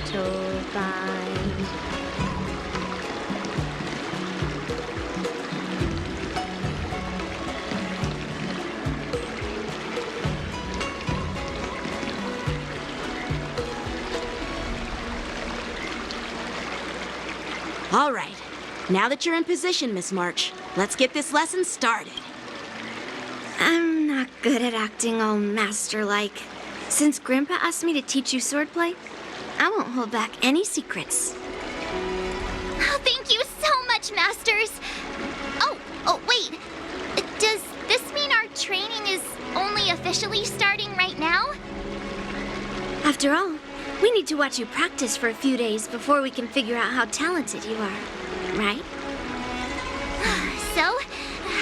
to find. All right. Now that you're in position, Miss March, let's get this lesson started. I'm not good at acting all master-like. Since Grandpa asked me to teach you swordplay, I won't hold back any secrets. Oh, thank you so much, Masters! Oh, wait. Does this mean our training is only officially starting right now? After all, we need to watch you practice for a few days before we can figure out how talented you are, right? So,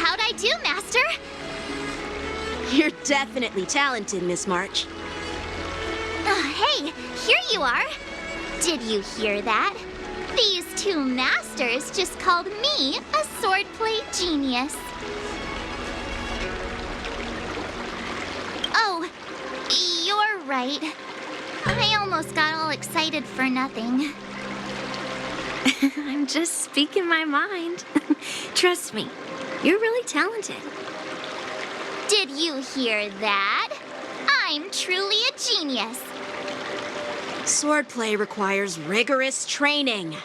how'd I do, Master? You're definitely talented, Miss March. Hey, here you are. Did you hear that? These two masters just called me a swordplay genius. Oh, you're right. I almost got all excited for nothing. I'm just speaking my mind. Trust me, you're really talented. Did you hear that? I'm truly a genius. Swordplay requires rigorous training.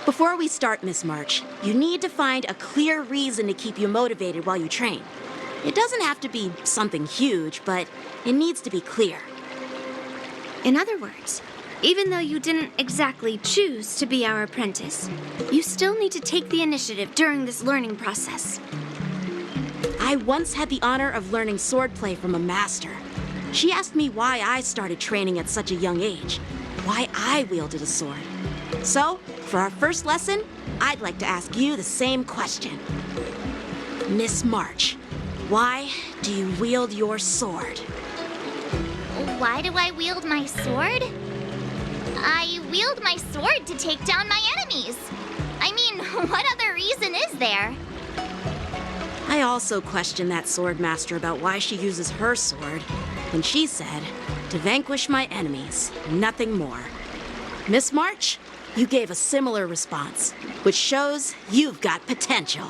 Before we start, Miss March, you need to find a clear reason to keep you motivated while you train. It doesn't have to be something huge, but it needs to be clear. In other words, even though you didn't exactly choose to be our apprentice, you still need to take the initiative during this learning process. I once had the honor of learning swordplay from a master. She asked me why I started training at such a young age, why I wielded a sword. So, for our first lesson, I'd like to ask you the same question. Miss March, why do you wield your sword? Why do I wield my sword? I wield my sword to take down my enemies. I mean, what other reason is there? I also questioned that sword master about why she uses her sword, and she said, to vanquish my enemies, nothing more. Miss March, you gave a similar response, which shows you've got potential.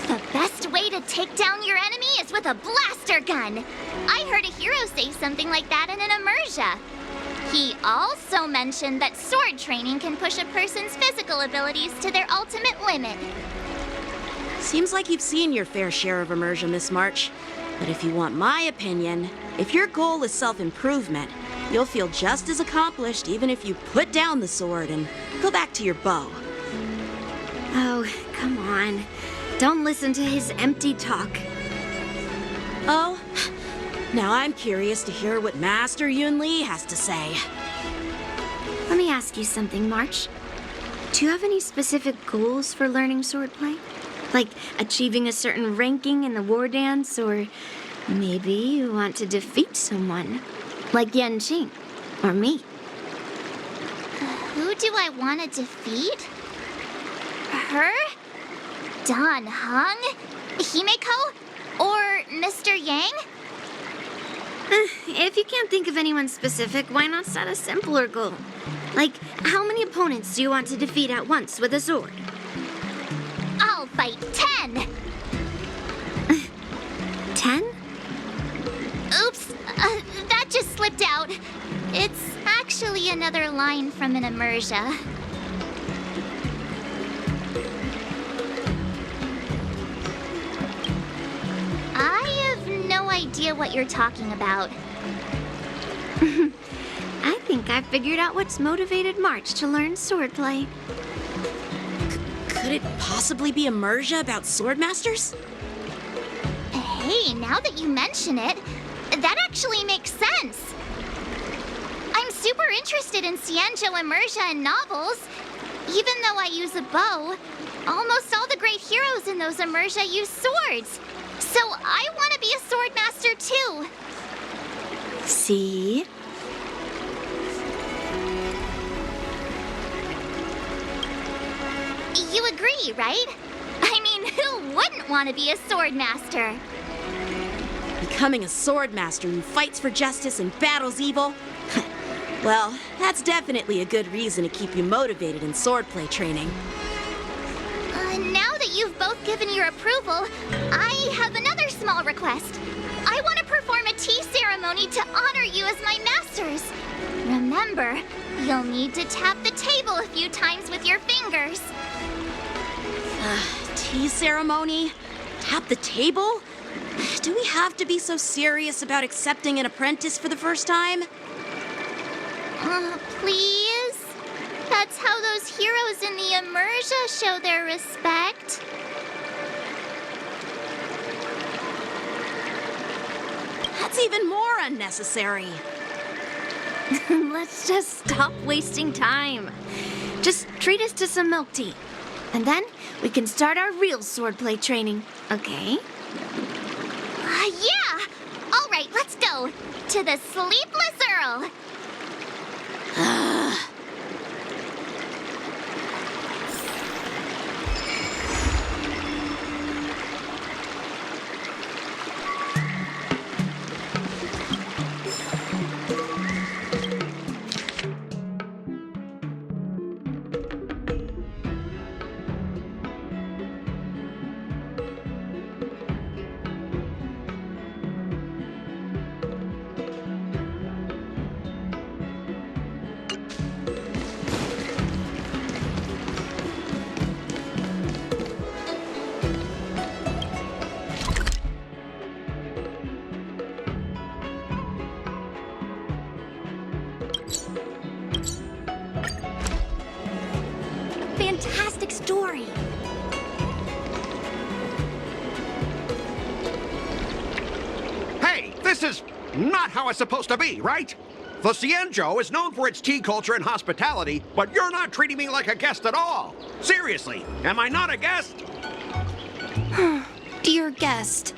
The best way to take down your enemy is with a blaster gun. I heard a hero say something like that in an immersia. He also mentioned that sword training can push a person's physical abilities to their ultimate limit. Seems like you've seen your fair share of immersion, Miss March. But if you want my opinion, if your goal is self-improvement, you'll feel just as accomplished even if you put down the sword and go back to your bow. Oh, come on. Don't listen to his empty talk. Oh, now I'm curious to hear what Master Yunli has to say. Let me ask you something, March. Do you have any specific goals for learning swordplay? Like achieving a certain ranking in the war dance, or maybe you want to defeat someone, like yanqing, or me. Who do I want to defeat? Her? Dan Heng? Himeko? Or Mr. Yang? If you can't think of anyone specific, why not set a simpler goal? Like, how many opponents do you want to defeat at once with a sword? I'll fight 10! 10? Oops, that just slipped out. It's actually another line from an immersia. I have no idea what you're talking about. I think I figured out what's motivated March to learn swordplay. Could it possibly be immersia about swordmasters? Hey, now that you mention it, that actually makes sense. I'm super interested in Xianzhou immersia and novels. Even though I use a bow, almost all the great heroes in those immersia use swords. So I want to be a swordmaster too. See? You agree, right? I mean, who wouldn't want to be a swordmaster? Becoming a sword master who fights for justice and battles evil? Well, that's definitely a good reason to keep you motivated in swordplay training. Now that you've both given your approval, I have another small request. I want to perform a tea ceremony to honor you as my masters. Remember, you'll need to tap the table a few times with your fingers. Tea ceremony? Tap the table? Do we have to be so serious about accepting an apprentice for the first time? Please? That's how those heroes in the Immersia show their respect. That's even more unnecessary. Let's just stop wasting time. Just treat us to some milk tea. And then we can start our real swordplay training, okay? Yeah! All right, let's go. To the Sleepless Earl. Fantastic story. Hey, this is not how it's supposed to be, right? The Xianzhou is known for its tea culture and hospitality, but you're not treating me like a guest at all. Seriously, am I not a guest? Dear guest.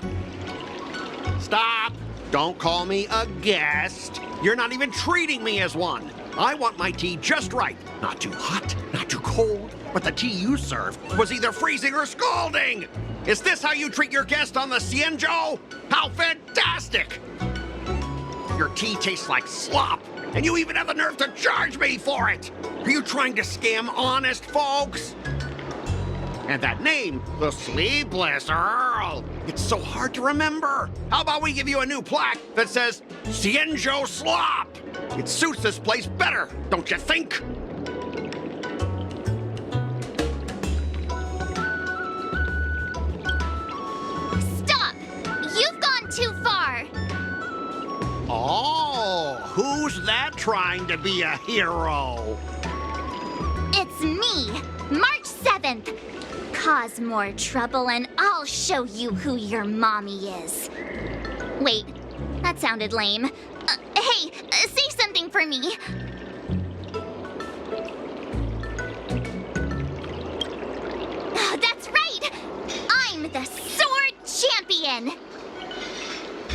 Stop! Don't call me a guest. You're not even treating me as one. I want my tea just right. Not too hot, not too cold, but the tea you served was either freezing or scalding. Is this how you treat your guest on the Xianzhou? How fantastic! Your tea tastes like slop, and you even have the nerve to charge me for it. Are you trying to scam honest folks? And that name, the Sleepless Earl, it's so hard to remember. How about we give you a new plaque that says Xianzhou Slop? It suits this place better, don't you think? Stop! You've gone too far. Oh, who's that trying to be a hero? It's me, March 7th. Cause more trouble and I'll show you who your mommy is. Wait, that sounded lame. Hey, say something for me. That's right! I'm the Sword Champion!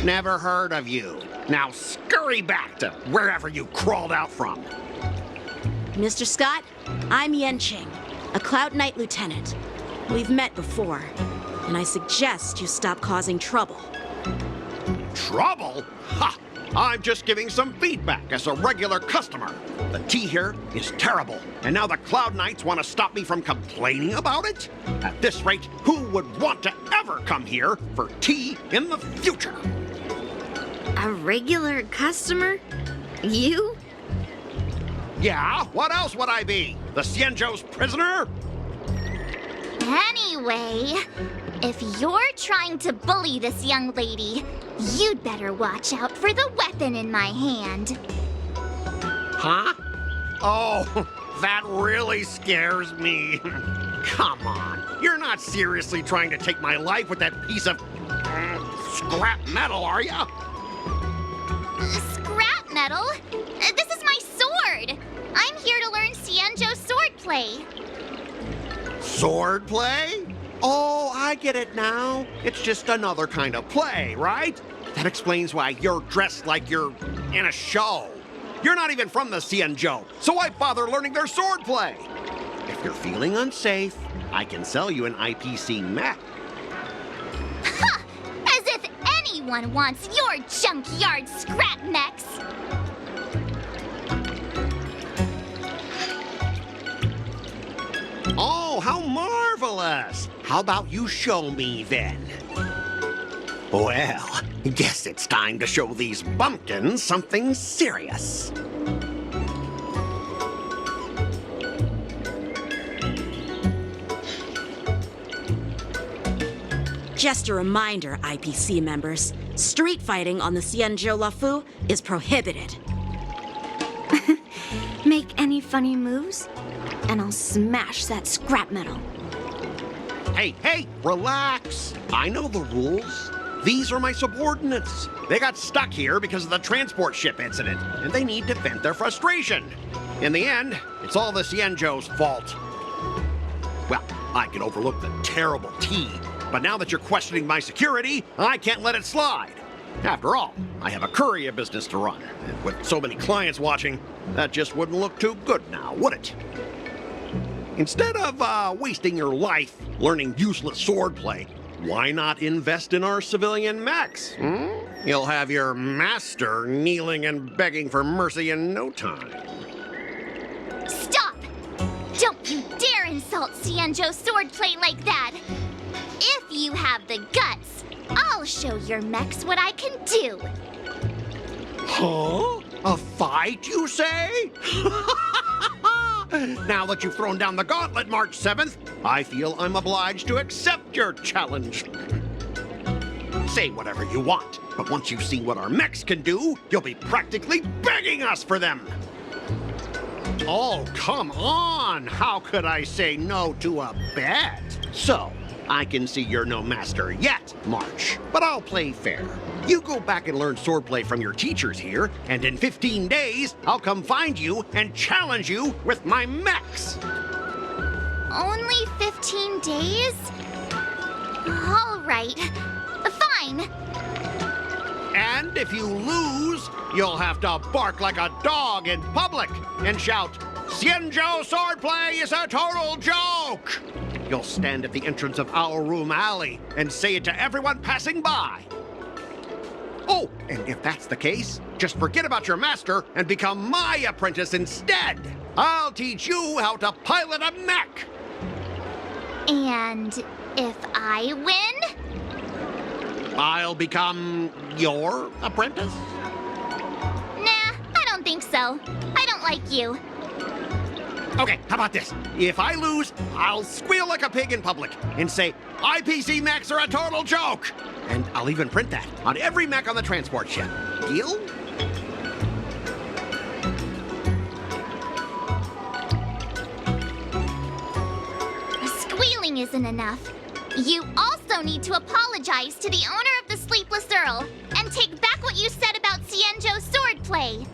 Never heard of you. Now scurry back to wherever you crawled out from. Mr. Scott, I'm yanqing, a Cloud Knight lieutenant. We've met before, and I suggest you stop causing trouble. Trouble? Ha! I'm just giving some feedback as a regular customer. The tea here is terrible, and now the Cloud Knights want to stop me from complaining about it? At this rate, who would want to ever come here for tea in the future? A regular customer? You? Yeah, what else would I be? The Xianzhou's prisoner? Anyway, if you're trying to bully this young lady, you'd better watch out for the weapon in my hand. Huh? Oh, that really scares me. Come on, you're not seriously trying to take my life with that piece of scrap metal, are ya? Scrap metal? This is my sword! I'm here to learn Xianzhou swordplay. Swordplay? Oh, I get it now. It's just another kind of play, right? That explains why you're dressed like you're in a show. You're not even from the Xianzhou, so why bother learning their swordplay? If you're feeling unsafe, I can sell you an IPC mech. Ha! As if anyone wants your junkyard scrap mechs. Oh, how marvelous! How about you show me then? Well, guess it's time to show these bumpkins something serious. Just a reminder, IPC members, street fighting on the Xianzhou Lafu is prohibited. Make any funny moves, and I'll smash that scrap metal. Hey, relax. I know the rules. These are my subordinates. They got stuck here because of the transport ship incident, and they need to vent their frustration. In the end, it's all the Xianzhou's fault. Well, I can overlook the terrible tea, but now that you're questioning my security, I can't let it slide. After all, I have a courier business to run, and with so many clients watching, that just wouldn't look too good now, would it? Instead of wasting your life learning useless swordplay, why not invest in our civilian mechs? You'll have your master kneeling and begging for mercy in no time. Stop! Don't you dare insult Xianzhou swordplay like that! If you have the guts, I'll show your mechs what I can do. Huh? A fight, you say? Now that you've thrown down the gauntlet, March 7th, I feel I'm obliged to accept your challenge. Say whatever you want, but once you've seen what our mechs can do, you'll be practically begging us for them. Oh, come on! How could I say no to a bet? So, I can see you're no master yet, March, but I'll play fair. You go back and learn swordplay from your teachers here, and in 15 days, I'll come find you and challenge you with my mechs. Only 15 days? All right. Fine. And if you lose, you'll have to bark like a dog in public and shout, "Xianzhou swordplay is a total joke!" You'll stand at the entrance of our room alley and say it to everyone passing by. Oh, and if that's the case, just forget about your master and become my apprentice instead. I'll teach you how to pilot a mech. And if I win? I'll become your apprentice? Nah, I don't think so. I don't like you. Okay, how about this? If I lose, I'll squeal like a pig in public and say, IPC mechs are a total joke! And I'll even print that on every mech on the transport ship. Deal? Squealing isn't enough. You also need to apologize to the owner of the Sleepless Earl and take back what you said about Xianzhou swordplay.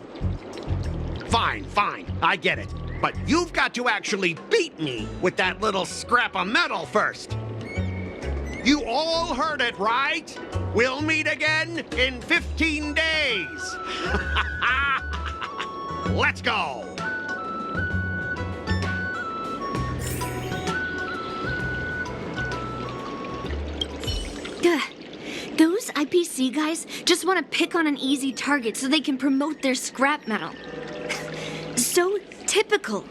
Fine, I get it. But you've got to actually beat me with that little scrap of metal first. You all heard it, right? We'll meet again in 15 days. Let's go. Those IPC guys just want to pick on an easy target so they can promote their scrap metal. So typical.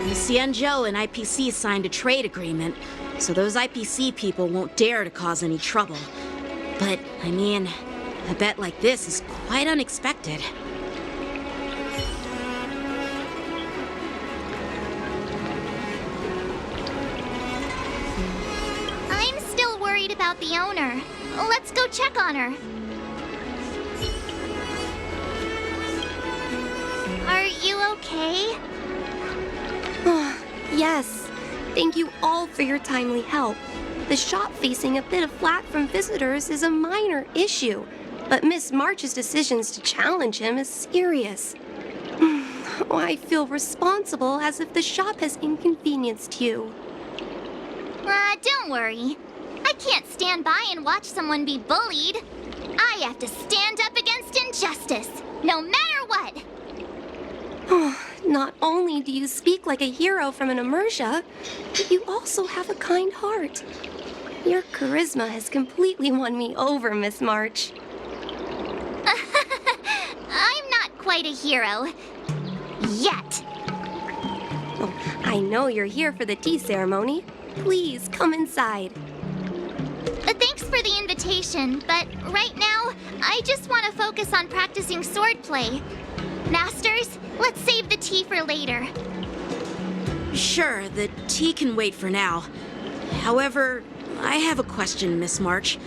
The Xianzhou and IPC signed a trade agreement, so those IPC people won't dare to cause any trouble. But, I mean, a bet like this is quite unexpected. I'm still worried about the owner. Let's go check on her. Are you okay? Yes. Thank you all for your timely help. The shop facing a bit of flack from visitors is a minor issue, but Miss March's decisions to challenge him is serious. I feel responsible as if the shop has inconvenienced you. Don't worry. I can't stand by and watch someone be bullied. I have to stand up against injustice, no matter what. Not only do you speak like a hero from an immersia, but you also have a kind heart. Your charisma has completely won me over, Miss March. I'm not quite a hero. Yet. Oh, I know you're here for the tea ceremony. Please come inside. Thanks for the invitation, but right now, I just want to focus on practicing swordplay. Masters, let's save the tea for later. Sure, the tea can wait for now. However, I have a question, Miss March.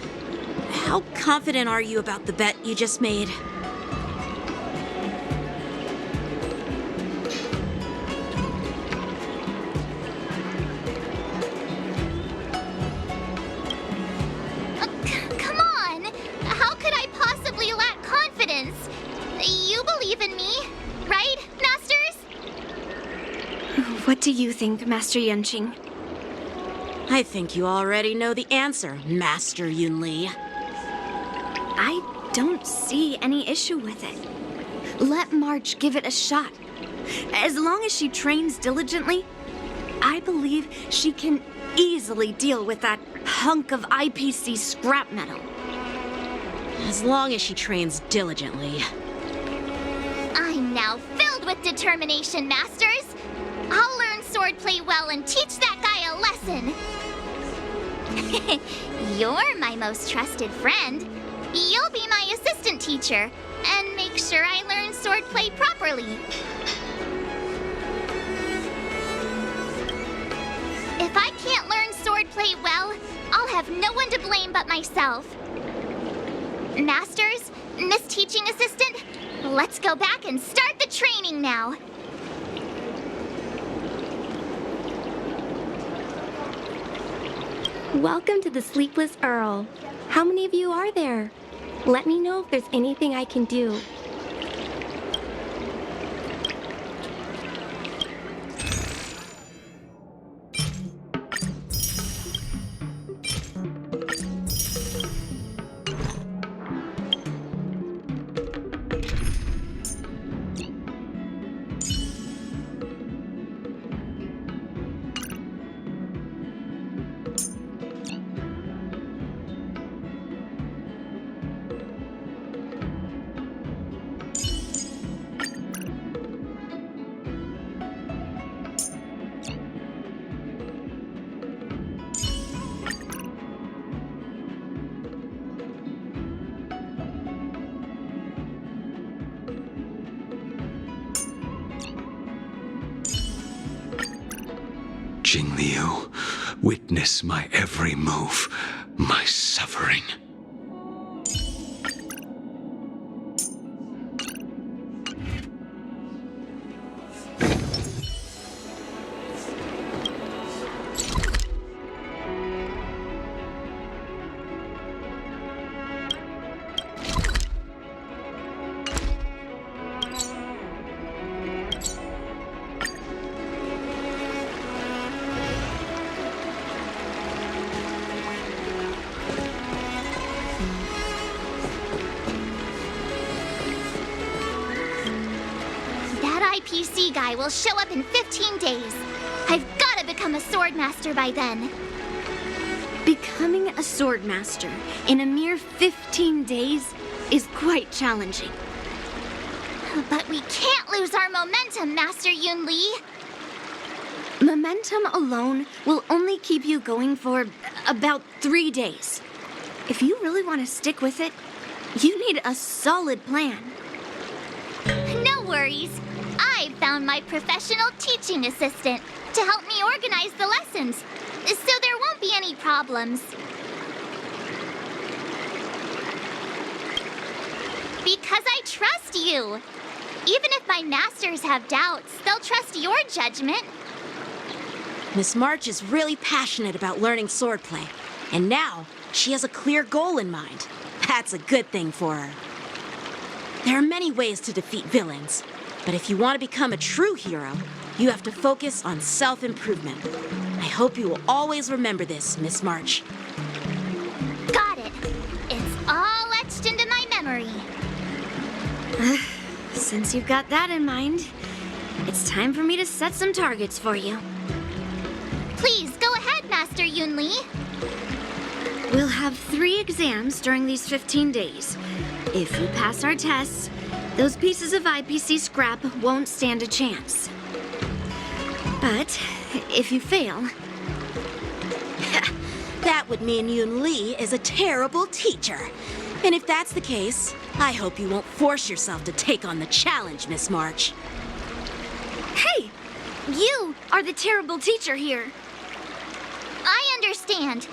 How confident are you about the bet you just made? Come on! How could I possibly lack confidence? You believe in me, right, Masters? What do you think, Master Yanqing? I think you already know the answer, Master Yunli. I don't see any issue with it. Let March give it a shot. As long as she trains diligently, I believe she can easily deal with that hunk of IPC scrap metal. As long as she trains diligently. I'm now filled with determination, Masters. I'll learn swordplay well and teach that guy a lesson. You're my most trusted friend. You'll be my assistant teacher and make sure I learn swordplay properly. If I can't learn swordplay well, I'll have no one to blame but myself. Masters, Miss Teaching Assistant, let's go back and start the training now. Welcome to the Sleepless Earl. How many of you are there? Let me know if there's anything I can do. Qingque, witness my every move, my suffering. IPC guy will show up in 15 days. I've got to become a swordmaster by then. Becoming a swordmaster in a mere 15 days is quite challenging. But we can't lose our momentum, Master Yunli. Momentum alone will only keep you going for about 3 days. If you really want to stick with it, you need a solid plan. No worries. I've found my professional teaching assistant to help me organize the lessons, so there won't be any problems. Because I trust you. Even if my masters have doubts, they'll trust your judgment. Miss March is really passionate about learning swordplay, and now she has a clear goal in mind. That's a good thing for her. There are many ways to defeat villains, but if you want to become a true hero, you have to focus on self-improvement. I hope you will always remember this, Miss March. Got it. It's all etched into my memory. Since you've got that in mind, it's time for me to set some targets for you. Please, go ahead, Master Yunli. We'll have 3 exams during these 15 days. If you pass our tests, those pieces of IPC scrap won't stand a chance. But if you fail, That would mean Yunli is a terrible teacher. And if that's the case, I hope you won't force yourself to take on the challenge, Miss March. hey, you are the terrible teacher here. I understand.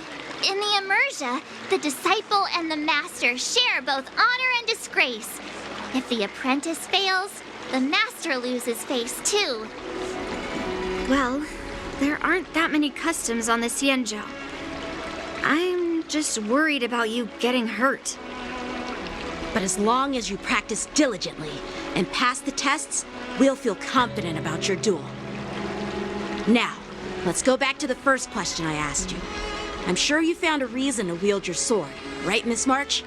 In the immersia, the disciple and the master share both honor and disgrace. If the apprentice fails, the master loses face too. Well, there aren't that many customs on the Xianzhou. I'm just worried about you getting hurt. But as long as you practice diligently and pass the tests, we'll feel confident about your duel. Now, let's go back to the first question I asked you. I'm sure you found a reason to wield your sword, right, Miss March?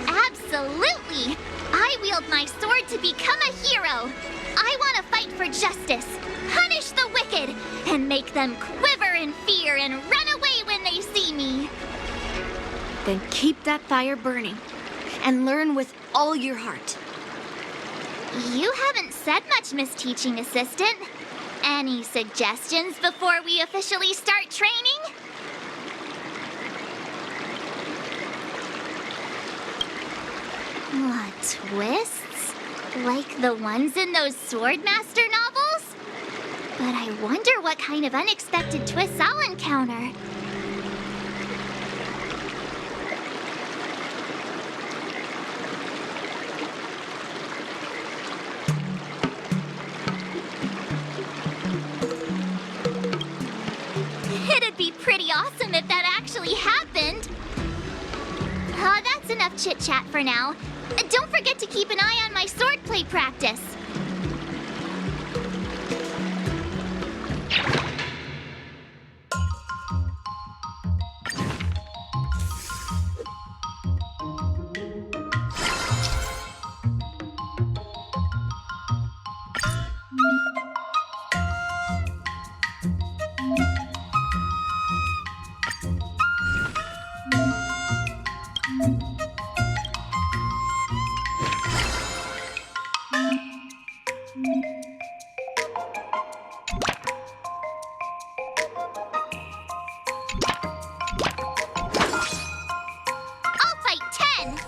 Absolutely! I wield my sword to become a hero. I want to fight for justice, punish the wicked, and make them quiver in fear and run away when they see me. Then keep that fire burning and learn with all your heart. You haven't said much, Miss Teaching Assistant. Any suggestions before we officially start training? What, twists? Like the ones in those Swordmaster novels? But I wonder what kind of unexpected twists I'll encounter. It'd be pretty awesome if that actually happened. That's enough chit-chat for now. Don't forget to keep an eye on my swordplay practice. I'll fight 10.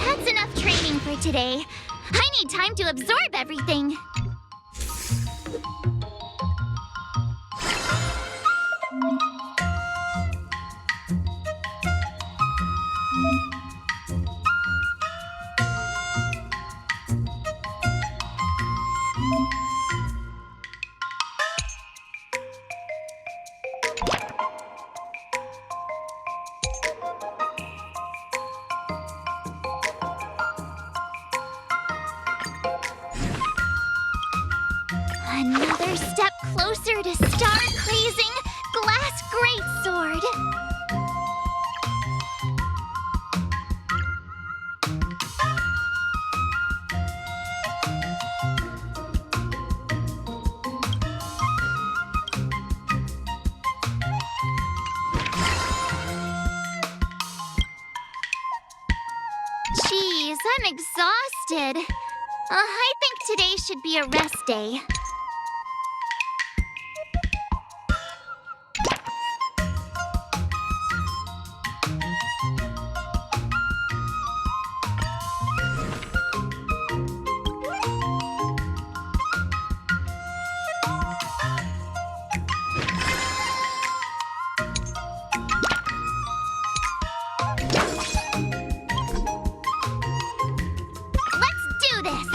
That's enough training for today. I need time to absorb everything. Another step closer to star-crazing Glass Greatsword. Jeez, I'm exhausted. I think today should be a rest day. Let's do this!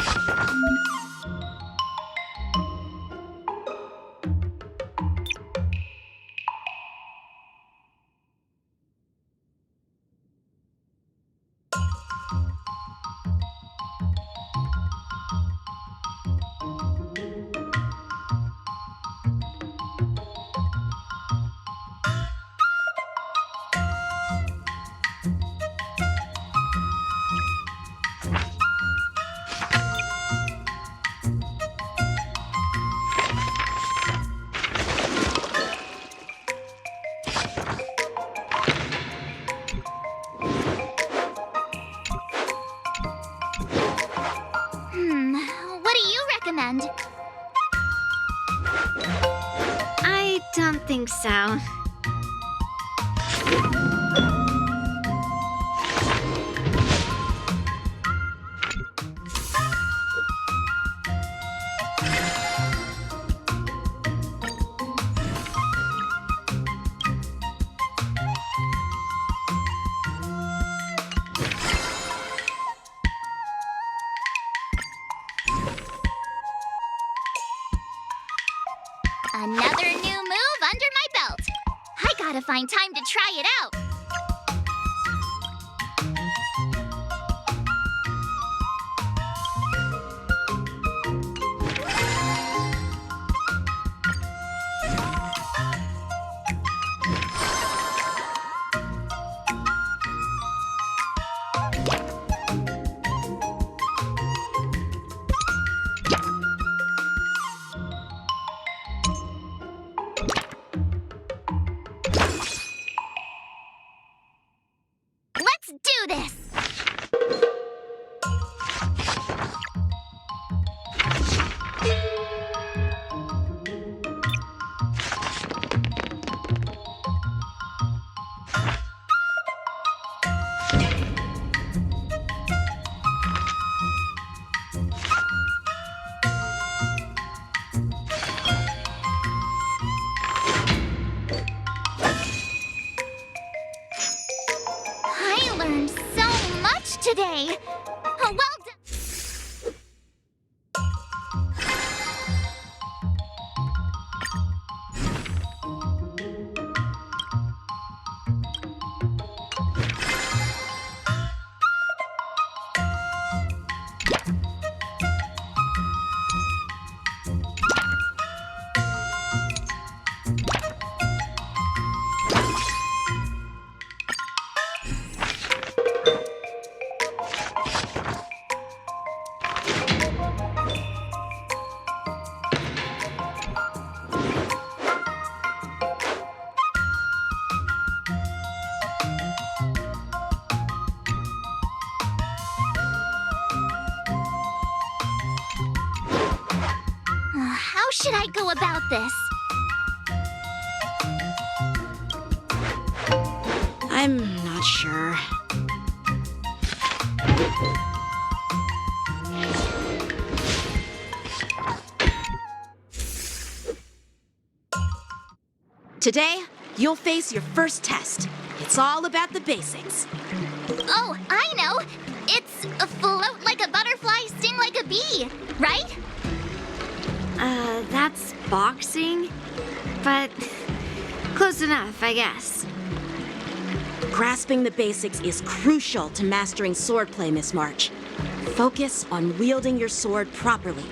What do you recommend? I don't think so. Another new move under my belt. I gotta find time to try it out. Let's do this! I learned so much today. Well done. How should I go about this? I'm not sure. Today, you'll face your first test. It's all about the basics. Oh, I know! It's a float like a butterfly, sting like a bee, right? That's boxing? But close enough, I guess. Grasping the basics is crucial to mastering swordplay, Miss March. Focus on wielding your sword properly,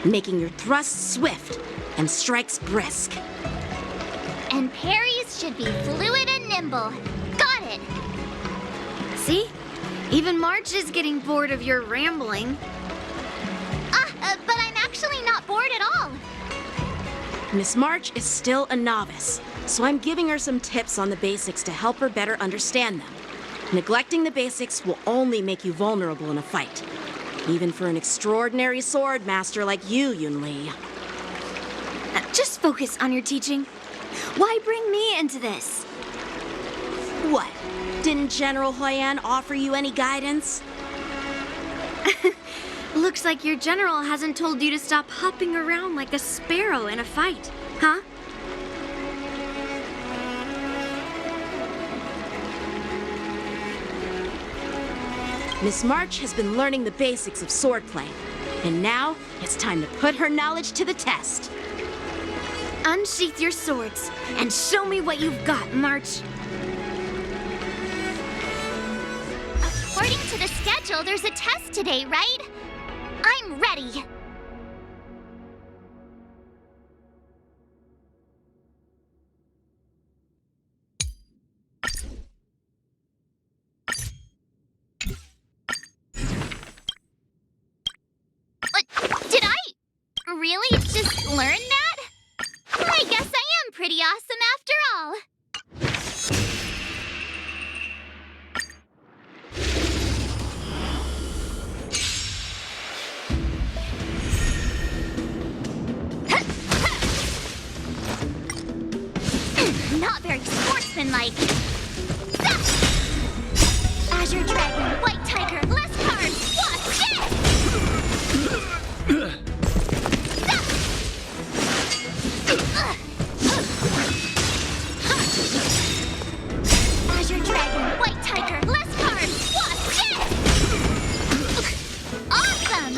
making your thrusts swift and strikes brisk. And parries should be fluid and nimble. Got it! See? Even March is getting bored of your rambling. But I'm actually not bored at all. Miss March is still a novice, so I'm giving her some tips on the basics to help her better understand them. Neglecting the basics will only make you vulnerable in a fight. Even for an extraordinary sword master like you, Yunli. Just focus on your teaching. Why bring me into this? What? Didn't General Huoyan offer you any guidance? Looks like your general hasn't told you to stop hopping around like a sparrow in a fight, huh? Miss March has been learning the basics of swordplay, and now it's time to put her knowledge to the test. Unsheath your swords and show me what you've got, March. According to the schedule, there's a test today, right? I'm ready. Did I really just learn that? I guess I am pretty awesome after all. Not very sportsmanlike. Azure Dragon, White Tiger, less cards. Watch Azure Dragon, White Tiger, less cards. Watch it! Awesome!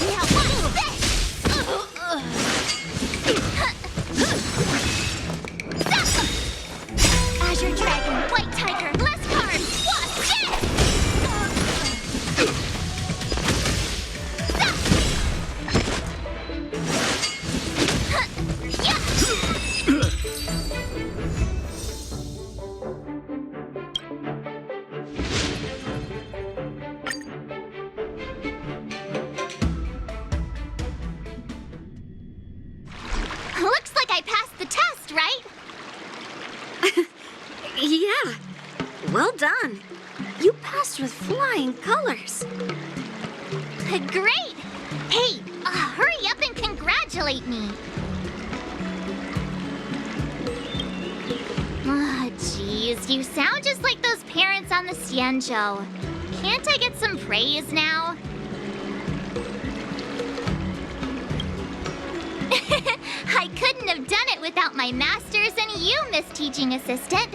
Now watch this! Azure Dragon, White Tiger, less cards. Watch it! Looks like I passed the test, right? Yeah, well done. You passed with flying colors. Great! Hey, hurry up and congratulate me. Ah, jeez, you sound just like those parents on the Xianzhou. Can't I get some praise now? I couldn't have done it without my masters and you, Miss Teaching Assistant.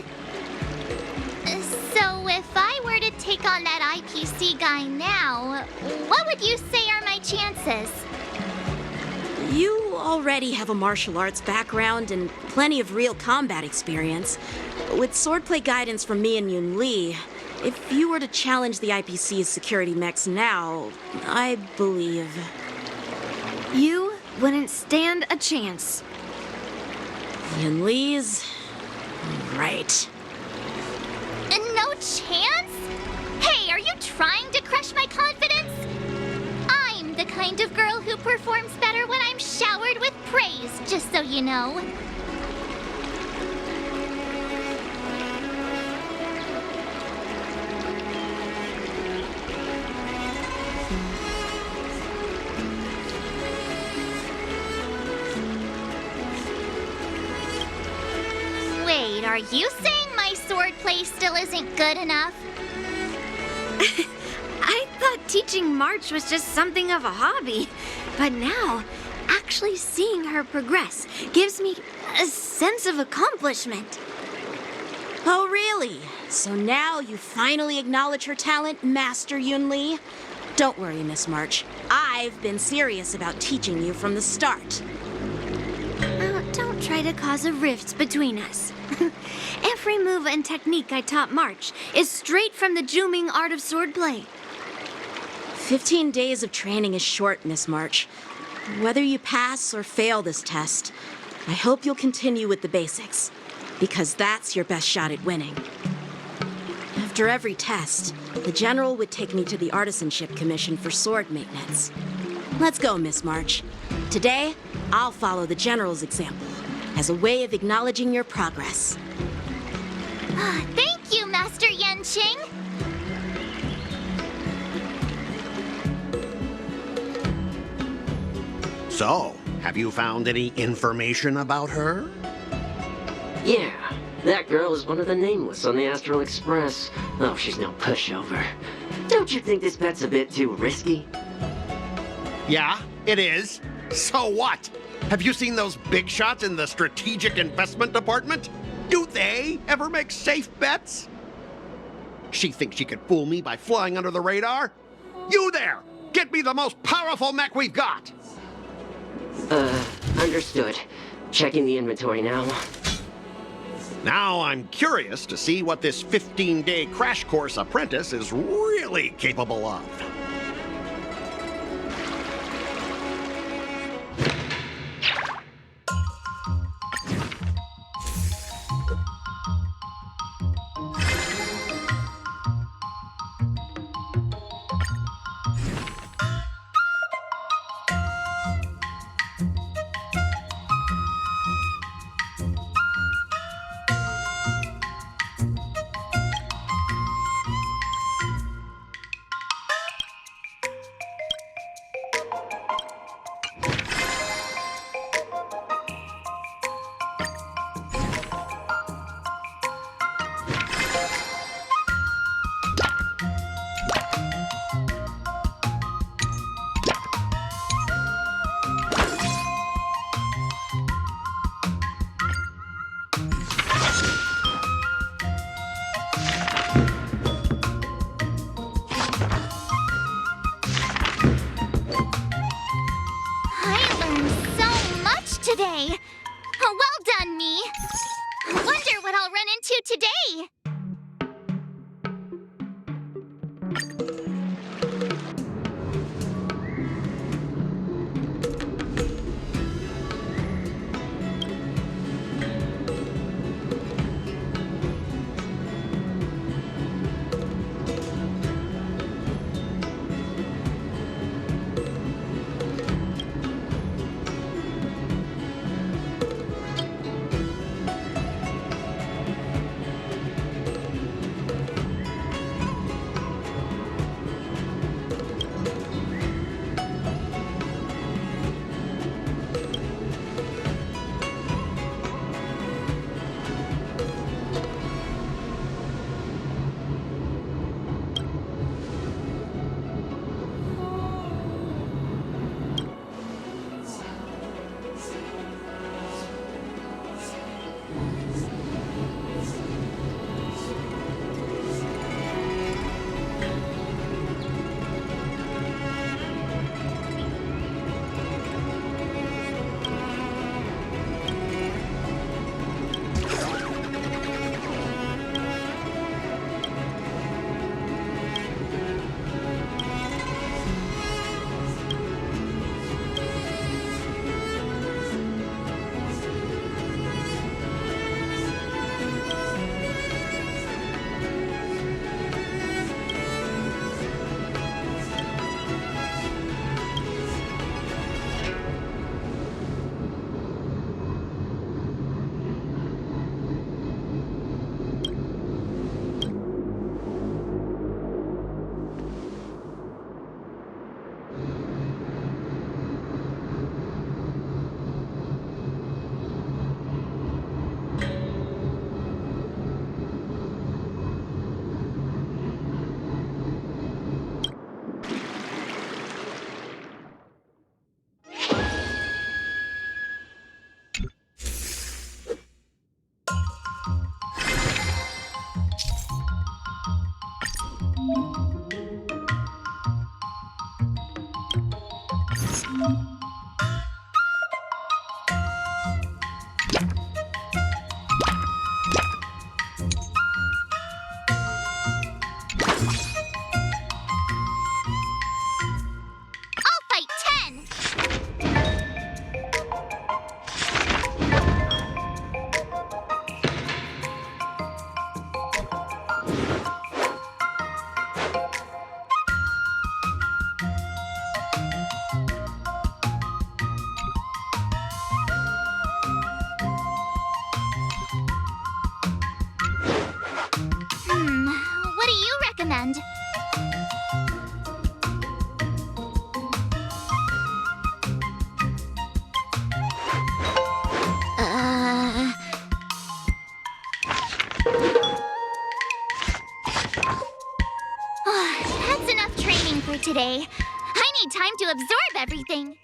So if I were to take on that IPC guy now, what would you say are my chances? You already have a martial arts background and plenty of real combat experience. With swordplay guidance from me and Yunli, if you were to challenge the IPC's security mechs now, I believe... You wouldn't stand a chance. Yunli's... right. No chance? Hey, are you trying to crush my confidence? I'm the kind of girl who performs better when I'm showered with praise, just so you know. Wait, are you saying my swordplay still isn't good enough? I thought teaching March was just something of a hobby, but now, actually seeing her progress gives me a sense of accomplishment. Oh, really? So now you finally acknowledge her talent, Master Yunli? Don't worry, Miss March. I've been serious about teaching you from the start. Don't try to cause a rift between us. Every move and technique I taught March is straight from the Juming art of swordplay. 15 days of training is short, Miss March. Whether you pass or fail this test, I hope you'll continue with the basics, because that's your best shot at winning. After every test, the General would take me to the Artisanship Commission for sword maintenance. Let's go, Miss March. Today, I'll follow the General's example as a way of acknowledging your progress. Thank you, Master Yan yanqing. So, have you found any information about her? Yeah, that girl is one of the nameless on the Astral Express. Oh, she's no pushover. Don't you think this bet's a bit too risky? Yeah, it is. So what? Have you seen those big shots in the strategic investment department? Do they ever make safe bets? She thinks she could fool me by flying under the radar? You there! Get me the most powerful mech we've got! Understood. Checking the inventory now. Now I'm curious to see what this 15-day crash course apprentice is really capable of. That's enough training for today. I need time to absorb everything.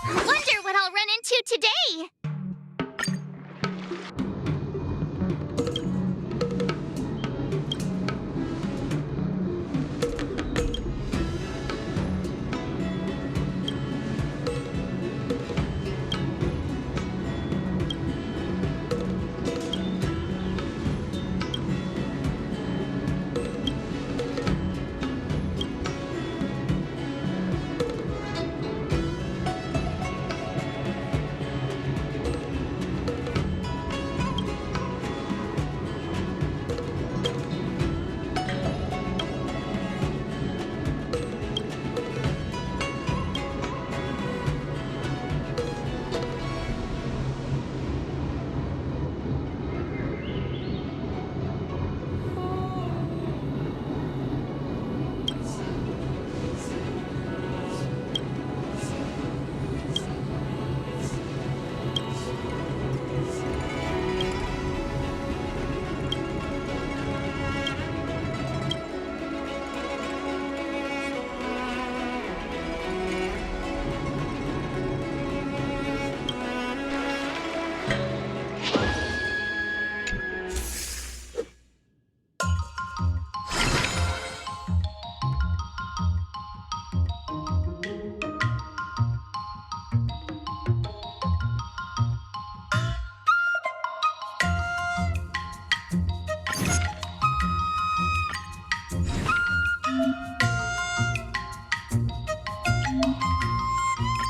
Wonder what I'll run into today.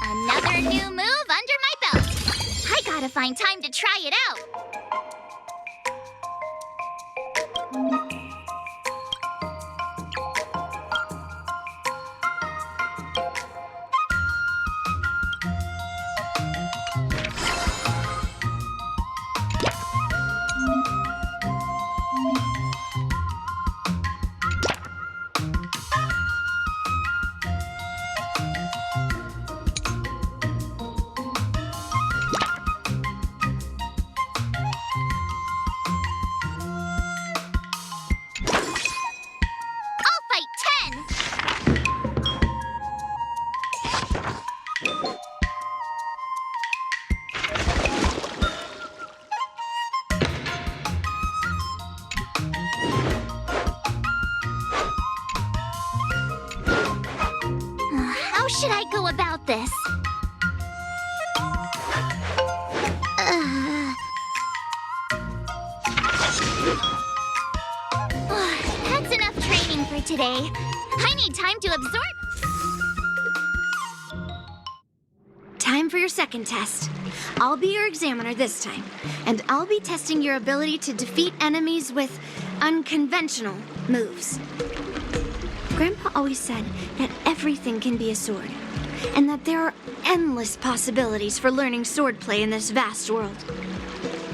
Another new move under my belt. I gotta find time to try it out. I'll fight 10. How should I go about this? That's enough training for today. I need time to absorb. Time for your second test. I'll be your examiner this time, and I'll be testing your ability to defeat enemies with unconventional moves. Grandpa always said that everything can be a sword, and that there are endless possibilities for learning swordplay in this vast world.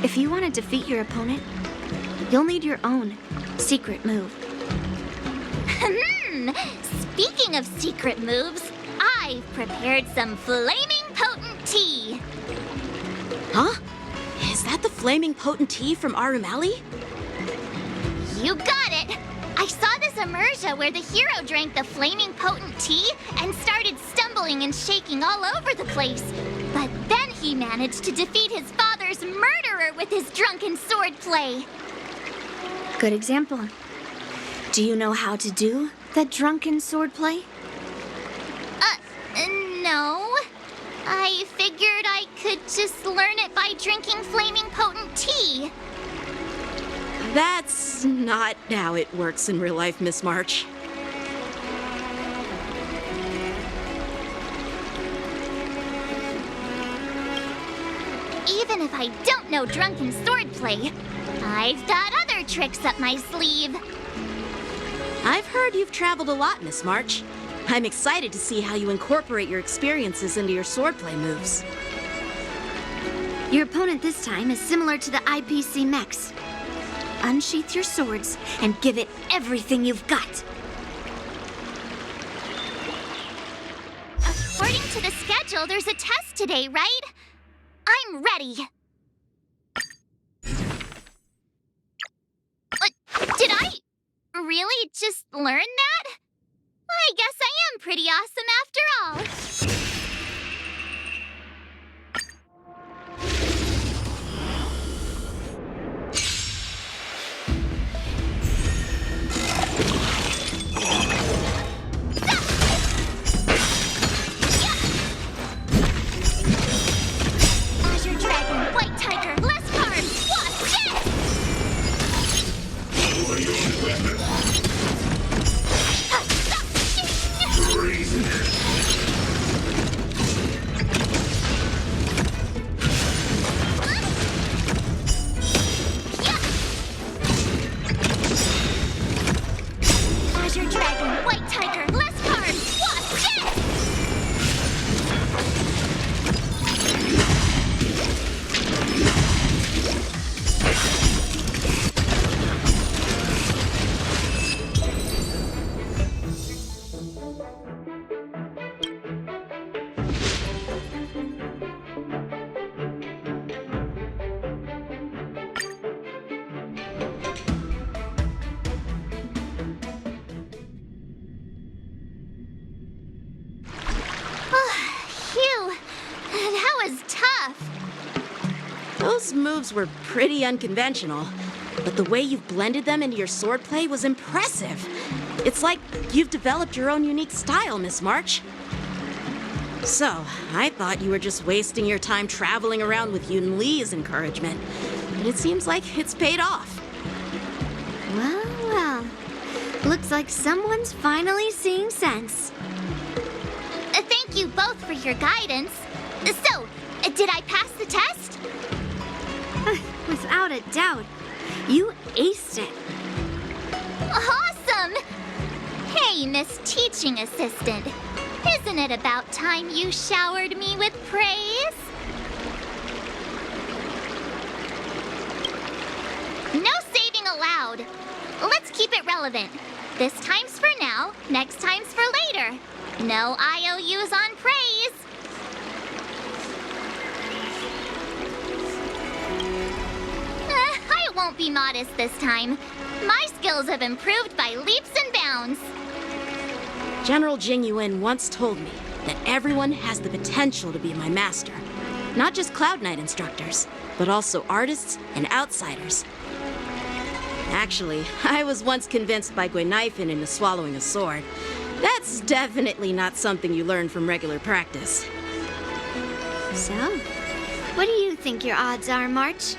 If you want to defeat your opponent, you'll need your own secret move. Speaking of secret moves, I've prepared some flaming potent tea. Huh? Is that the flaming potent tea from Arumali? You got it! I saw this immersion where the hero drank the flaming potent tea and started stumbling and shaking all over the place. But then he managed to defeat his father's murderer with his drunken swordplay. Good example. Do you know how to do that drunken swordplay? No. I figured I could just learn it by drinking flaming potent tea. That's not how it works in real life, Miss March. Even if I don't know drunken swordplay, I've got other tricks up my sleeve. I've heard you've traveled a lot, Miss March. I'm excited to see how you incorporate your experiences into your swordplay moves. Your opponent this time is similar to the IPC mechs. Unsheath your swords and give it everything you've got. According to the schedule, there's a test today, right? I'm ready. Did I really just learn that? I guess I am pretty awesome after all. Azure Dragon, White Tiger, less cards, watch it! Azure Dragon, White Tiger, less cards, watch it! Phew, that was tough. Those moves were pretty unconventional, but the way you've blended them into your swordplay was impressive. It's like you've developed your own unique style, Miss March. So, I thought you were just wasting your time traveling around with Yunli's encouragement, but it seems like it's paid off. Well, well. Looks like someone's finally seeing sense. Thank you both for your guidance. So, did I pass the test? Without a doubt. You aced it. Awesome! Hey, Miss Teaching Assistant. Isn't it about time you showered me with praise? No saving allowed. Let's keep it relevant. This time's for now, next time's for later. No IOUs on praise. I won't be modest this time. My skills have improved by leaps and bounds. General Jing once told me that everyone has the potential to be my master. Not just Cloud Knight instructors, but also artists and outsiders. Actually, I was once convinced by Guinifin into swallowing a sword. That's definitely not something you learn from regular practice. So, what do you think your odds are, March?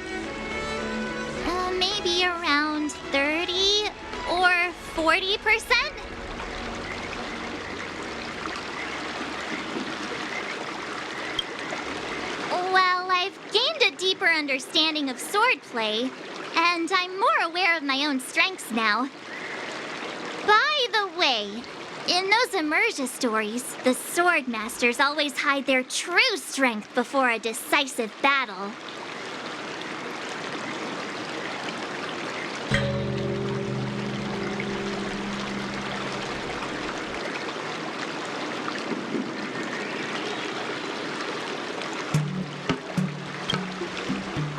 Maybe around 30 or 40%? Well, I've gained a deeper understanding of swordplay, and I'm more aware of my own strengths now. By the way, in those immersion stories, the sword masters always hide their true strength before a decisive battle.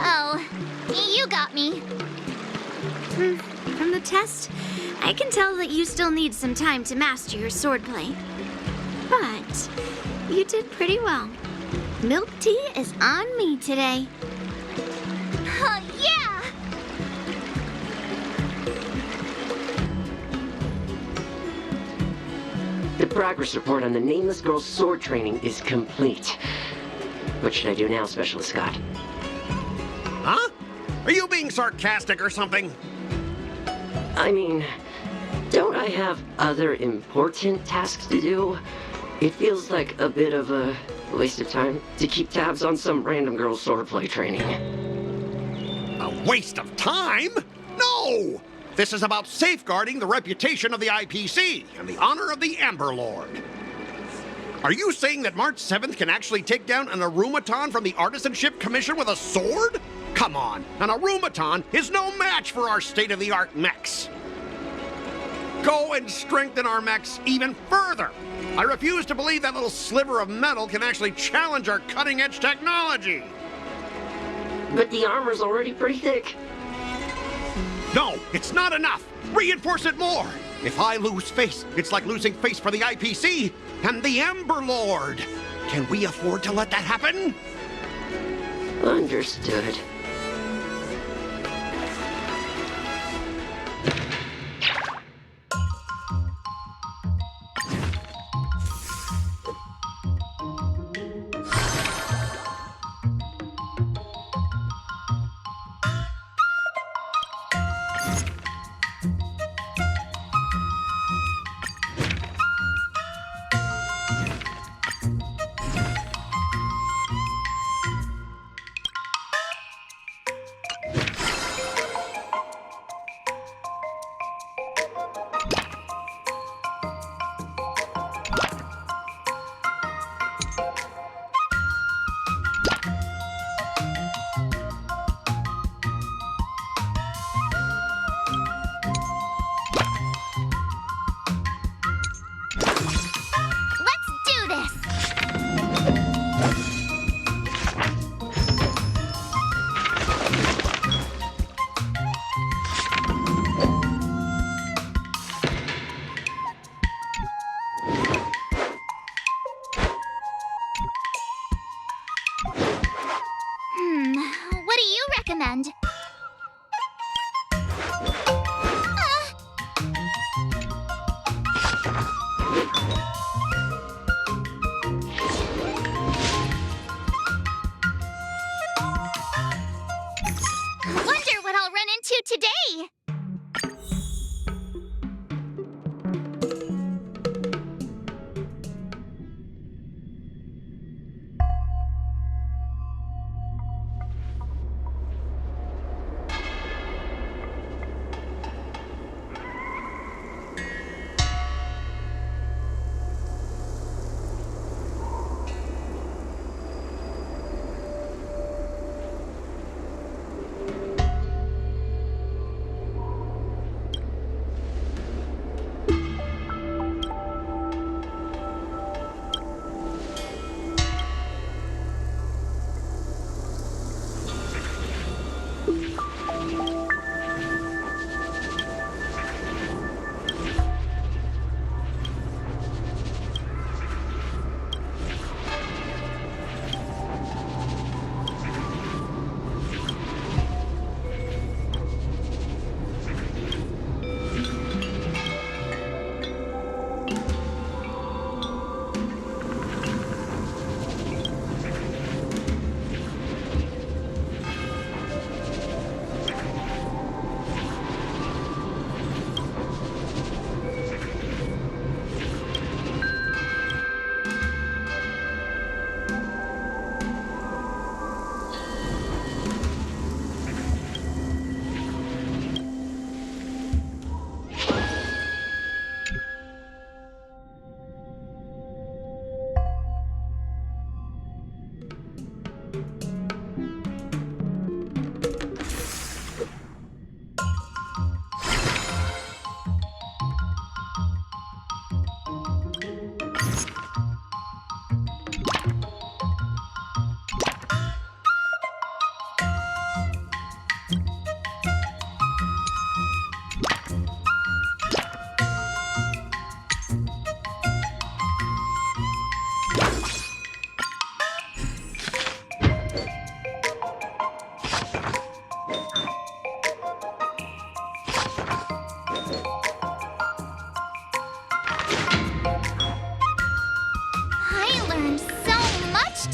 Oh, you got me. From the test, I can tell that you still need some time to master your swordplay. But you did pretty well. Milk tea is on me today. Yeah! The progress report on the nameless girl's sword training is complete. What should I do now, Specialist Scott? Huh? Are you being sarcastic or something? I mean, don't I have other important tasks to do? It feels like a bit of a waste of time to keep tabs on some random girl's swordplay training. A waste of time? No! This is about safeguarding the reputation of the IPC and the honor of the Amber Lord. Are you saying that March 7th can actually take down an Arumaton from the Artisanship Commission with a sword? Come on, an Arumaton is no match for our state-of-the-art mechs. Go and strengthen our mechs even further. I refuse to believe that little sliver of metal can actually challenge our cutting-edge technology. But the armor's already pretty thick. No, it's not enough. Reinforce it more. If I lose face, it's like losing face for the IPC and the Ember Lord. Can we afford to let that happen? Understood. Let's do this! What do you recommend? Wonder what I'll run into today.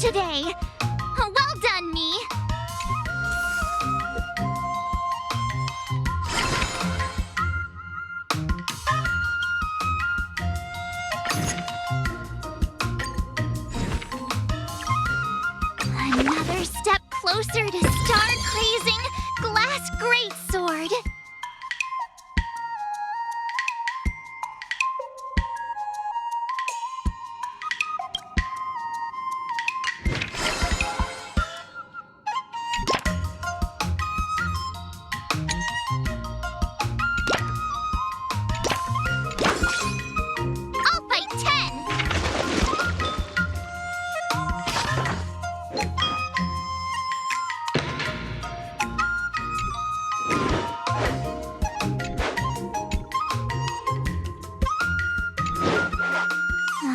today. Well done, me. Another step closer to star-crazing glass greatsword. I'll fight 10.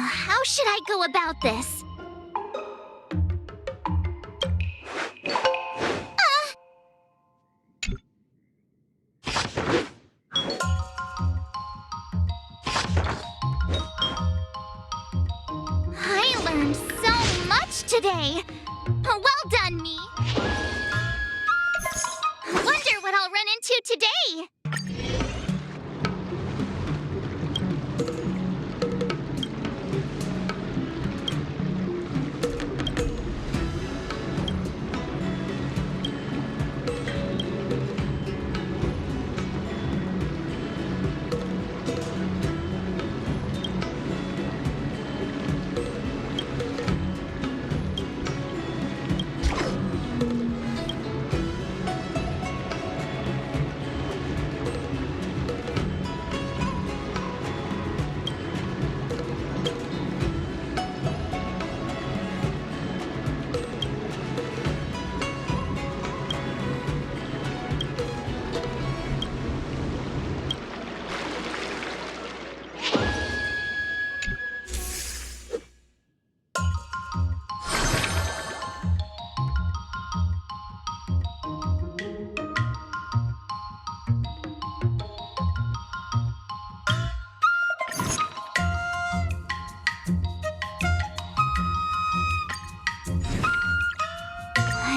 How should I go about this? I learned so much today. Well done, me. Wonder what I'll run into today.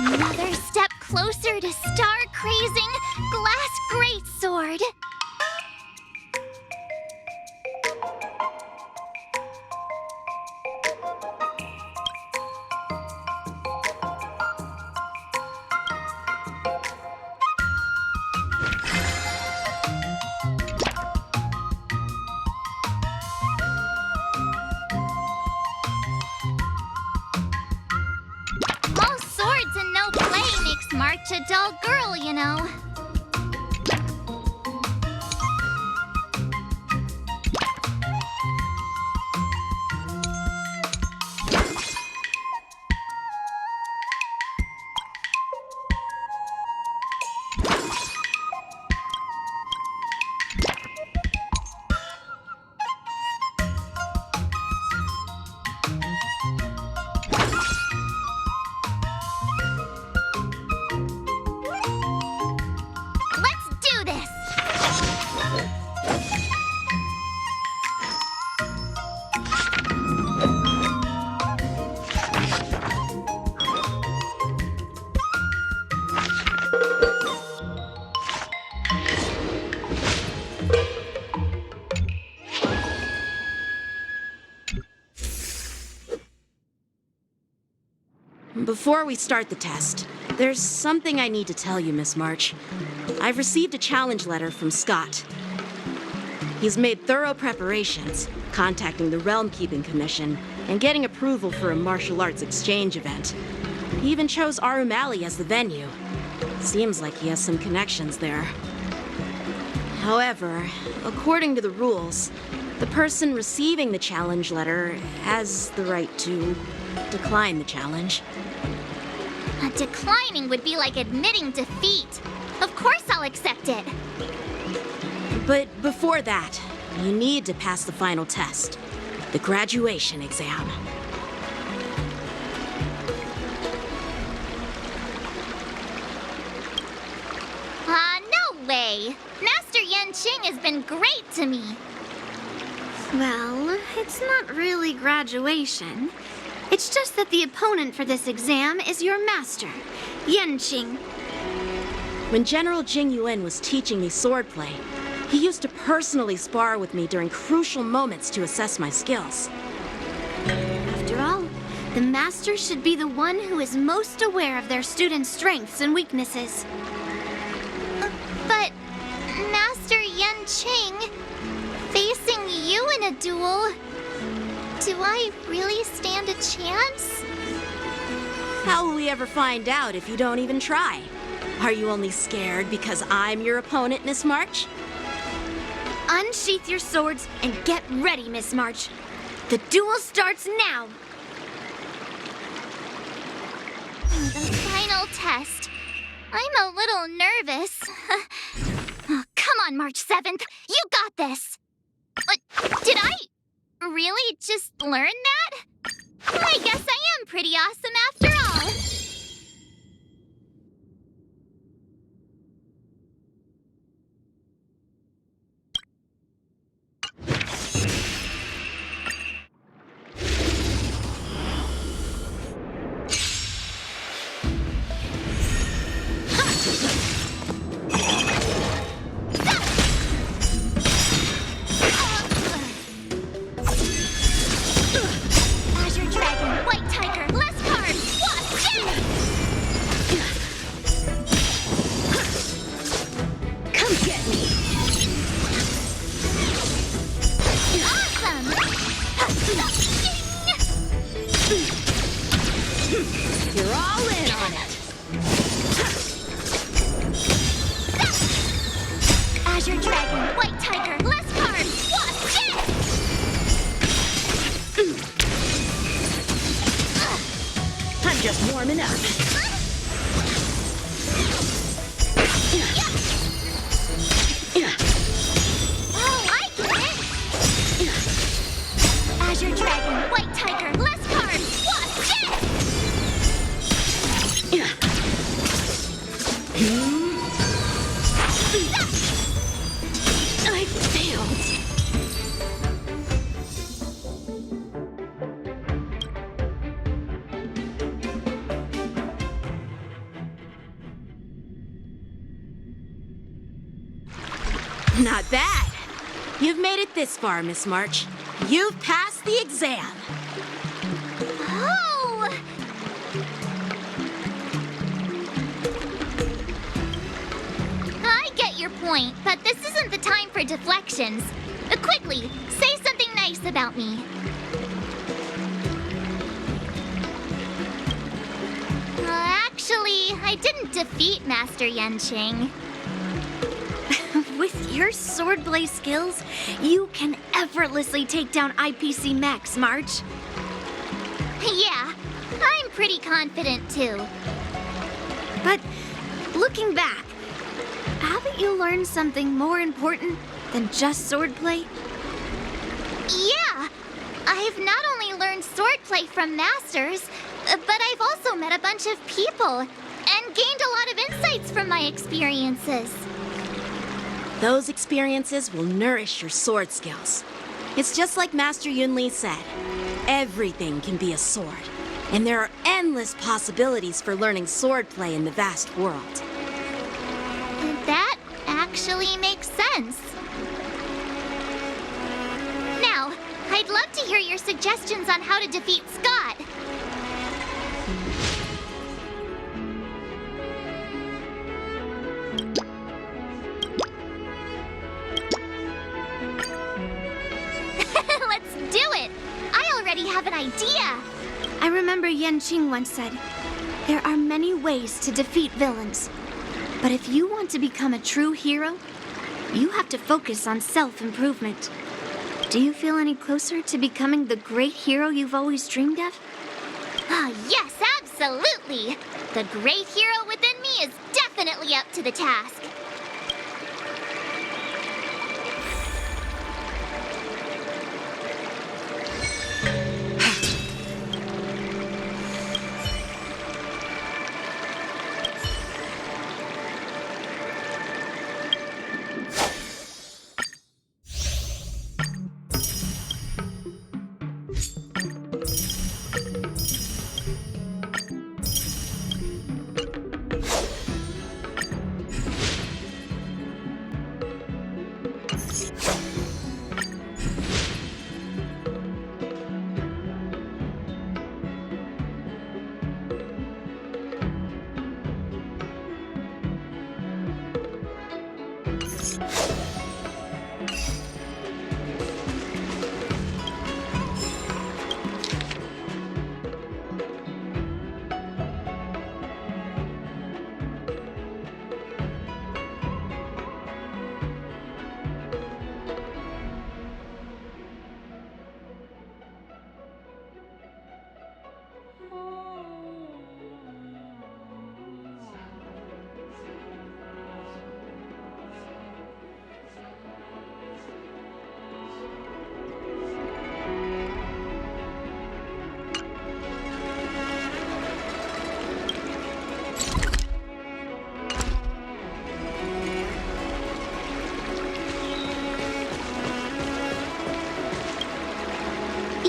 Another step closer to star-crazing glass greatsword. All swords and no play makes March a dull girl, you know. Let's do this! Before we start the test, there's something I need to tell you, Miss March. I've received a challenge letter from Scott. He's made thorough preparations, contacting the Realm Keeping Commission and getting approval for a martial arts exchange event. He even chose Arumali as the venue. Seems like he has some connections there. However, according to the rules, the person receiving the challenge letter has the right to decline the challenge. Declining would be like admitting defeat. Of course I'll accept it. But before that, you need to pass the final test, the graduation exam. No way. Master Yanqing has been great to me. Well, it's not really graduation. It's just that the opponent for this exam is your master, Yanqing. When General Jing Yuan was teaching me swordplay, he used to personally spar with me during crucial moments to assess my skills. After all, the master should be the one who is most aware of their students' strengths and weaknesses. But, Master Yanqing, facing you in a duel, do I really stand a chance? How will we ever find out if you don't even try? Are you only scared because I'm your opponent, Miss March? Unsheath your swords and get ready, Miss March. The duel starts now! The final test. I'm a little nervous. Oh, come on, March 7th. You got this! Did I really just learn that? I guess I am pretty awesome after all. Azure Dragon, White Tiger, less cards, what? Come get me! Awesome! You're all in on it! Azure Dragon, White Tiger, less cards, what? I'm just warming up. Oh, I get it! Azure Dragon, White Tiger, less cards, what? I failed. Not bad. You've made it this far, Miss March. You've passed the exam. Oh! I get your point, but this isn't the time for deflections. Quickly, say something nice about me. Actually, I didn't defeat Master Yanqing. With your swordplay skills, you can effortlessly take down IPC mechs, March. Yeah, I'm pretty confident too. But looking back, haven't you learned something more important than just swordplay? Yeah, I've not only learned swordplay from masters, but I've also met a bunch of people and gained a lot of insights from my experiences. Those experiences will nourish your sword skills. It's just like Master Yunli said. Everything can be a sword, and there are endless possibilities for learning swordplay in the vast world. That actually makes sense. Now, I'd love to hear your suggestions on how to defeat Scott. Let's do it! I already have an idea! I remember Yanqing once said, there are many ways to defeat villains. But if you want to become a true hero, you have to focus on self-improvement. Do you feel any closer to becoming the great hero you've always dreamed of? Ah, yes, absolutely! The great hero within me is definitely up to the task.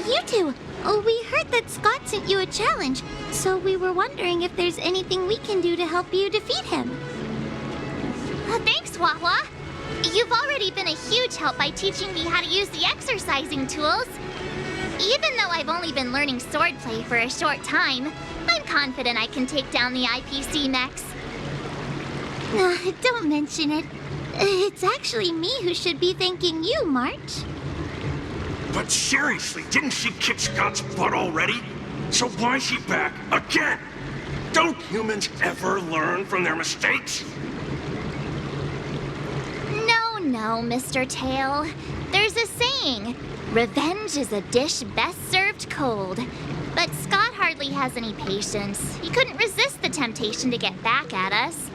You two, we heard that Scott sent you a challenge, so we were wondering if there's anything we can do to help you defeat him. Thanks, Huohuo. You've already been a huge help by teaching me how to use the exercising tools. Even though I've only been learning swordplay for a short time, I'm confident I can take down the IPC mechs. Don't mention it. It's actually me who should be thanking you, March. But seriously, didn't she kick Scott's butt already? So why is she back again? Don't humans ever learn from their mistakes? No, Mr. Tail. There's a saying, revenge is a dish best served cold. But Scott hardly has any patience. He couldn't resist the temptation to get back at us.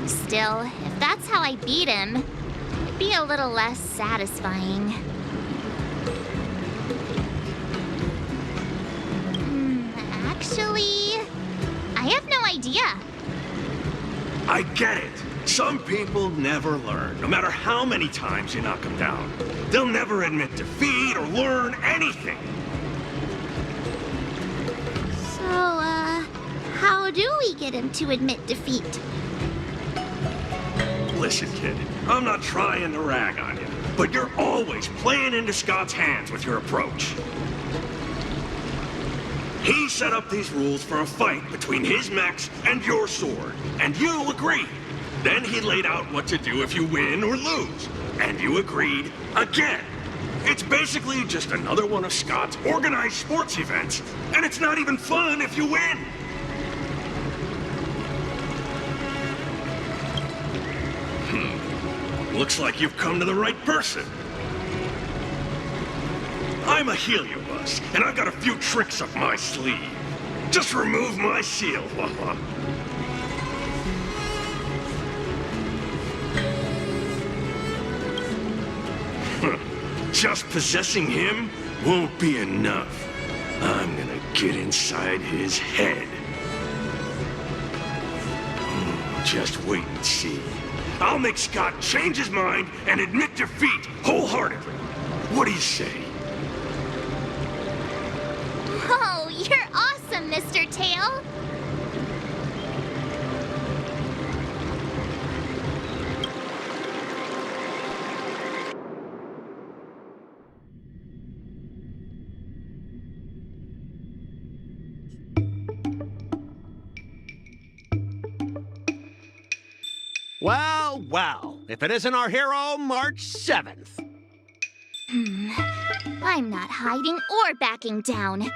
Still, if that's how I beat him, it'd be a little less satisfying. Actually, I have no idea. I get it. Some people never learn, no matter how many times you knock them down. They'll never admit defeat or learn anything. So, how do we get him to admit defeat? Listen, kid, I'm not trying to rag on you, but you're always playing into Scott's hands with your approach. He set up these rules for a fight between his mechs and your sword, and you agreed. Then he laid out what to do if you win or lose, and you agreed again. It's basically just another one of Scott's organized sports events, and it's not even fun if you win. Looks like you've come to the right person. I'm a heliobus, and I've got a few tricks up my sleeve. Just remove my seal, Huohuo. Just possessing him won't be enough. I'm gonna get inside his head. Just wait and see. I'll make Scott change his mind and admit defeat wholeheartedly. What do you say? Oh, you're awesome, Mr. Tail. Well, well, if it isn't our hero, March 7th. I'm not hiding or backing down.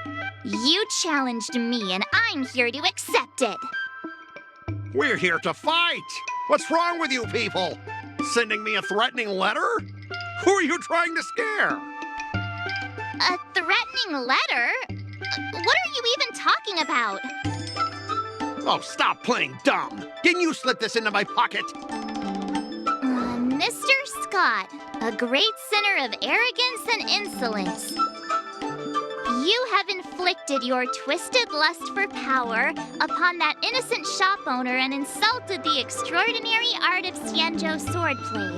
You challenged me, and I'm here to accept it. We're here to fight. What's wrong with you people? Sending me a threatening letter? Who are you trying to scare? A threatening letter? What are you even talking about? Oh, stop playing dumb. Didn't you slip this into my pocket? Mr. Scott, a great sinner of arrogance and insolence. You have inflicted your twisted lust for power upon that innocent shop owner and insulted the extraordinary art of Xianzhou swordplay.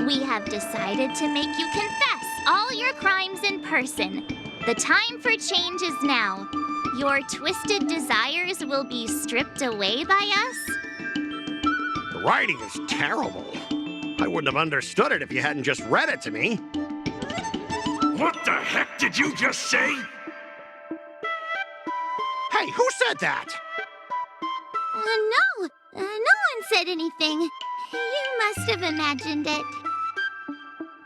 We have decided to make you confess all your crimes in person. The time for change is now. Your twisted desires will be stripped away by us? The writing is terrible. I wouldn't have understood it if you hadn't just read it to me. What the heck did you just say? Hey, who said that? No one said anything. You must have imagined it.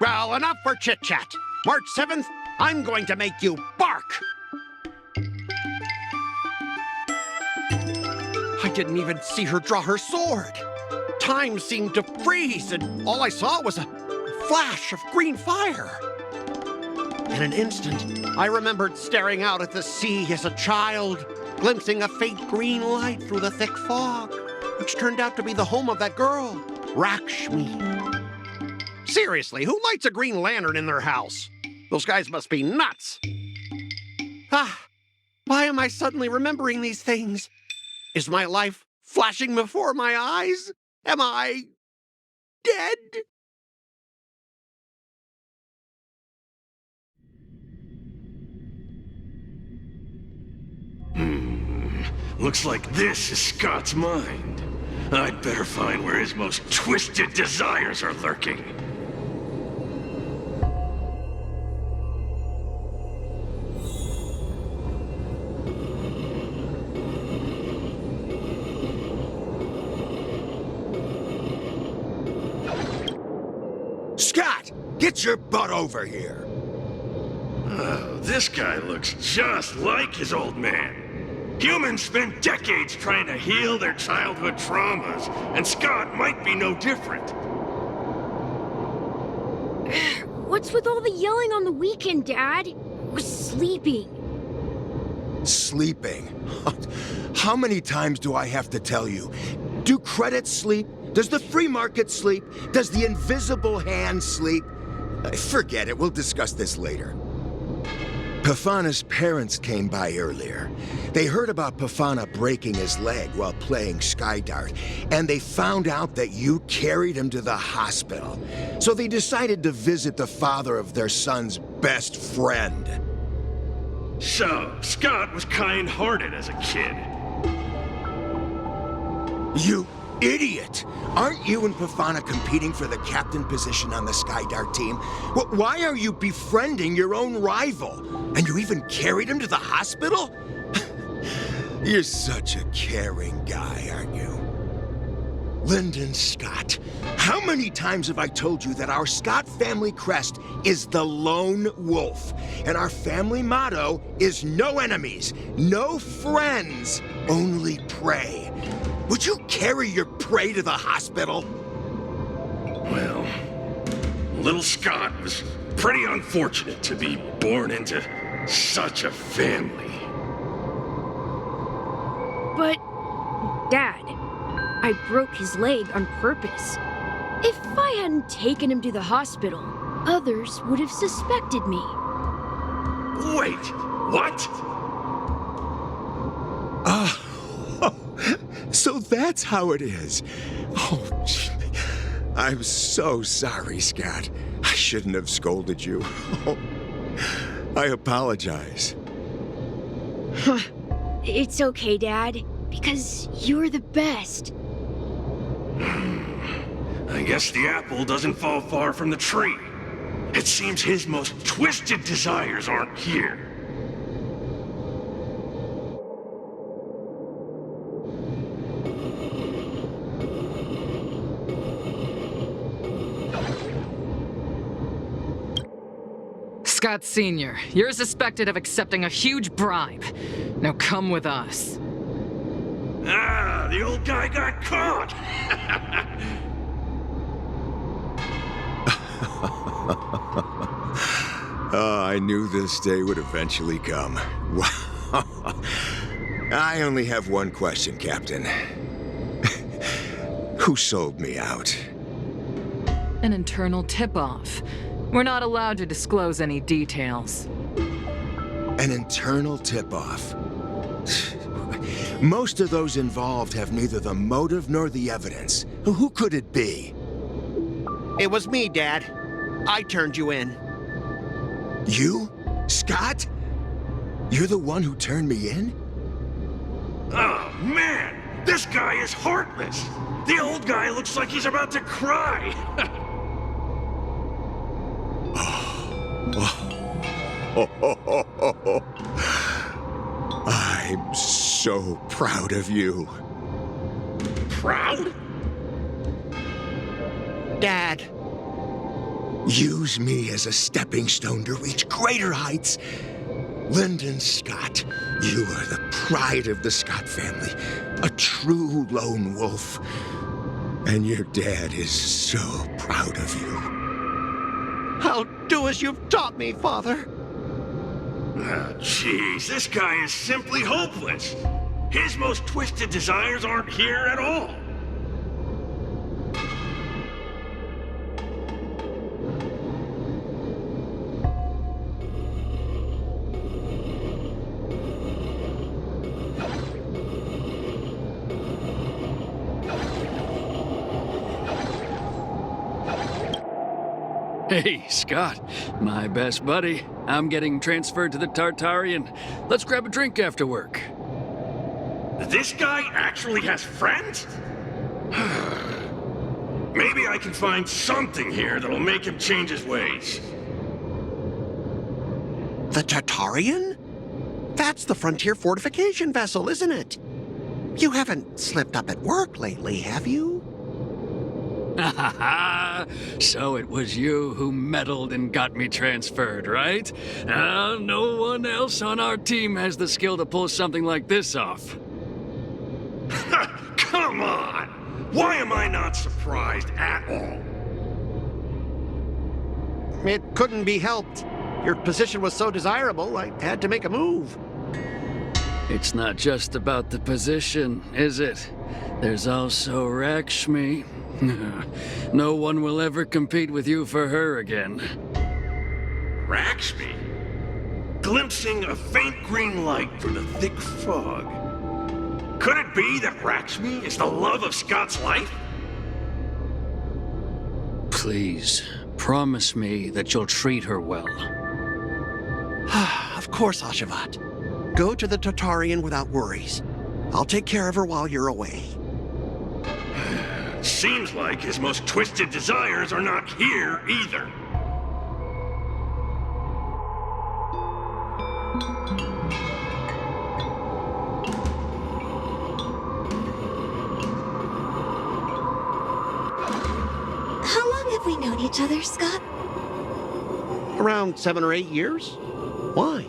Well, enough for chit-chat. March 7th, I'm going to make you bark. I didn't even see her draw her sword. Time seemed to freeze, and all I saw was a flash of green fire. In an instant, I remembered staring out at the sea as a child, glimpsing a faint green light through the thick fog, which turned out to be the home of that girl, Rakshmi. Seriously, who lights a green lantern in their house? Those guys must be nuts. Why am I suddenly remembering these things? Is my life flashing before my eyes? Am I dead? looks like this is Scott's mind. I'd better find where his most twisted desires are lurking. Scott, get your butt over here. Oh, this guy looks just like his old man. Humans spend decades trying to heal their childhood traumas, and Scott might be no different. What's with all the yelling on the weekend, Dad? We're sleeping. Sleeping? How many times do I have to tell you? Do credits sleep? Does the free market sleep? Does the invisible hand sleep? Forget it, we'll discuss this later. Pafana's parents came by earlier. They heard about Pafana breaking his leg while playing Skydart, and they found out that you carried him to the hospital. So they decided to visit the father of their son's best friend. So, Scott was kind-hearted as a kid. You idiot! Aren't you and Pafana competing for the captain position on the Skydart team? Why are you befriending your own rival? And you even carried him to the hospital? You're such a caring guy, aren't you? Lyndon Scott, how many times have I told you that our Scott family crest is the lone wolf, and our family motto is no enemies, no friends, only prey. Would you carry your prey to the hospital? Well, little Scott was pretty unfortunate to be born into such a family. But, Dad, I broke his leg on purpose. If I hadn't taken him to the hospital, others would have suspected me. Wait, what? So that's how it is. Oh, gee. I'm so sorry, Scott. I shouldn't have scolded you. I apologize. It's okay, Dad, because you're the best. I guess the apple doesn't fall far from the tree. It seems his most twisted desires aren't here. Scott Sr., you're suspected of accepting a huge bribe. Now come with us. Ah, the old guy got caught! I knew this day would eventually come. I only have one question, Captain. Who sold me out? An internal tip-off. We're not allowed to disclose any details. An internal tip-off. Most of those involved have neither the motive nor the evidence. Who could it be? It was me, Dad. I turned you in. You? Scott? You're the one who turned me in? Oh, man! This guy is heartless! The old guy looks like he's about to cry! I'm so proud of you. Proud? Dad. Use me as a stepping stone to reach greater heights. Lyndon Scott, you are the pride of the Scott family, a true lone wolf. And your dad is so proud of you. I'll do as you've taught me, Father. Oh, jeez, this guy is simply hopeless. His most twisted desires aren't here at all. Hey, Scott, my best buddy. I'm getting transferred to the Tartarian. Let's grab a drink after work. This guy actually has friends? Maybe I can find something here that'll make him change his ways. The Tartarian? That's the frontier fortification vessel, isn't it? You haven't slipped up at work lately, have you? So it was you who meddled and got me transferred, right? No one else on our team has the skill to pull something like this off. Come on! Why am I not surprised at all? It couldn't be helped. Your position was so desirable, I had to make a move. It's not just about the position, is it? There's also Rakshmi. No one will ever compete with you for her again. Rakshmi? Glimpsing a faint green light through the thick fog. Could it be that Rakshmi is the love of Scott's life? Please, promise me that you'll treat her well. Of course, Ashavat. Go to the Tartarian without worries. I'll take care of her while you're away. Seems like his most twisted desires are not here either. How long have we known each other, Scott? Around 7 or 8 years? Why?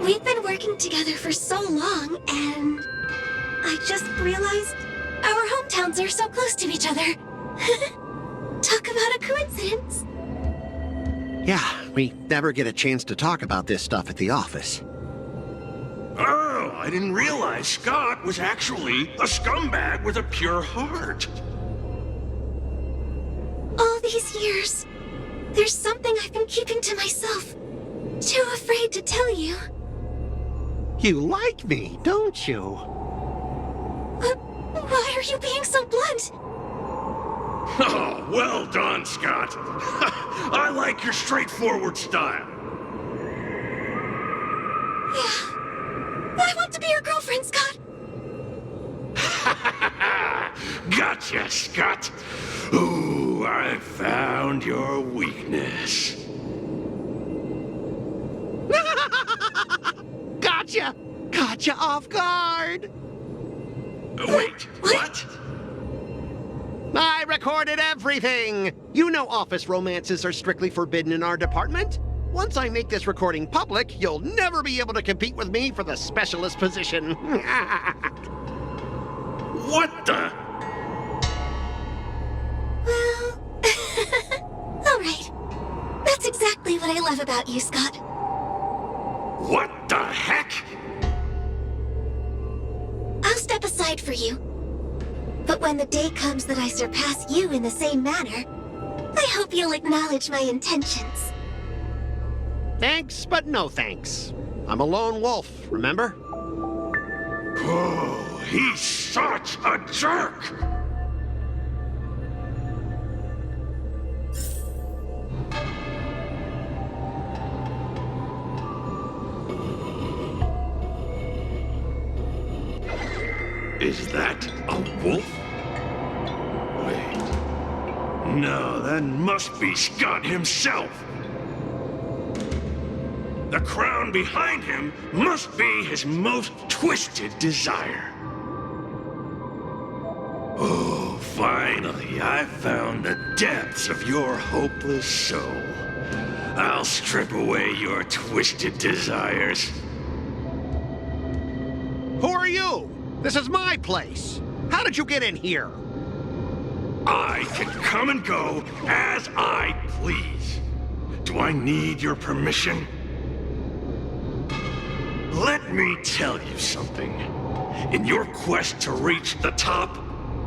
We've been working together for so long, and I just realized our hometowns are so close to each other. Talk about a coincidence. Yeah, we never get a chance to talk about this stuff at the office. Oh, I didn't realize Scott was actually a scumbag with a pure heart. All these years, there's something I've been keeping to myself. Too afraid to tell you. You like me, don't you? Why are you being so blunt? Oh, well done, Scott. I like your straightforward style. Yeah. I want to be your girlfriend, Scott. Gotcha, Scott. Ooh, I found your weakness. Gotcha! Gotcha off guard! Wait, what? I recorded everything! You know office romances are strictly forbidden in our department. Once I make this recording public, you'll never be able to compete with me for the specialist position. What the? Well, all right. That's exactly what I love about you, Scott. What the heck? I'll step aside for you. But when the day comes that I surpass you in the same manner, I hope you'll acknowledge my intentions. Thanks, but no thanks. I'm a lone wolf, remember? Oh, he's such a jerk! Is that a wolf? Wait. No, that must be Scott himself. The crown behind him must be his most twisted desire. Oh, finally, I found the depths of your hopeless soul. I'll strip away your twisted desires. Who are you? This is my place. How did you get in here? I can come and go as I please. Do I need your permission? Let me tell you something. In your quest to reach the top,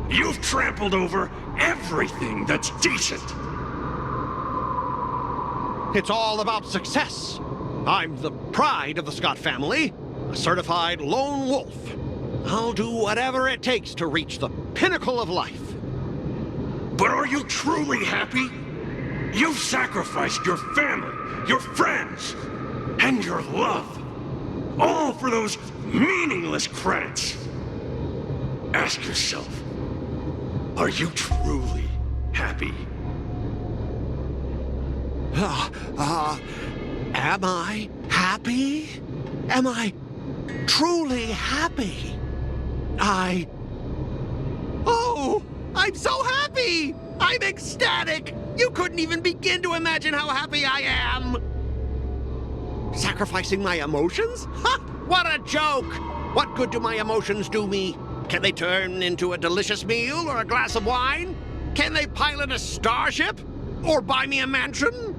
you've trampled over everything that's decent. It's all about success. I'm the pride of the Scott family, a certified lone wolf. I'll do whatever it takes to reach the pinnacle of life. But are you truly happy? You've sacrificed your family, your friends, and your love. All for those meaningless credits. Ask yourself, are you truly happy? Am I happy? Am I truly happy? Oh, I'm so happy! I'm ecstatic! You couldn't even begin to imagine how happy I am! Sacrificing my emotions? Ha! What a joke! What good do my emotions do me? Can they turn into a delicious meal or a glass of wine? Can they pilot a starship? Or buy me a mansion?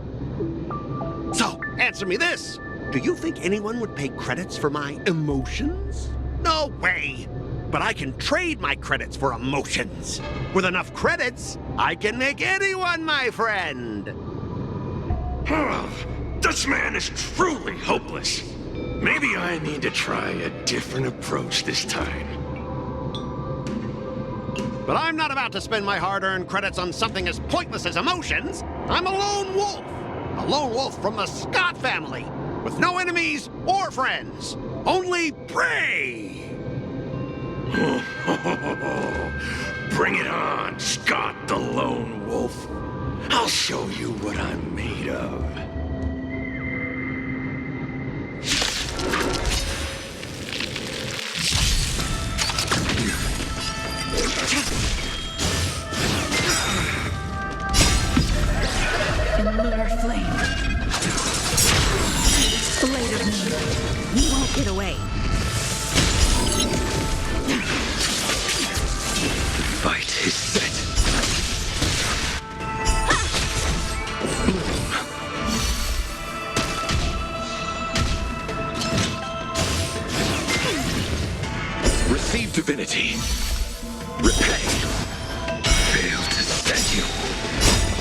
So, answer me this. Do you think anyone would pay credits for my emotions? No way! But I can trade my credits for emotions. With enough credits, I can make anyone my friend. This man is truly hopeless. Maybe I need to try a different approach this time. But I'm not about to spend my hard-earned credits on something as pointless as emotions. I'm a lone wolf. A lone wolf from the Scott family. With no enemies or friends. Only prey! Bring it on, Scott the Lone Wolf. I'll show you what I'm made of. In lunar flame. Blade of me. You won't get away. Fight is set. Receive divinity. Repay. Fail to stand you.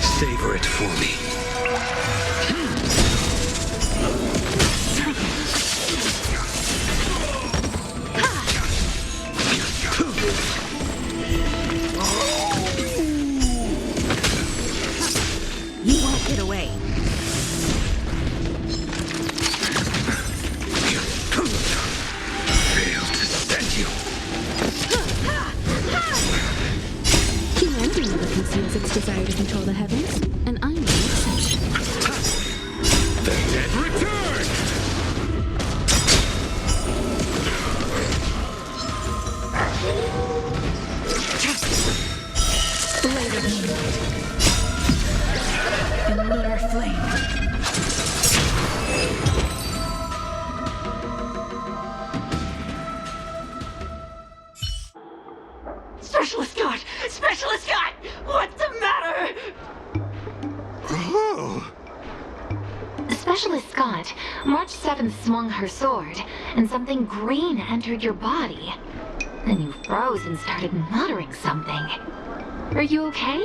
Savor it for me. You won't get away. Fail to stand you. Yanqing never conceals its desire to control the heavens, and I'm no exception. The dead return! Blade of me. In lunar flame. Specialist God! Specialist God! What's the matter? Oh. Specialist Scott, March 7th swung her sword, and something green entered your body. Then you froze and started muttering something. Are you okay?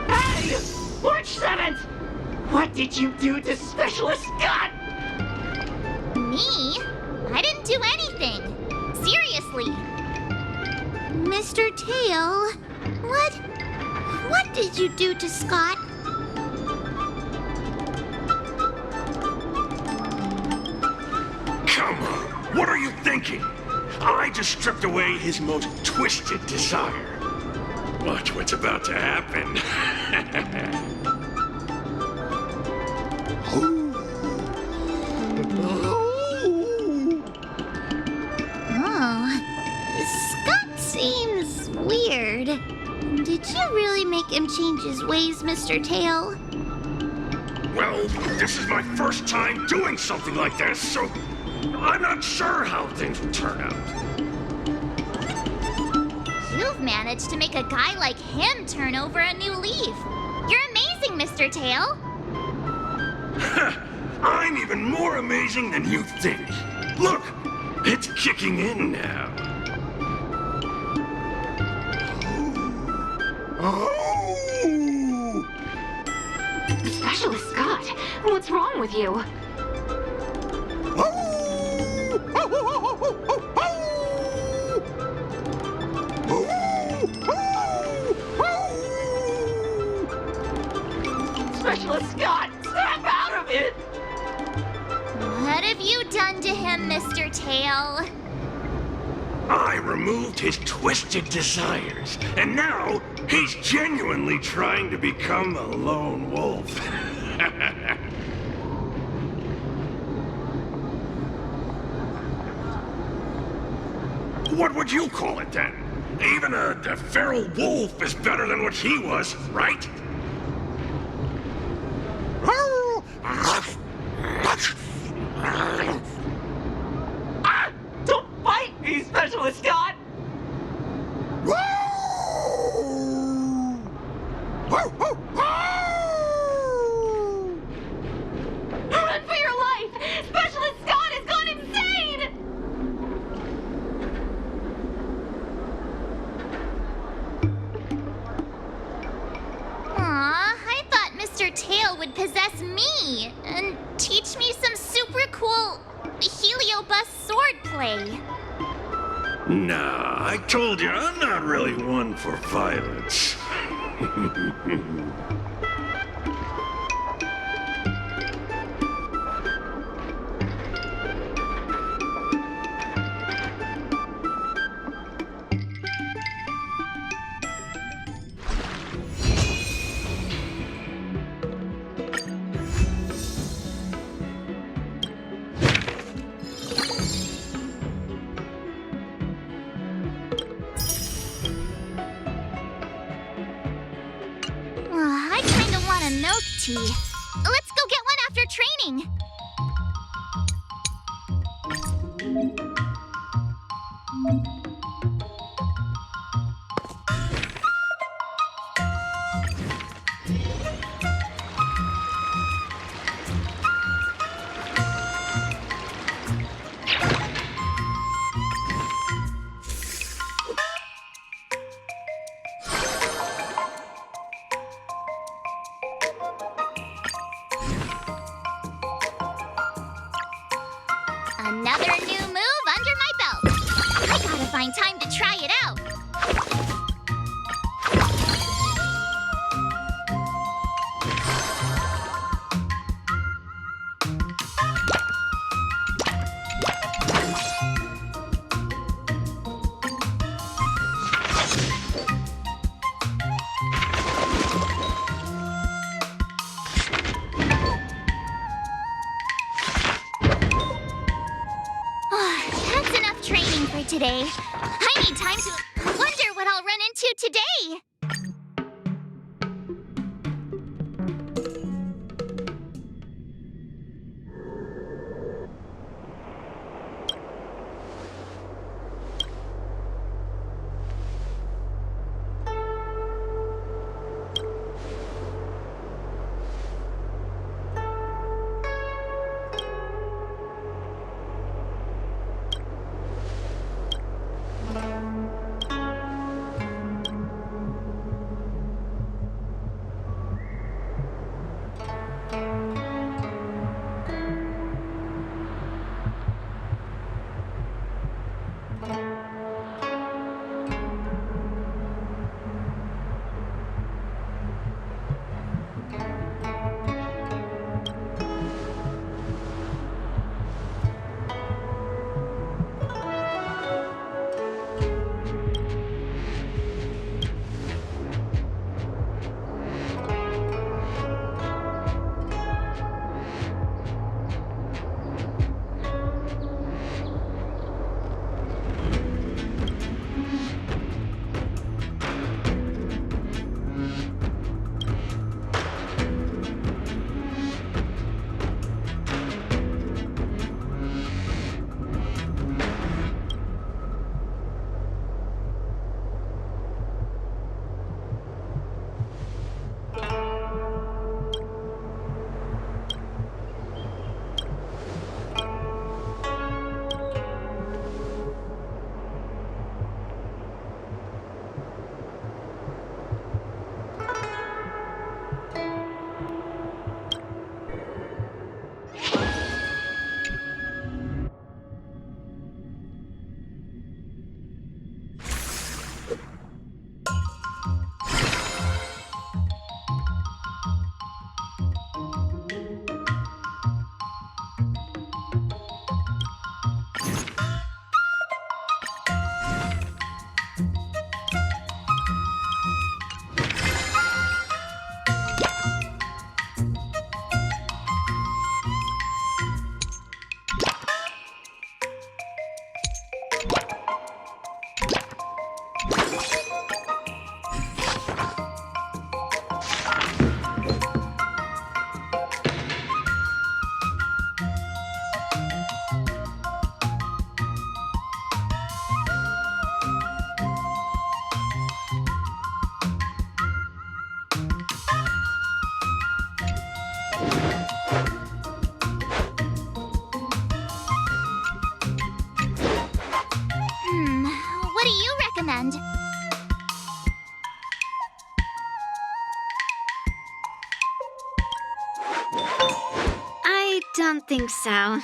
Hey! March 7th! What did you do to Specialist God? Me? I didn't do anything. Seriously. Mr. Tail, what did you do to Scott? Come on, what are you thinking? I just stripped away his most twisted desire. Watch what's about to happen. Oh, Scott seems weird. Did you really make him change his ways, Mr. Tail? Well, this is my first time doing something like this, so I'm not sure how things will turn out. You've managed to make a guy like him turn over a new leaf. You're amazing, Mr. Tail. I'm even more amazing than you think. Look, it's kicking in now. Specialist Scott, what's wrong with you? Specialist Scott, snap out of it! Let have you done to him, Mr. Tail? I removed his twisted desires, and now he's genuinely trying to become a lone wolf. What would you call it then? Even a feral wolf is better than what he was, right? Don't bite me, Specialist Scott! Run for your life! Specialist Scott has gone insane! Aw, I thought Mr. Tail would possess me and teach me some super cool heliobus swordplay. Nah, I told you, I'm not really one for violence. I kinda want a milk tea. Let's go get one after training. Another new move under my belt. I gotta find time to try it out. That's enough training for today. I need time to wonder what I'll run into today. don't think so.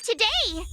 Today!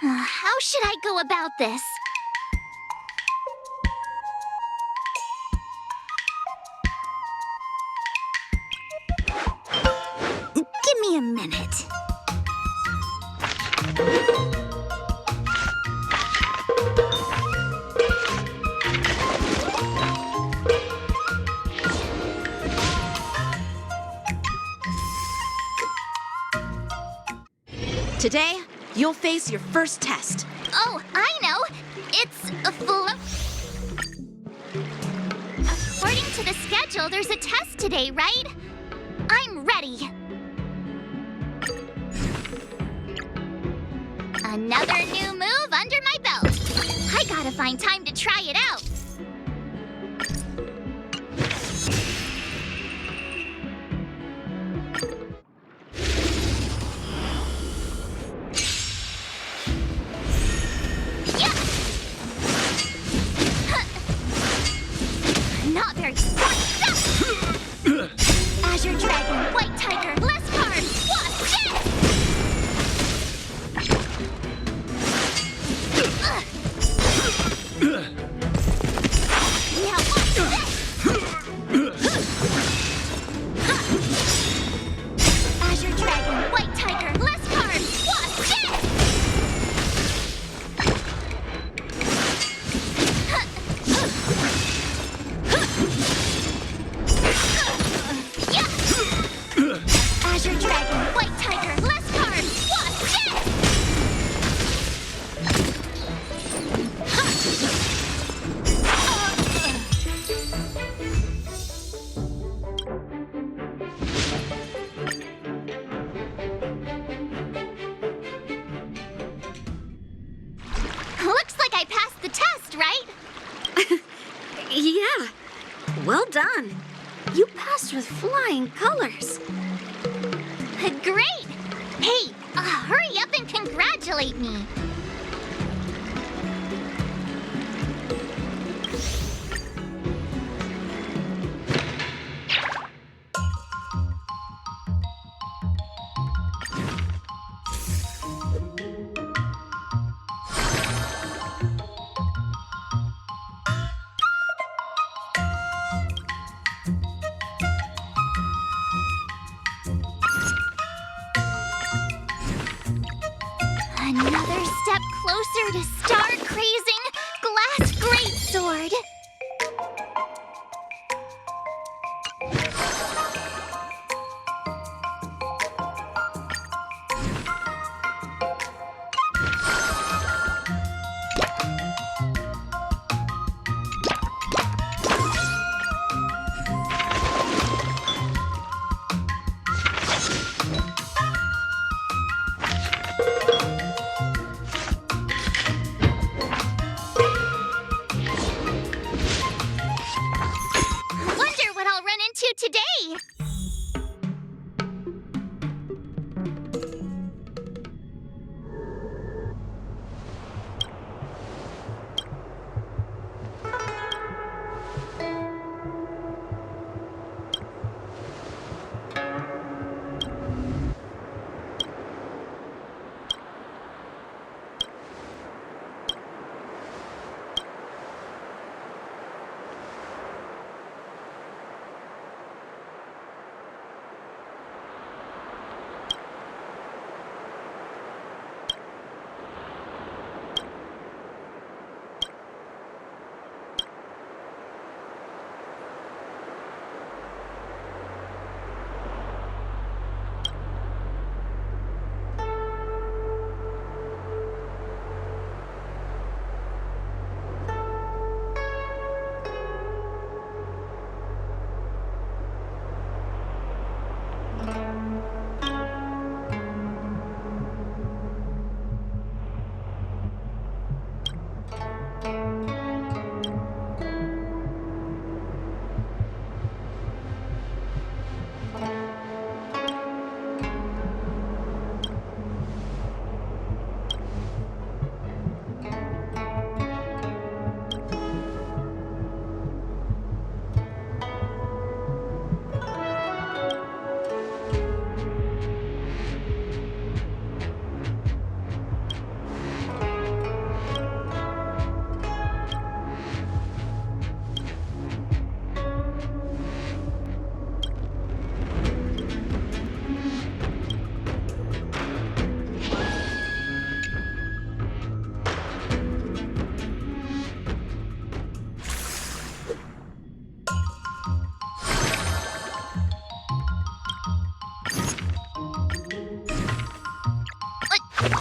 How should I go about this? Give me a minute. Today, you'll face your first test. Oh, I know. It's a According to the schedule, there's a test today, right? I'm ready. Another new move under my belt. I gotta find time to try it out. Not very Azure Dragon, White Tiger, less cards. What's this? gloves with flying colors. Great! Hey, hurry up and congratulate me. Another step closer to star-crazing glass greatsword. Wonder what I'll run into today.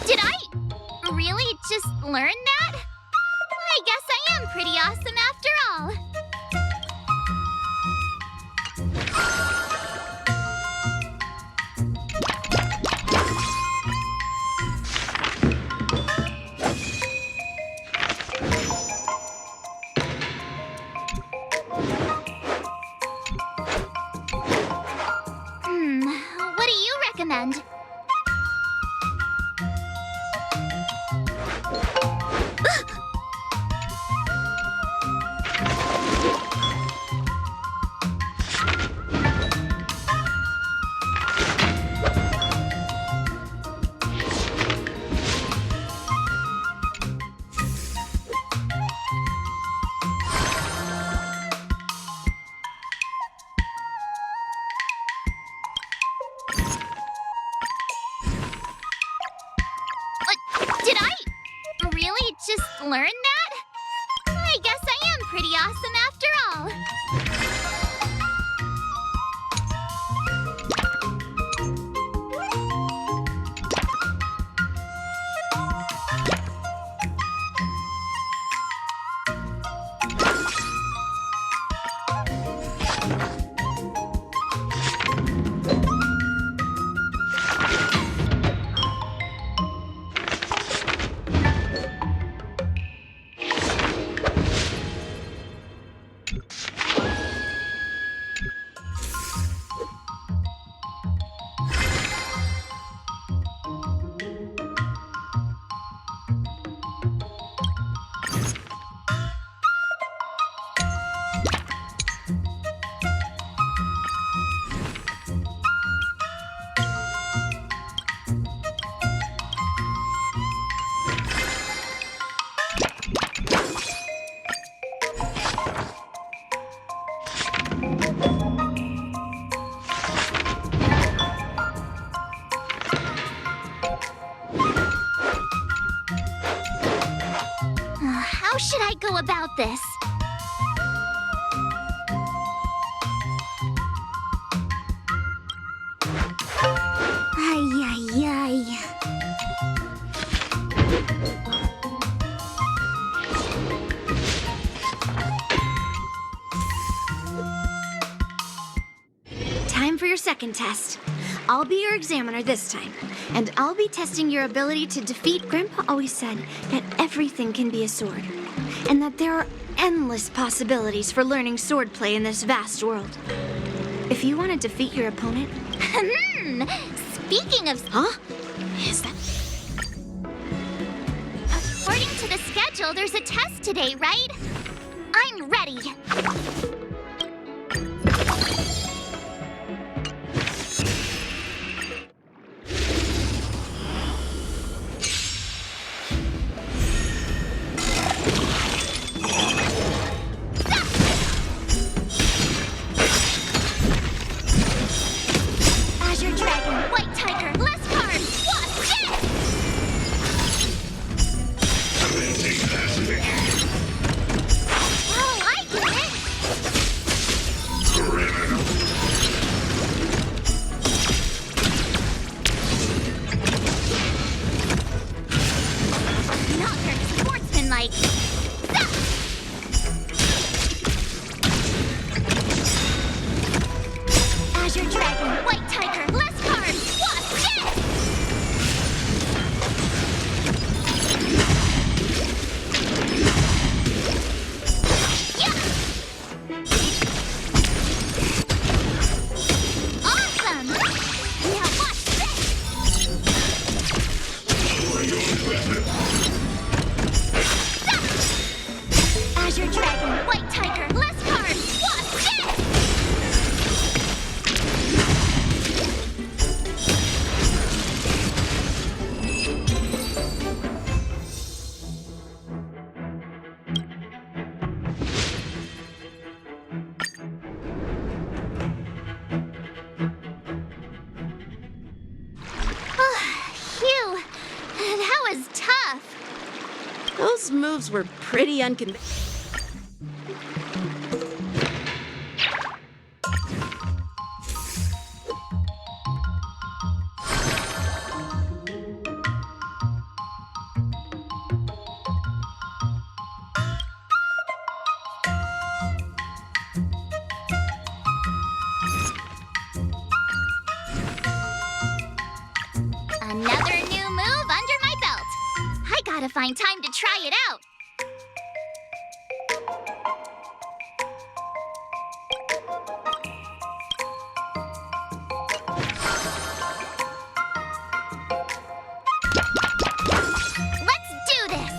Did I really just learn that? I guess I am pretty awesome after all. What do you recommend? Did I really just learn that? I guess I am pretty awesome after all. should I go about this? Ay, ay, ay. Time for your second test. I'll be your examiner this time, and I'll be testing your ability to defeat. Grandpa always said that everything can be a sword, and that there are endless possibilities for learning swordplay in this vast world. If you want to defeat your opponent... Speaking of... Huh? Is that... According to the schedule, there's a test today, right? I'm ready. Azure Dragon, White Tiger, less cards. What's Oh, I get it. Not very sportsmanlike. Azure Dragon, White Tiger, less cards. What's Awesome! Now watch this! Azure Dragon, White Tiger, less cards! Watch this! Phew, that was tough. Those moves were pretty unconventional. Another new move under my belt. I gotta find time to try it out. Let's do this!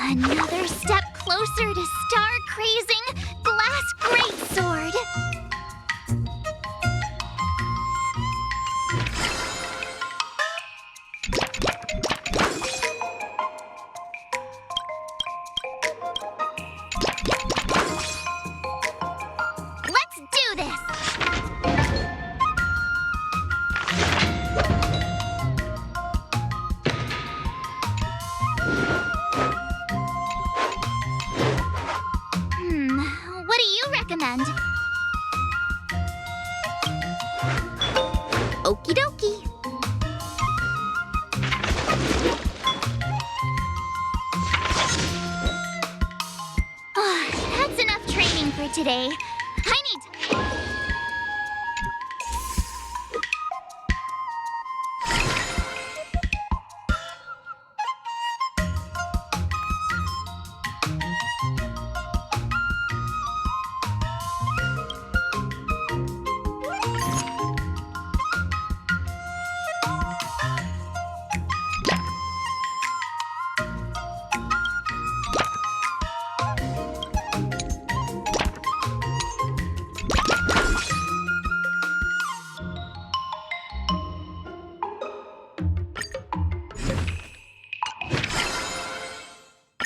Another step closer to star-crazing glass greatsword. Let's do this! What do you recommend? Okie dokie. That's enough training for today. I need to...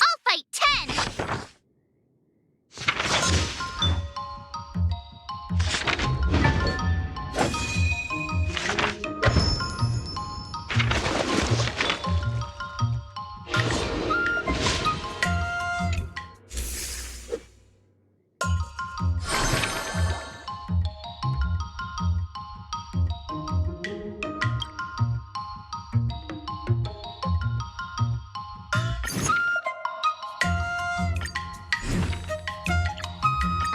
I'll fight 10!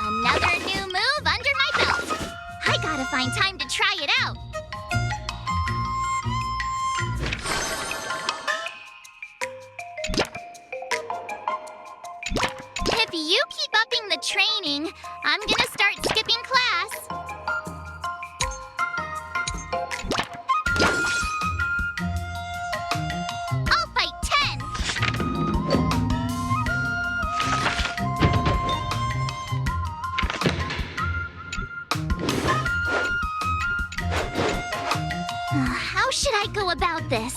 Another new move under my belt. I gotta find time to try it out. If you keep upping the training, I'm gonna start skipping class. I'll fight 10! How should I go about this?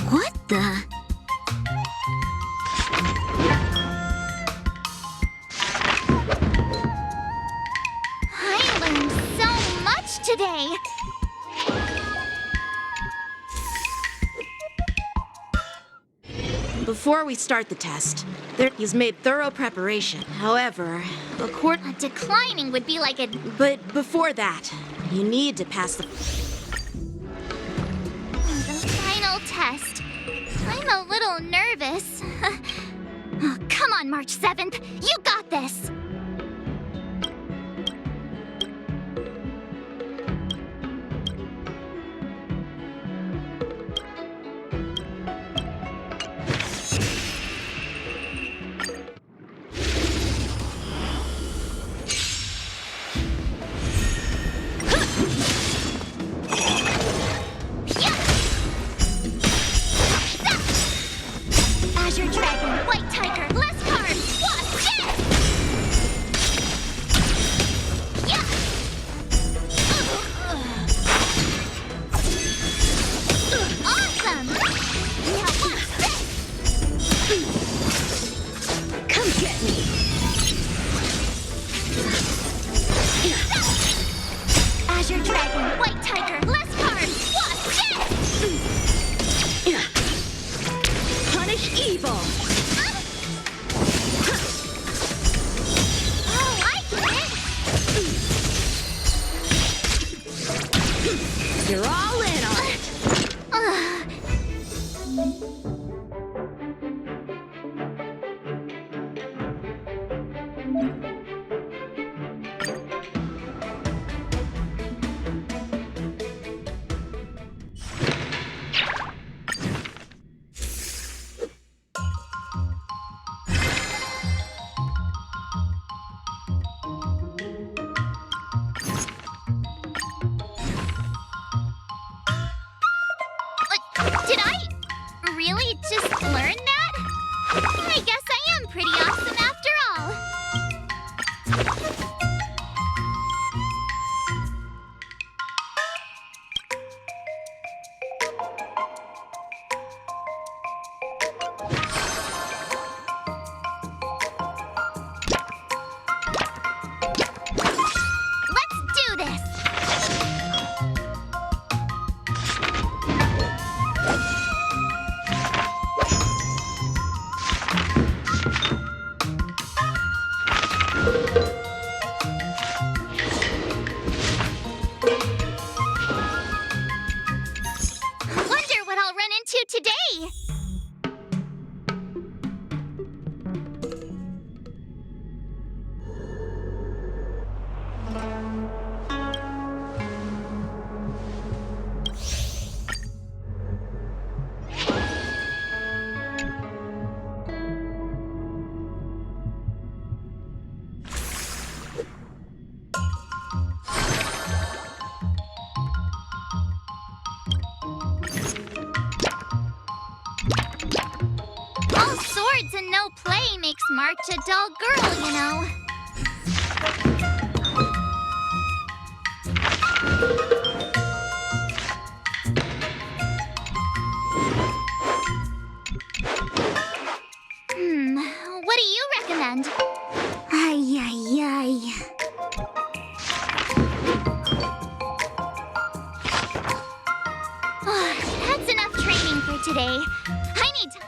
What the? I learned so much today. Before we start the test, he's made thorough preparation. However, A declining would be like a... But before that, you need to pass the... The final test. I'm a little nervous. Oh, come on, March 7th. You got this. Azure Dragon, White Tiger, less cards, what's this? Yeah! Awesome! Now what's this? Come get me! Azure Dragon, White Tiger, less cards, what's this? Punish evil! Oh, I get it! You're all in on it! Did I really just learn that? pretty awesome after all. Let's do this! Wonder what I'll run into today! All swords and no play makes March a dull girl, you know. What do you recommend? Ay, ay, ay. That's enough training for today. I need to...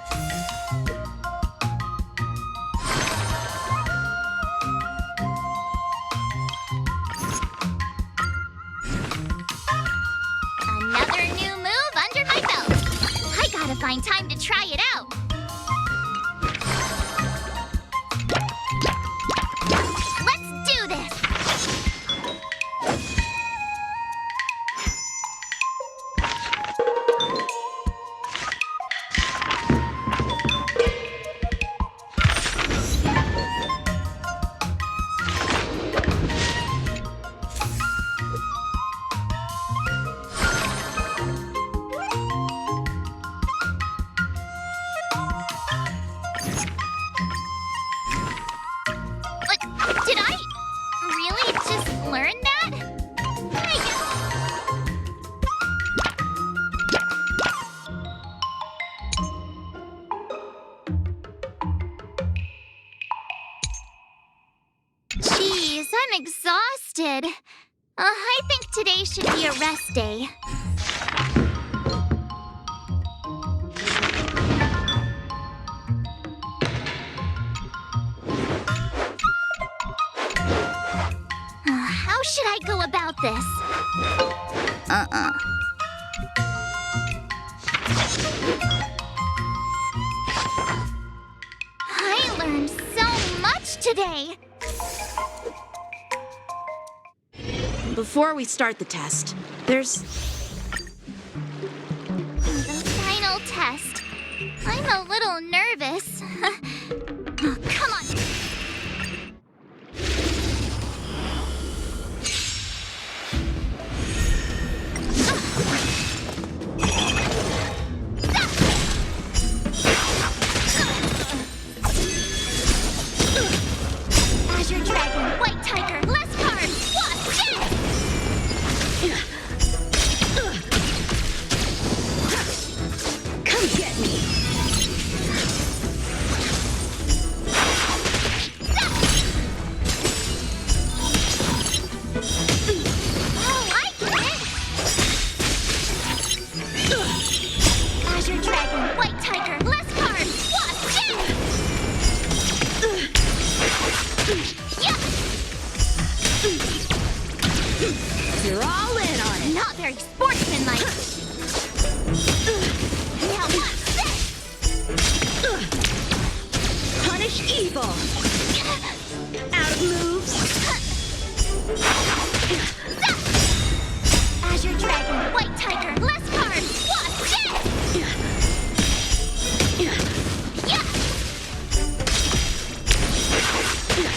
Another new move under my belt. I gotta find time to try it out. Let's do this. Did I really just learn that? I Jeez, I'm exhausted. I think today should be a rest day. How should I go about this? I learned so much today. Before we start the test, there's... The final test. I'm a little nervous. Oh, come on. Azure Dragon, White Tiger, less cards, watch it! Come get me! Oh, I get it! Azure Dragon, White Tiger, less cards, watch it! Yeah! You're all in on it! Not very sportsmanlike. Now watch this! Punish evil! Out of moves! Azure Dragon, White Tiger, less cards, watch it! Yeah!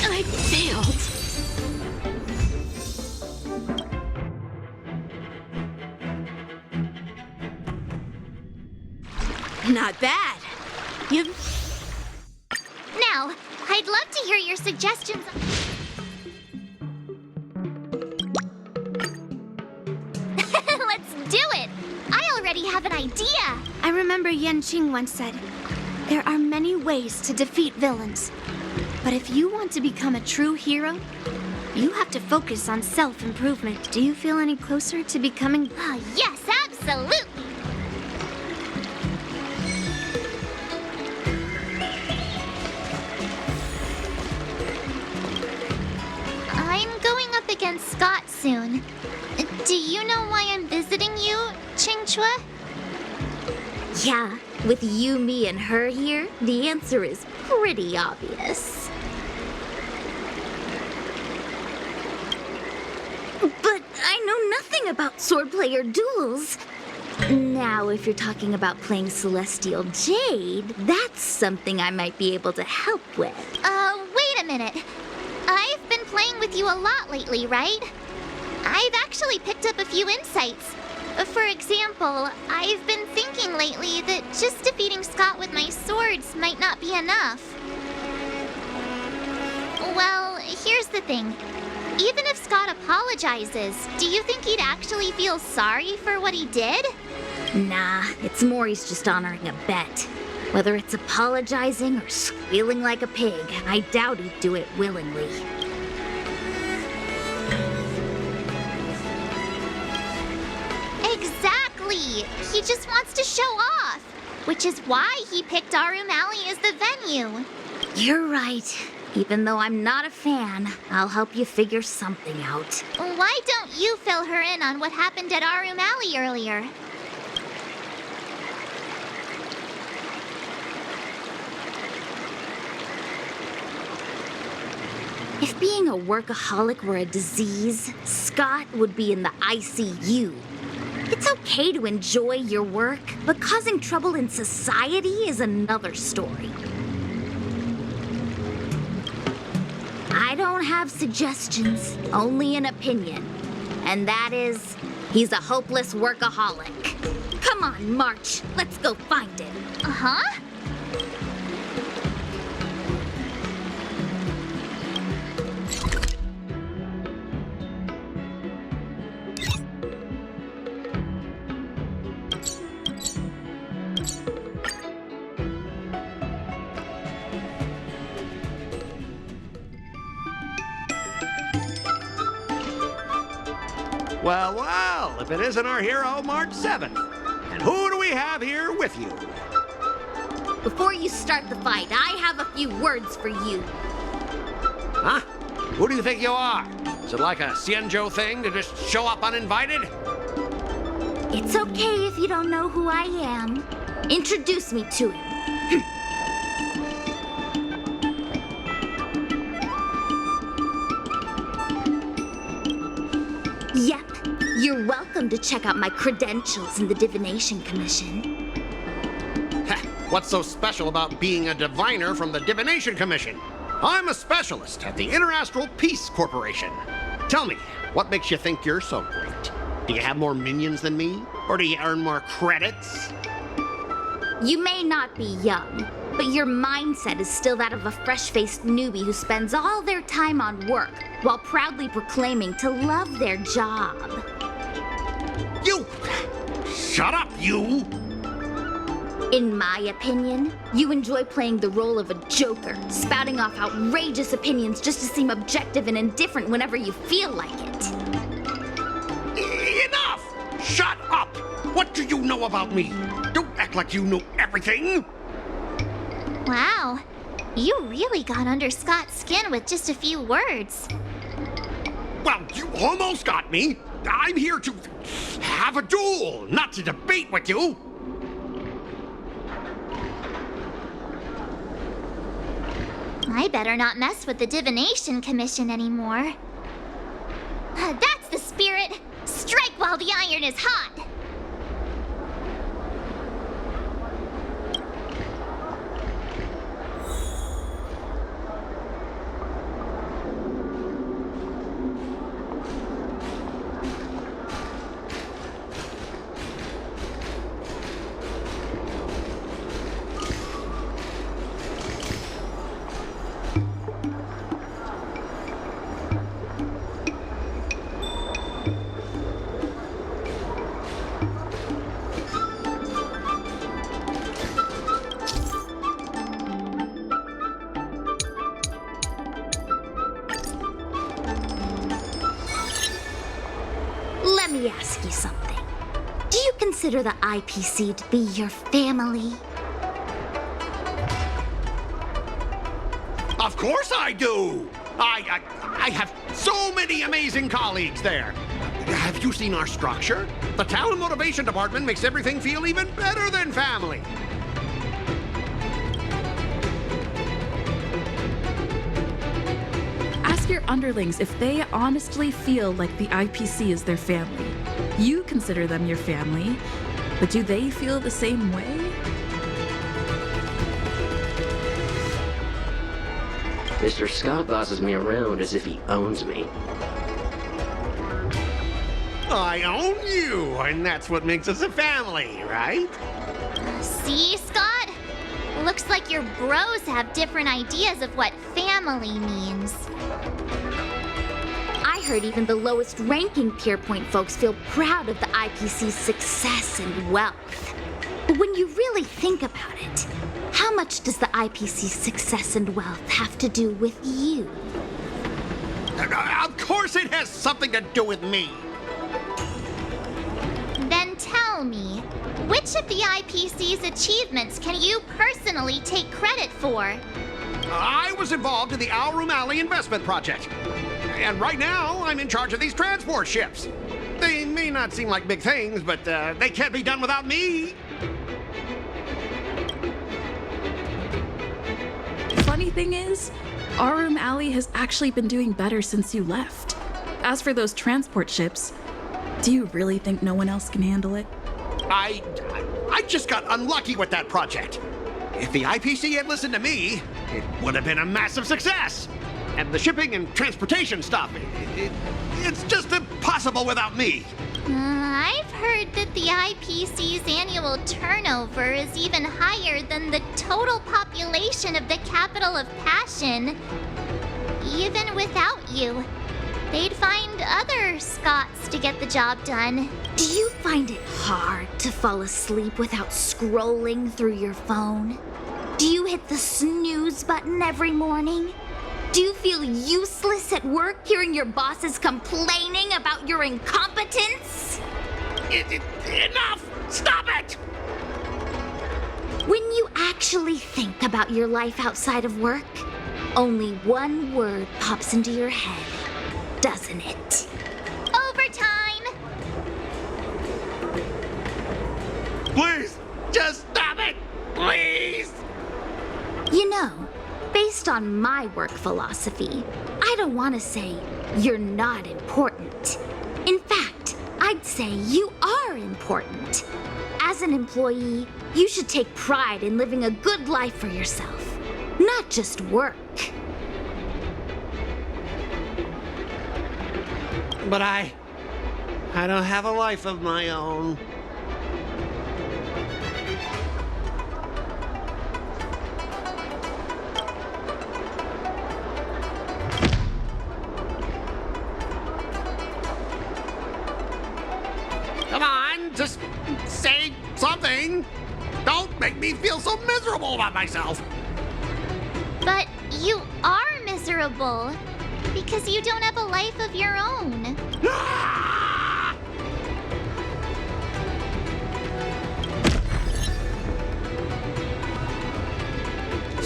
I failed! Not bad. You... Now, now. I'd love to hear your suggestions. Let's do it! I already have an idea! I remember Yanqing once said, there are many ways to defeat villains. But if you want to become a true hero, you have to focus on self-improvement. Do you feel any closer to becoming... Yes, absolutely! I'm going up against Scott soon. Do you know why I'm visiting you, qingque? Yeah, with you, me, and her here, the answer is pretty obvious. But I know nothing about swordplay or duels. Now, if you're talking about playing Celestial Jade, that's something I might be able to help with. Wait a minute. I've been playing with you a lot lately, right? I've actually picked up a few insights. For example, I've been thinking lately that just defeating Scott with my swords might not be enough. Well, here's the thing. Even if Scott apologizes, do you think he'd actually feel sorry for what he did? Nah, it's more he's just honoring a bet. Whether it's apologizing or squealing like a pig, I doubt he'd do it willingly. Exactly! He just wants to show off, which is why he picked Arum Alley as the venue. You're right. Even though I'm not a fan, I'll help you figure something out. Why don't you fill her in on what happened at Arum Alley earlier? If being a workaholic were a disease, Scott would be in the ICU. It's okay to enjoy your work, but causing trouble in society is another story. I don't have suggestions, only an opinion. And that is, he's a hopeless workaholic. Come on, March, let's go find him. Uh-huh? Well, well, if it isn't our hero, March 7th. And who do we have here with you? Before you start the fight, I have a few words for you. Huh? Who do you think you are? Is it like a Xianzhou thing to just show up uninvited? It's okay if you don't know who I am. Introduce me to him. Yep, you're welcome to check out my credentials in the Divination Commission. What's so special about being a diviner from the Divination Commission? I'm a specialist at the Interastral Peace Corporation. Tell me, what makes you think you're so great? Do you have more minions than me? Or do you earn more credits? You may not be young, but your mindset is still that of a fresh-faced newbie who spends all their time on work while proudly proclaiming to love their job. You! Shut up, you! In my opinion, you enjoy playing the role of a joker, spouting off outrageous opinions just to seem objective and indifferent whenever you feel like it. Enough! Shut up! What do you know about me? Don't act like you know everything! Wow, you really got under Scott's skin with just a few words. Well, you almost got me. I'm here to have a duel, not to debate with you. I better not mess with the Divination Commission anymore. That's the spirit! Strike while the iron is hot! you something. Do you consider the IPC to be your family? Of course I do! I have so many amazing colleagues there. Have you seen our structure? The Talent Motivation Department makes everything feel even better than family. Ask your underlings if they honestly feel like the IPC is their family. You consider them your family, but do they feel the same way? Mr. Scott bosses me around as if he owns me. I own you, and that's what makes us a family, right? See, Scott? Looks like your bros have different ideas of what family means. I heard even the lowest ranking Pierpoint folks feel proud of the IPC's success and wealth. But when you really think about it, how much does the IPC's success and wealth have to do with you? Of course it has something to do with me. Then tell me, which of the IPC's achievements can you personally take credit for? I was involved in the Room Alley investment project. And right now, I'm in charge of these transport ships. They may not seem like big things, but they can't be done without me. Funny thing is, Room Alley has actually been doing better since you left. As for those transport ships, do you really think no one else can handle it? I just got unlucky with that project. If the IPC had listened to me, it would have been a massive success. And the shipping and transportation stuff, it's just impossible without me. I've heard that the IPC's annual turnover is even higher than the total population of the capital of Passion. Even without you, they'd find other Scots to get the job done. Do you find it hard to fall asleep without scrolling through your phone? Do you hit the snooze button every morning? Do you feel useless at work hearing your bosses complaining about your incompetence? Enough! Stop it! When you actually think about your life outside of work, only one word pops into your head, doesn't it? Overtime! Please, just stop it! Please! You know, based on my work philosophy, I don't want to say you're not important. In fact, I'd say you are important. As an employee, you should take pride in living a good life for yourself, not just work. But I don't have a life of my own. Come on, just say something. Don't make me feel so miserable about myself. But you are miserable because you don't have a life of your own.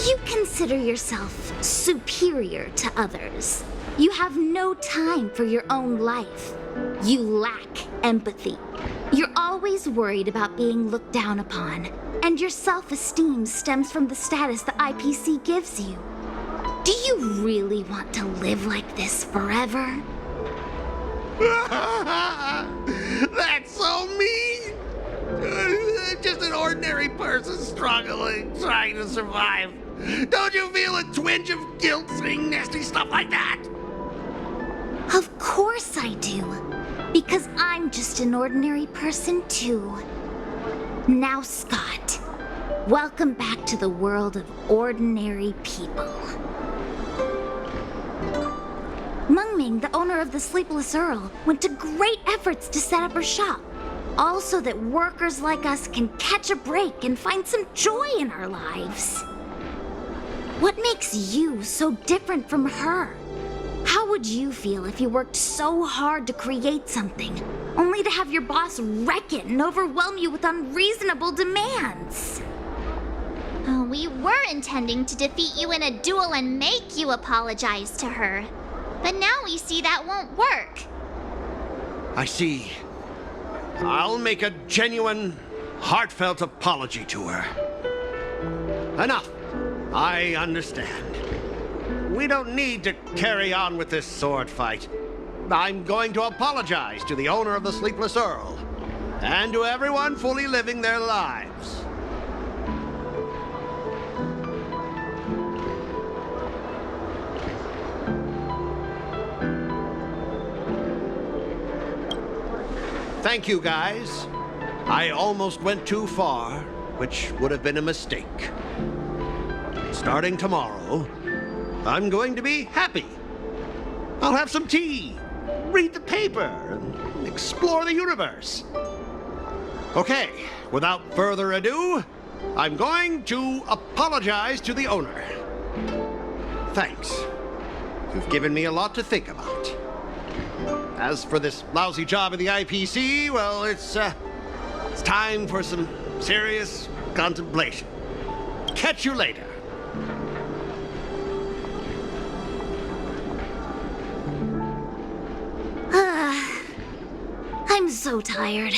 You consider yourself superior to others. You have no time for your own life. You lack empathy. You're always worried about being looked down upon, and your self-esteem stems from the status the IPC gives you. Do you really want to live like this forever? That's so mean! Just an ordinary person struggling, trying to survive. Don't you feel a twinge of guilt saying nasty stuff like that? Of course I do. Because I'm just an ordinary person too. Now, Scott, welcome back to the world of ordinary people. Mengming, the owner of the Sleepless Earl, went to great efforts to set up her shop. All so that workers like us can catch a break and find some joy in our lives. What makes you so different from her? How would you feel if you worked so hard to create something, only to have your boss wreck it and overwhelm you with unreasonable demands? Oh, we were intending to defeat you in a duel and make you apologize to her. But now we see that won't work. I see. I'll make a genuine, heartfelt apology to her. Enough. I understand. We don't need to carry on with this sword fight. I'm going to apologize to the owner of the Sleepless Earl, and to everyone fully living their lives. Thank you, guys. I almost went too far, which would have been a mistake. Starting tomorrow, I'm going to be happy. I'll have some tea, read the paper, and explore the universe. Okay, without further ado, I'm going to apologize to the owner. Thanks. You've given me a lot to think about. As for this lousy job at the IPC, well, it's time for some serious contemplation. Catch you later. I'm so tired.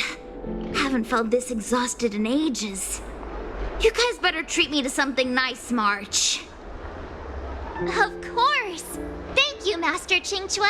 Haven't felt this exhausted in ages. You guys better treat me to something nice, March. Of course. Thank you, Master Qingque.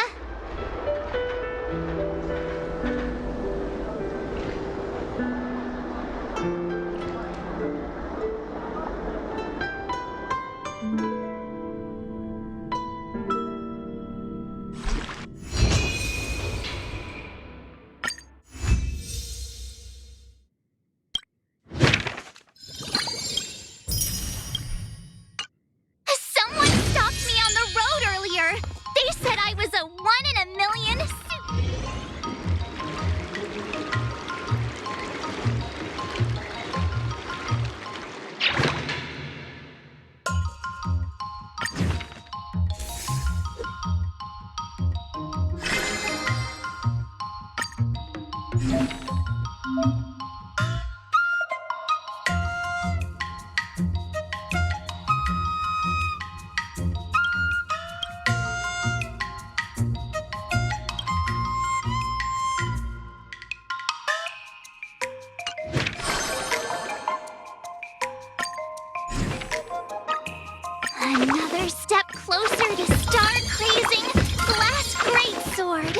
Another step closer to star-crazing glass greatsword.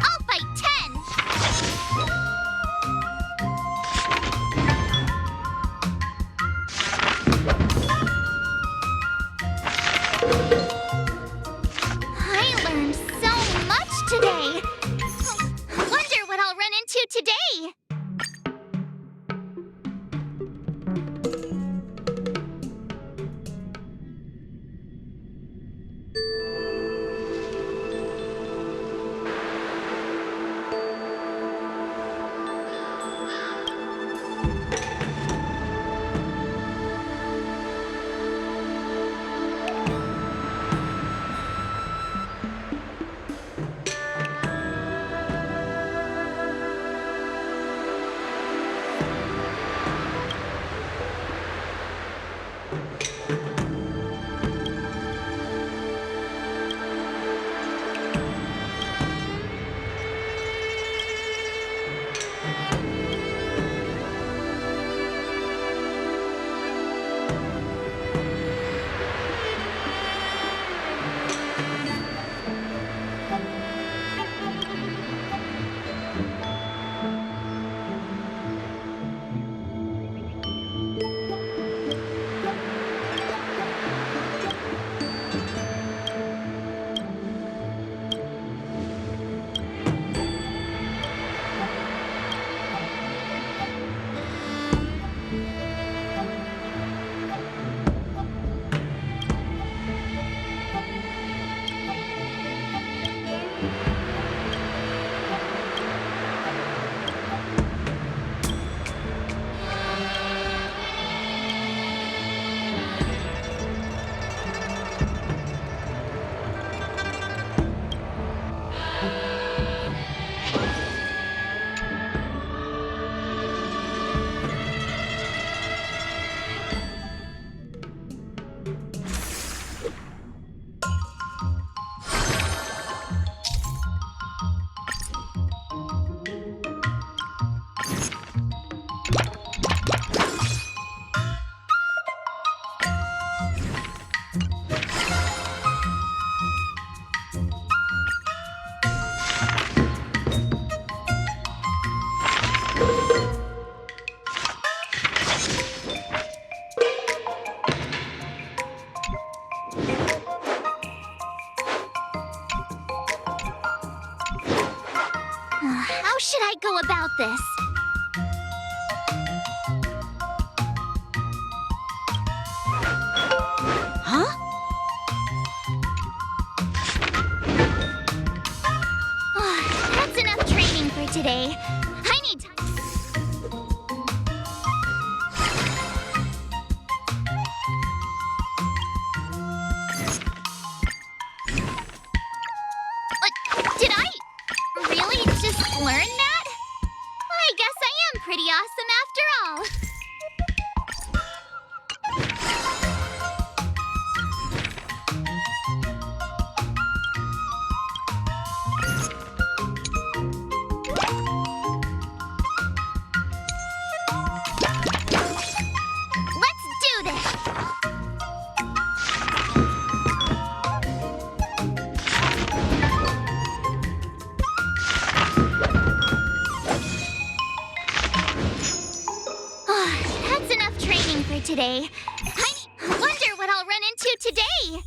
I'll fight 10. I learned so much today. Wonder what I'll run into today. this. Huh? That's enough training for today. I need to... Did I really just learn that? I guess I am pretty awesome after all. Let's do this! That's enough training for today. I wonder what I'll run into today.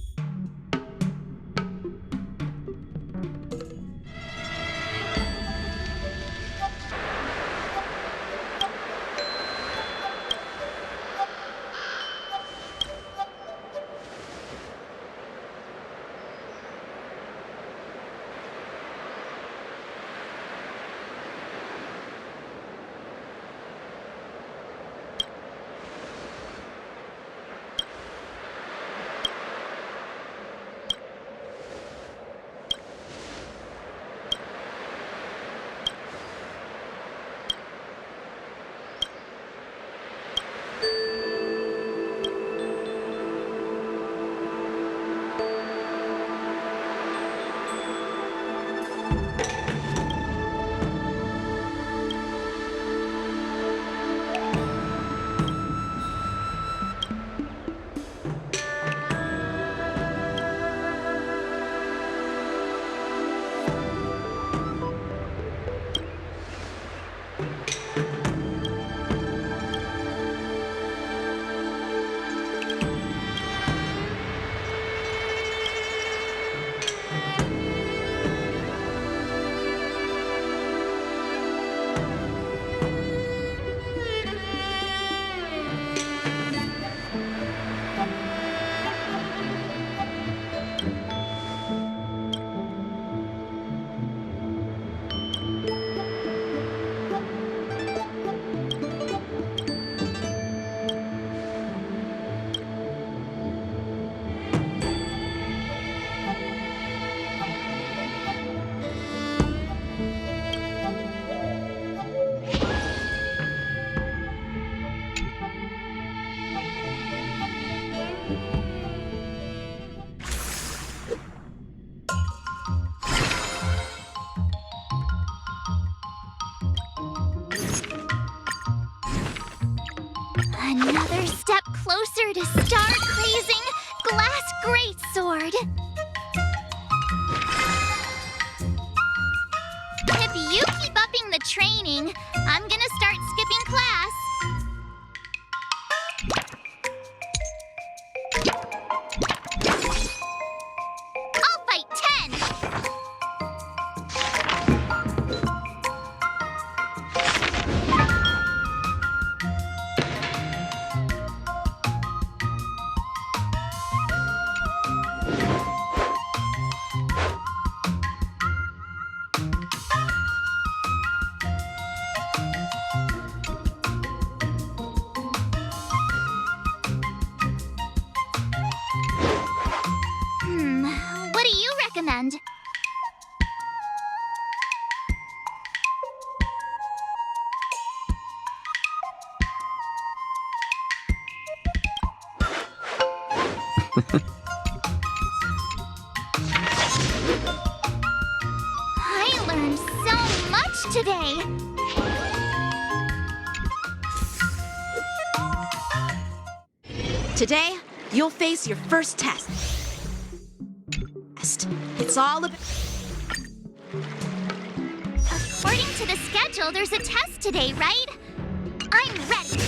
Another step closer to star-crazing glass greatsword. If you keep upping the training, I'm gonna start skipping class. I'll fight 10! What do you recommend? I learned so much today. Today, you'll face your first test. It's all about... According to the schedule, there's a test today, right? I'm ready.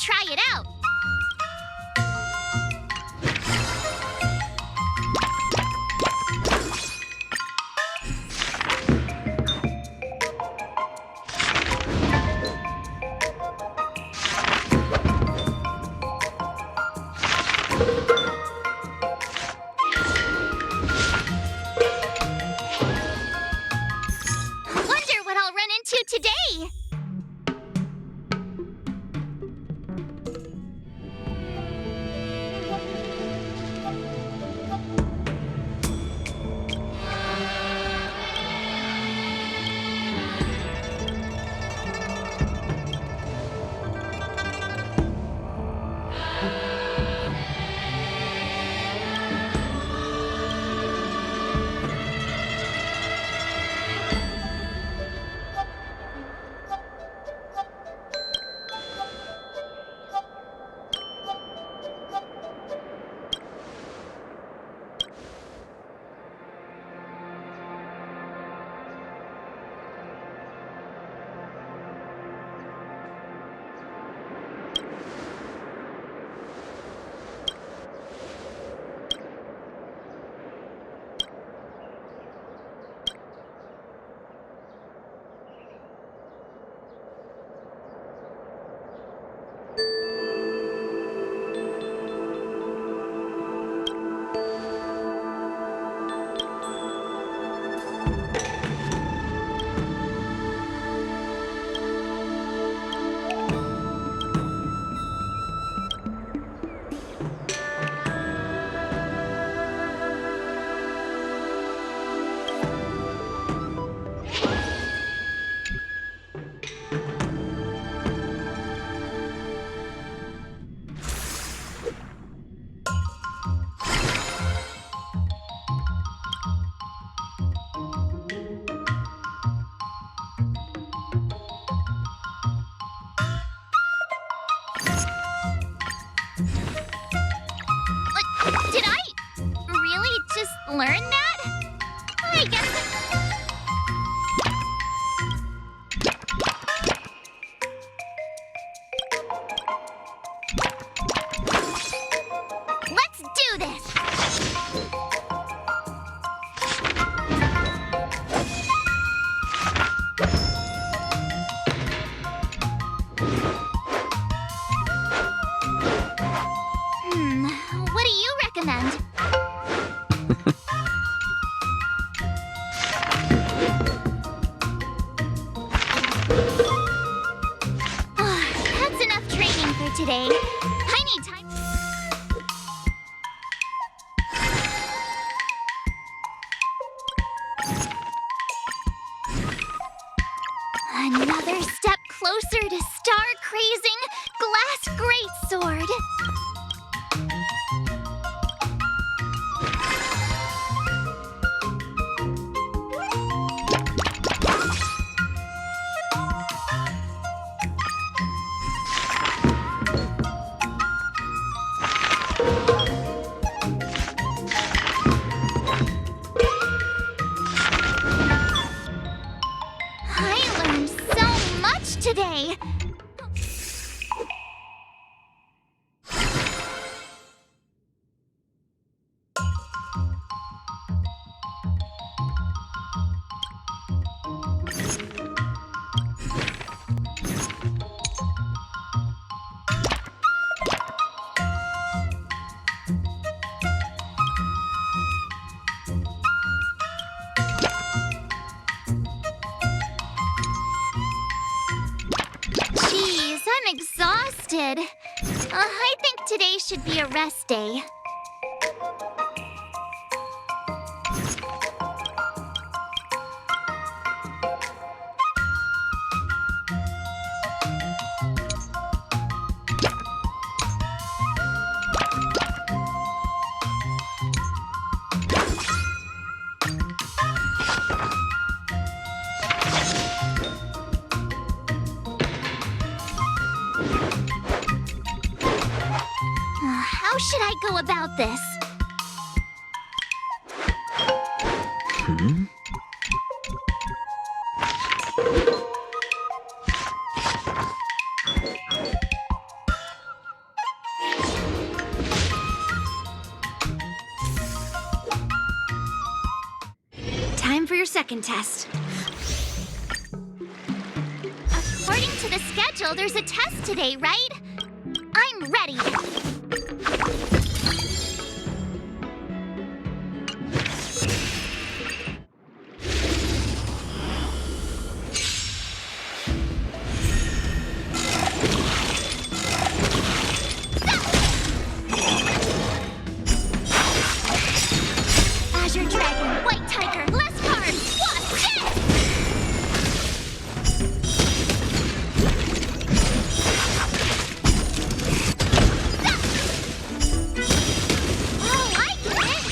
try it out. Wonder what I'll run into today. Did I really just learn that? I guess let's do this! What do you recommend? That's enough training for today. I need time. Another step closer to star-crazing glass greatsword. I learned so much today. Jeez, I'm exhausted. I think today should be a rest day. How should I go about this? your second test. According to the schedule, there's a test today, right? I'm ready. Azure Dragon, White Tiger, less cards. Watch this! Oh, I get it!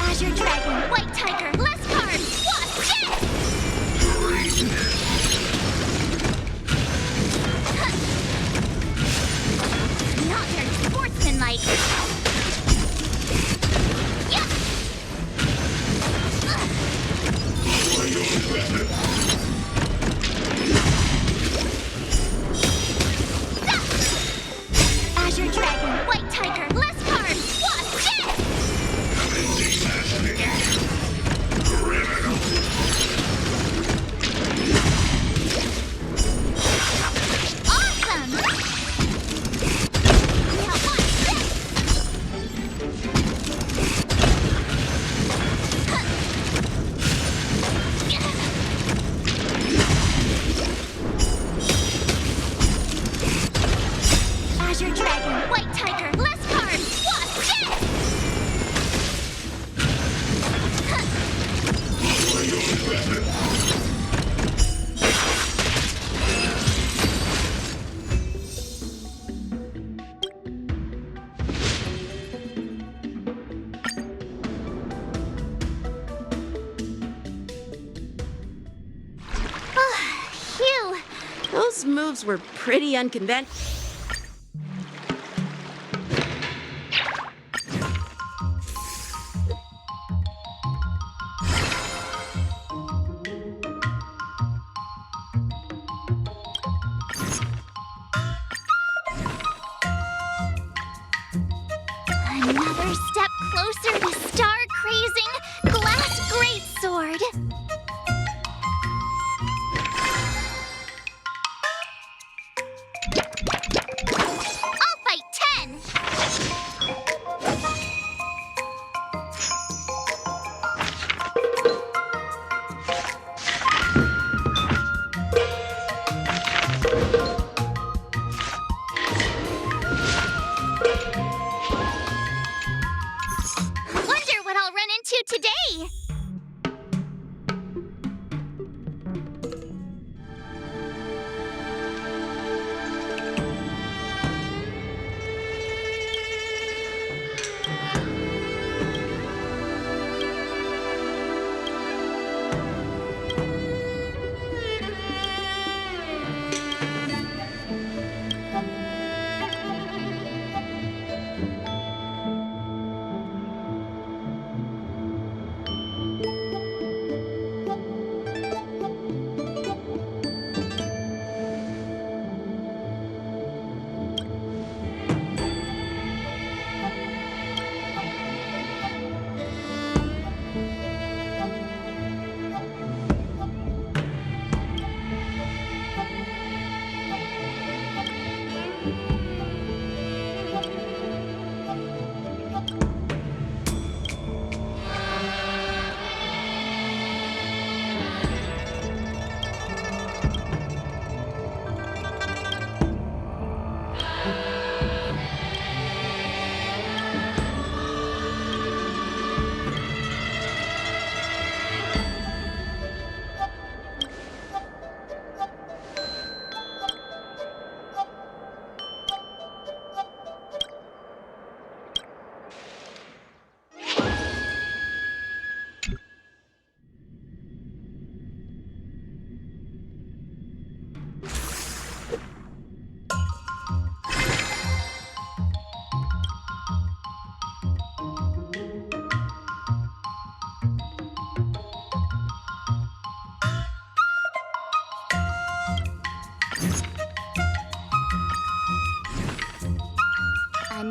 Azure Dragon, White Tiger, less cards. Watch this! Not very sportsmanlike. Yeah. Azure Dragon, White Tiger, less cards. Watch this! Awesome! Now watch this! Azure Dragon, White Tiger, less cards. Watch this! Phew. Those moves were pretty unconventional. Another step closer to star-crazing Glass Greatsword.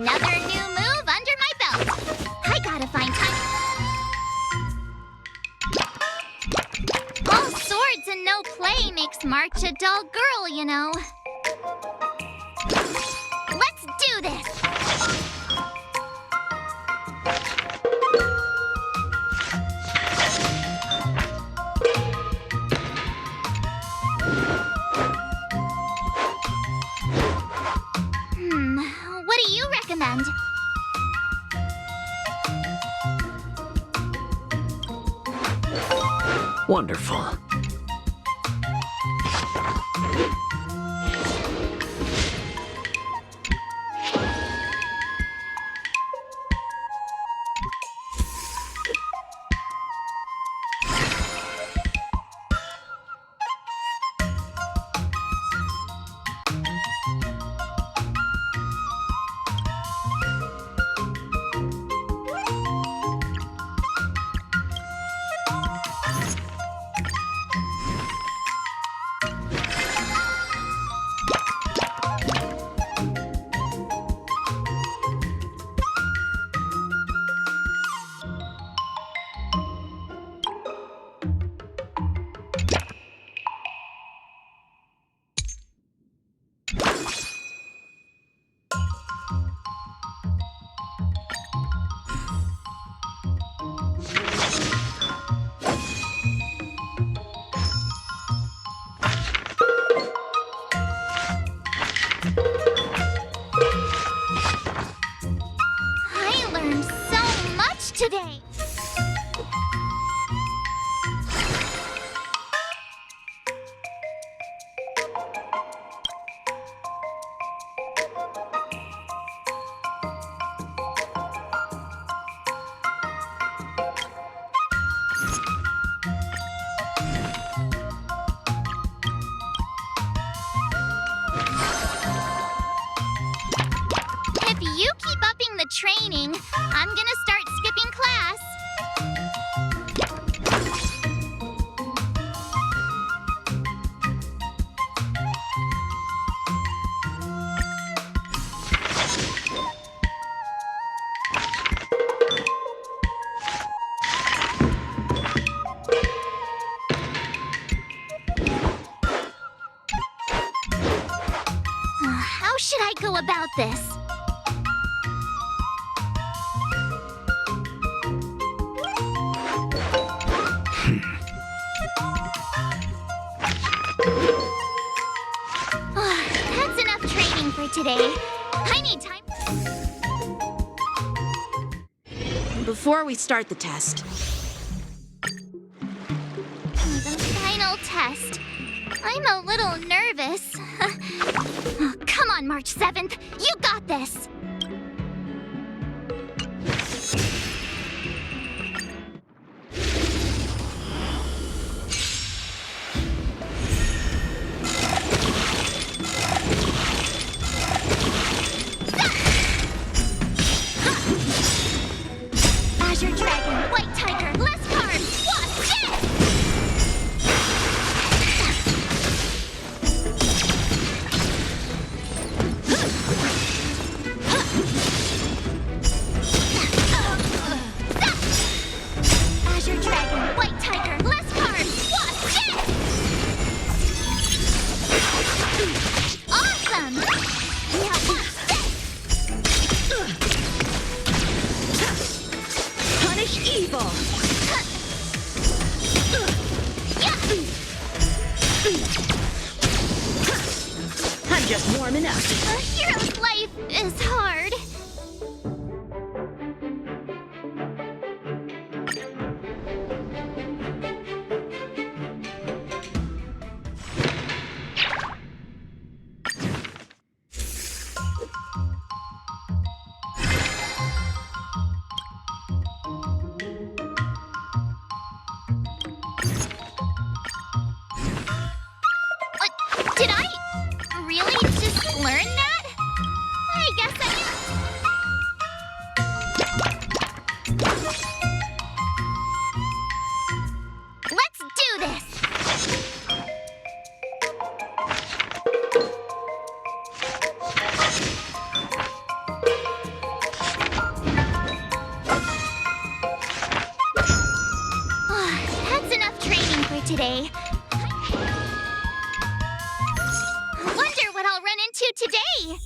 another new move under my belt. I gotta find time. All swords and no play makes March a dull girl, you know. Let's do this! What do you recommend? Wonderful. I learned so much today. If you keep upping the training, I'm gonna start skipping class. How should I go about this? That's enough training for today. I need time. Before we start the test, The final test. I'm a little nervous. Oh, come on, March 7th. You got this. Azure Dragon, White Tiger, less cards. Watch this! Azure Dragon, White Tiger, less cards. Watch this! Awesome! Now watch this! Punish evil! I'm just warming up. A hero's life is hard. Did I really just learn that? I guess I today?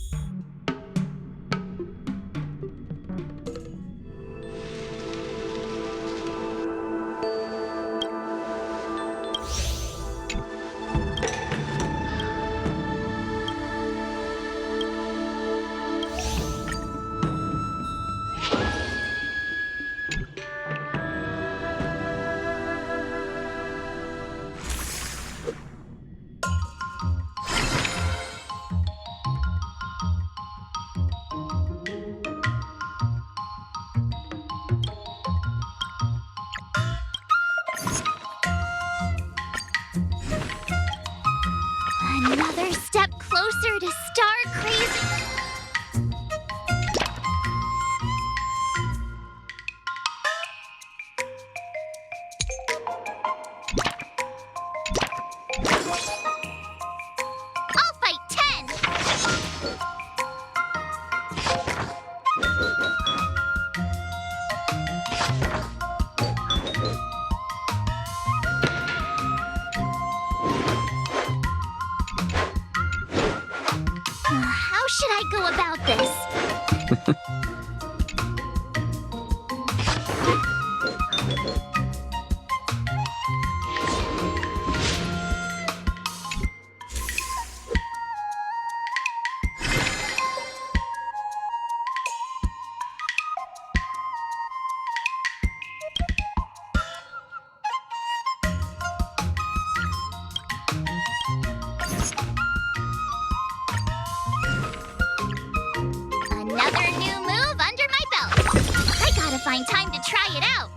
Another step closer to star crazy. I'll fight 10. How should I go about this? Another new move under my belt. I gotta find time to try it out.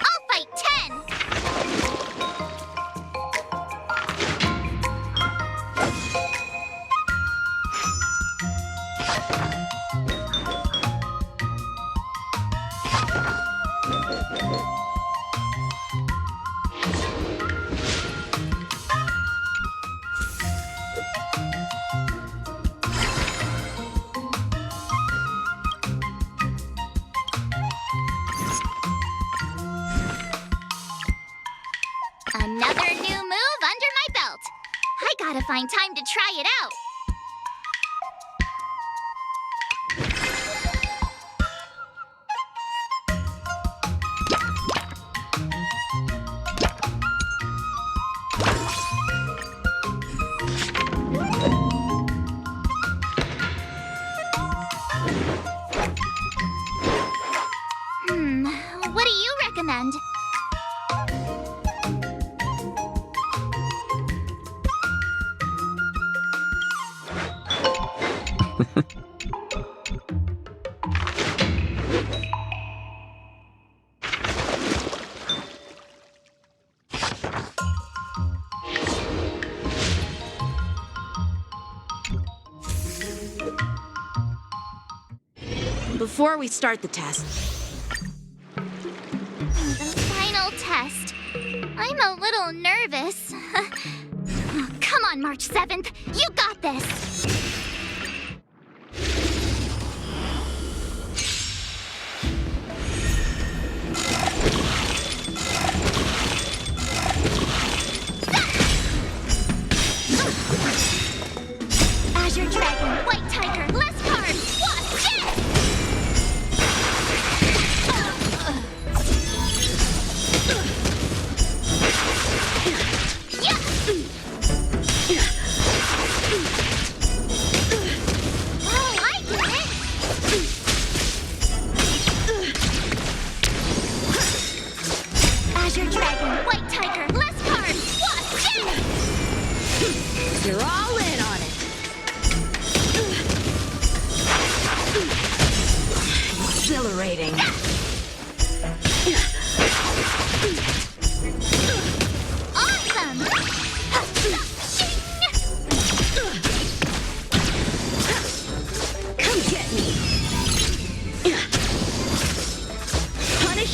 I'll fight 10. Another new move under my belt. I gotta find time to try it out. What do you recommend? Before we start the test, The final test. I'm a little nervous. Oh, come on, March 7th. You got this. Azure Dragon, White Tiger, less cards. Watch it! Yeah!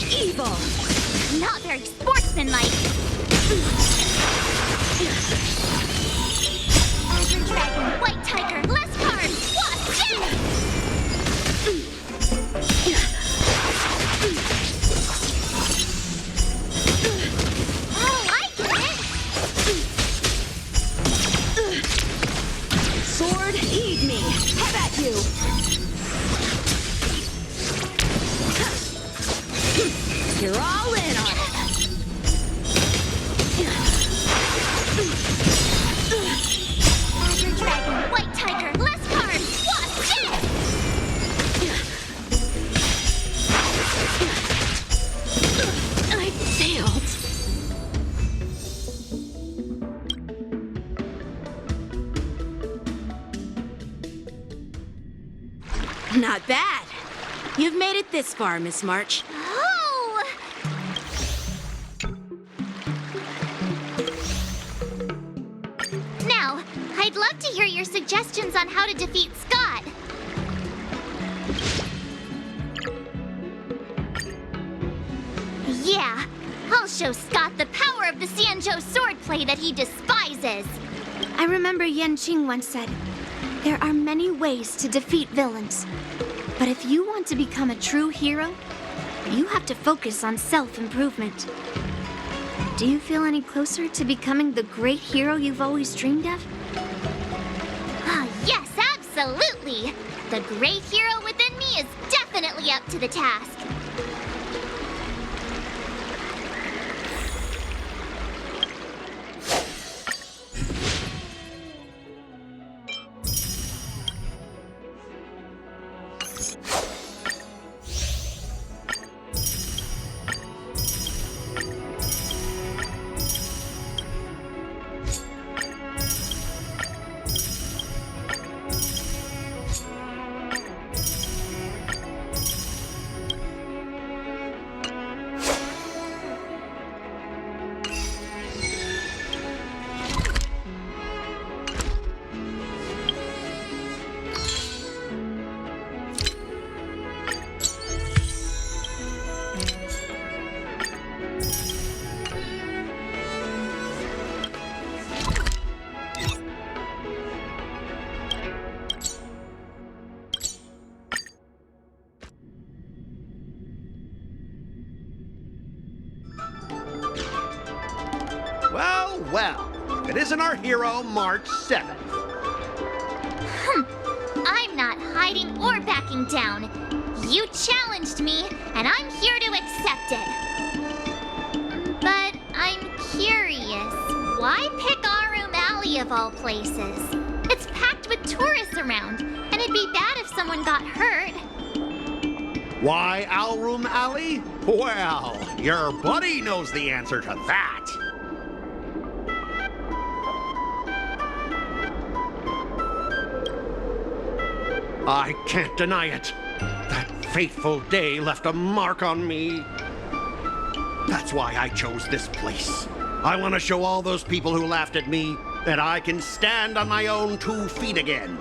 evil! Not very sportsmanlike. Azure Dragon, White Tiger, less cards, Wasp, dead! Oh, I get it! Sword, heed me! Have at you! You're all in on it! Azure Dragon, White Tiger, less cards, Wasp, dead! I failed. Not bad. You've made it this far, Miss March. Oh! Now, I'd love to hear your suggestions on how to defeat Scott. Yeah, I'll show Scott the power of the Xianzhou swordplay that he despises. I remember Yanqing once said, there are many ways to defeat villains. But if you want to become a true hero, you have to focus on self-improvement. Do you feel any closer to becoming the great hero you've always dreamed of? Ah, yes, absolutely. The great hero within me is definitely up to the task. Well, well, if it isn't our hero, March 7th. I'm not hiding or backing down. You challenged me, and I'm here to accept it. But I'm curious, why pick Arum Alley of all places? It's packed with tourists around, and it'd be bad if someone got hurt. Why Alroom Alley? Well, your buddy knows the answer to that. I can't deny it. That fateful day left a mark on me. That's why I chose this place. I want to show all those people who laughed at me that I can stand on my own 2 feet again.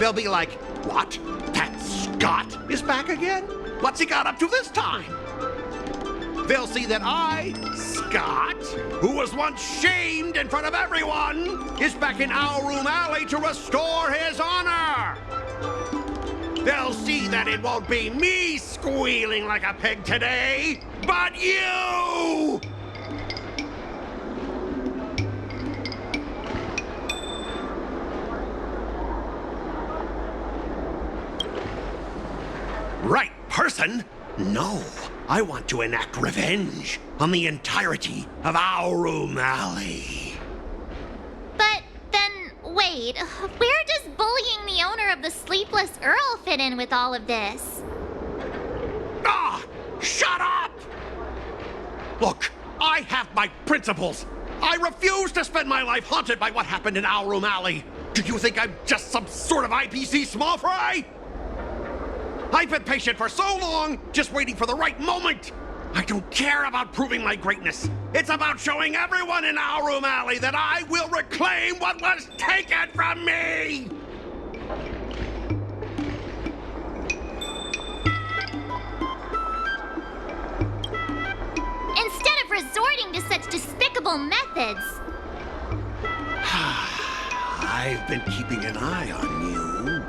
They'll be like, what? That Scott is back again? What's he got up to this time? They'll see that I, Scott, who was once shamed in front of everyone, is back in Alroom Alley to restore his honor. They'll see that it won't be me squealing like a pig today, but you! Right person? No, I want to enact revenge on the entirety of Alroom Alley. But then, wait, where does bullying the owner of the Sleepless Earl fit in with all of this? Ah! Shut up! Look, I have my principles. I refuse to spend my life haunted by what happened in Alroom Alley. Do you think I'm just some sort of IPC small fry? I've been patient for so long, just waiting for the right moment. I don't care about proving my greatness. It's about showing everyone in Alroom Alley that I will reclaim what was taken from me! invincible methods. I've been keeping an eye on you.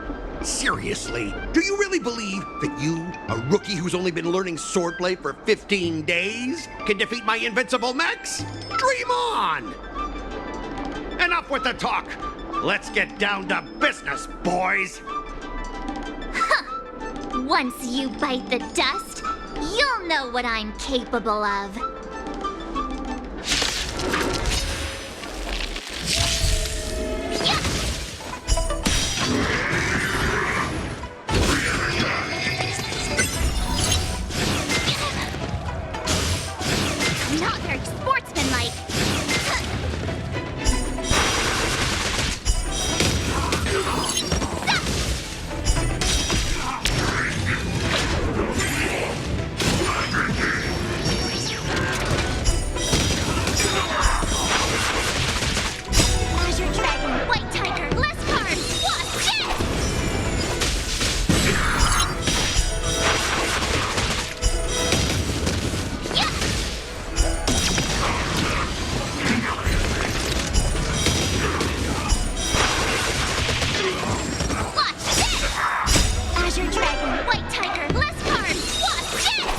Seriously, do you really believe that you, a rookie who's only been learning swordplay for 15 days, can defeat my invincible mechs? Dream on! Enough with the talk. Let's get down to business, boys. Once you bite the dust, you'll know what I'm capable of. Not very sportsmanlike. Azure Dragon, White Tiger, less cards. Watch this! Watch this! Azure Dragon, White Tiger, less cards. Watch this!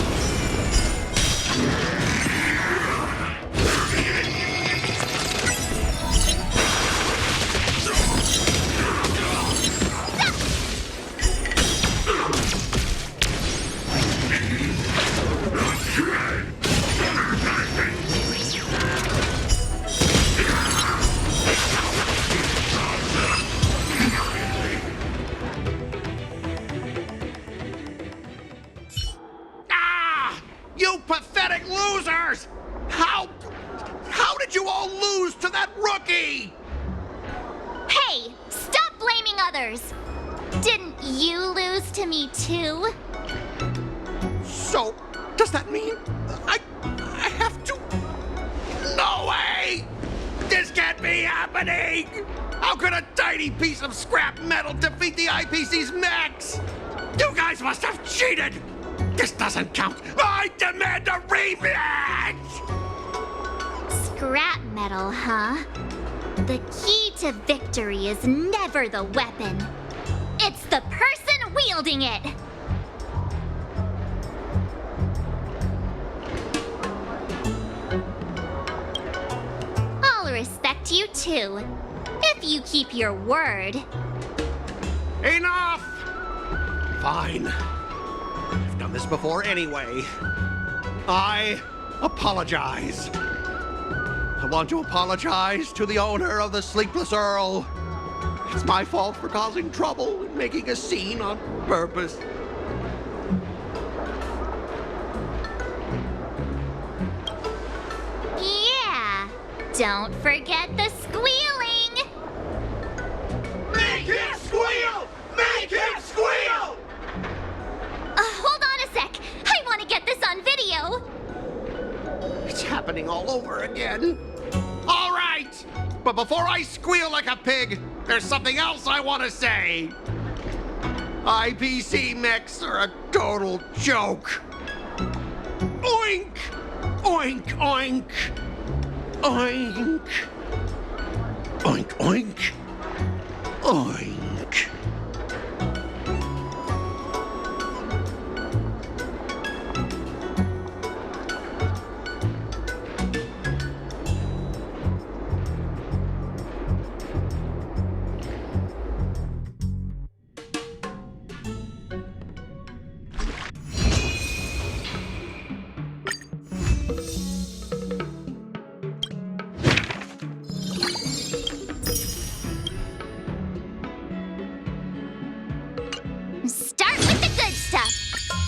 Ah! You pathetic losers! How did you all lose to that rookie? Hey, stop blaming others. Didn't you lose to me too? So, does that mean I have to? No way! This can't be happening! How could a tiny piece of scrap metal defeat the IPC's mechs? You guys must have cheated! This doesn't count! I demand a rematch! Scrap metal, huh? The key to victory is never the weapon. It's the person wielding it. I'll respect you too, if you keep your word. Enough! Fine. I've done this before anyway. I apologize. I want to apologize to the owner of the Sleepless Earl. It's my fault for causing trouble and making a scene on purpose. Yeah, don't forget the squealing. Make him squeal! Make him squeal! Hold on a sec. I want to get this on video. It's happening all over again. All right! But before I squeal like a pig, there's something else I want to say. IPC mechs are a total joke. Oink! Oink, oink! Oink! Oink, oink! Oink! Start with the good stuff.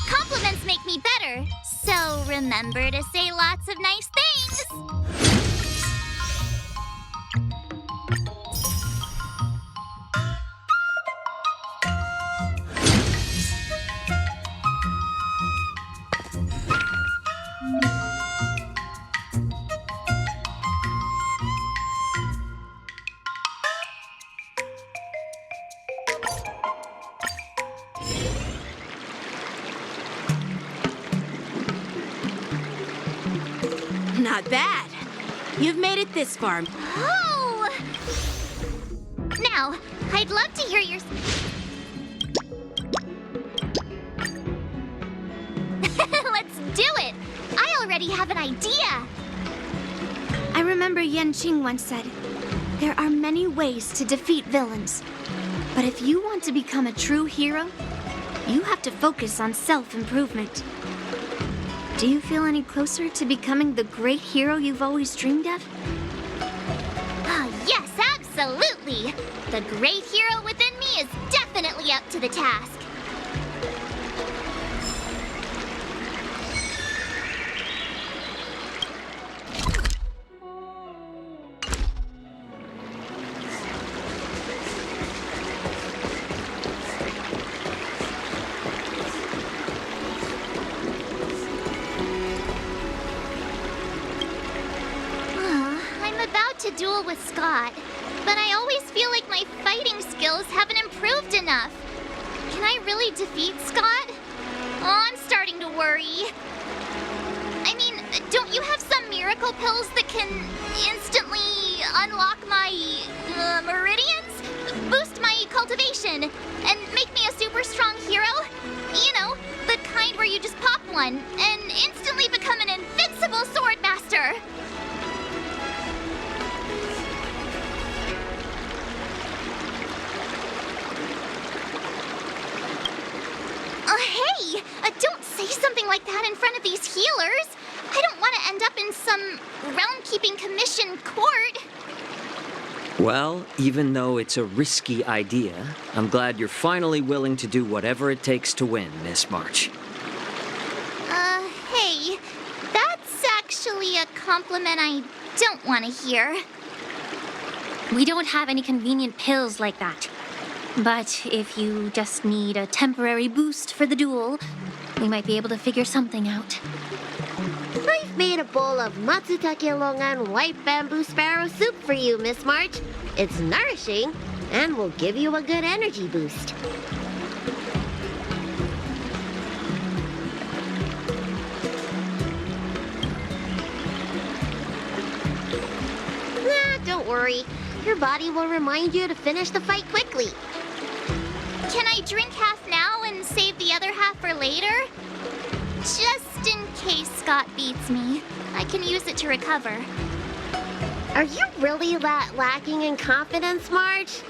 Compliments make me better, so remember to say lots of nice things. Not bad. You've made it this far. Oh! Now, I'd love to hear your... Let's do it! I already have an idea! I remember Yanqing once said, there are many ways to defeat villains. But if you want to become a true hero, you have to focus on self-improvement. Do you feel any closer to becoming the great hero you've always dreamed of? Oh, yes, absolutely! The great hero within me is definitely up to the task. To duel with Scott, but I always feel like my fighting skills haven't improved enough. Can I really defeat Scott? Oh, I'm starting to worry. I mean, don't you have some miracle pills that can instantly unlock my meridians? Boost my cultivation and make me a super strong hero? You know, the kind where you just pop one and instantly become an invincible sword master. Hey! Don't say something like that in front of these healers! I don't want to end up in some realm-keeping commission court! Well, even though it's a risky idea, I'm glad you're finally willing to do whatever it takes to win, Miss March. Hey, that's actually a compliment I don't want to hear. We don't have any convenient pills like that. But if you just need a temporary boost for the duel, we might be able to figure something out. I've made a bowl of matsutake longan white bamboo sparrow soup for you, Miss March. It's nourishing and will give you a good energy boost. Nah, don't worry. Your body will remind you to finish the fight quickly. Can I drink half now and save the other half for later? Just in case Scott beats me, I can use it to recover. Are you really that lacking in confidence, March?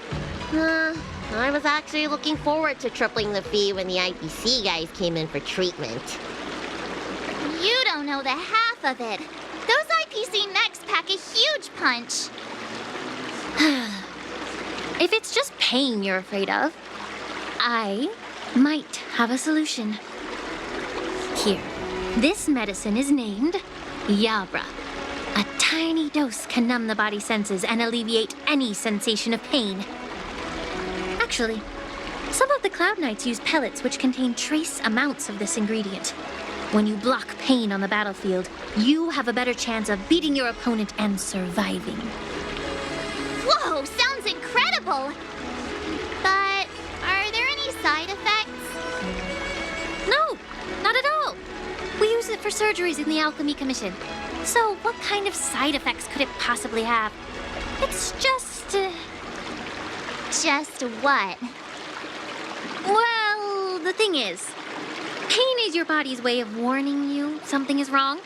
I was actually looking forward to tripling the fee when the IPC guys came in for treatment. You don't know the half of it. Those IPC mechs pack a huge punch. If it's just pain you're afraid of, I might have a solution. Here, this medicine is named Yabra. A tiny dose can numb the body's senses and alleviate any sensation of pain. Actually, some of the Cloud Knights use pellets which contain trace amounts of this ingredient. When you block pain on the battlefield, you have a better chance of beating your opponent and surviving. Whoa, sounds incredible! But are there any side effects? No, not at all. We use it for surgeries in the Alchemy Commission. So what kind of side effects could it possibly have? It's just... Just what? Well, the thing is, pain is your body's way of warning you something is wrong.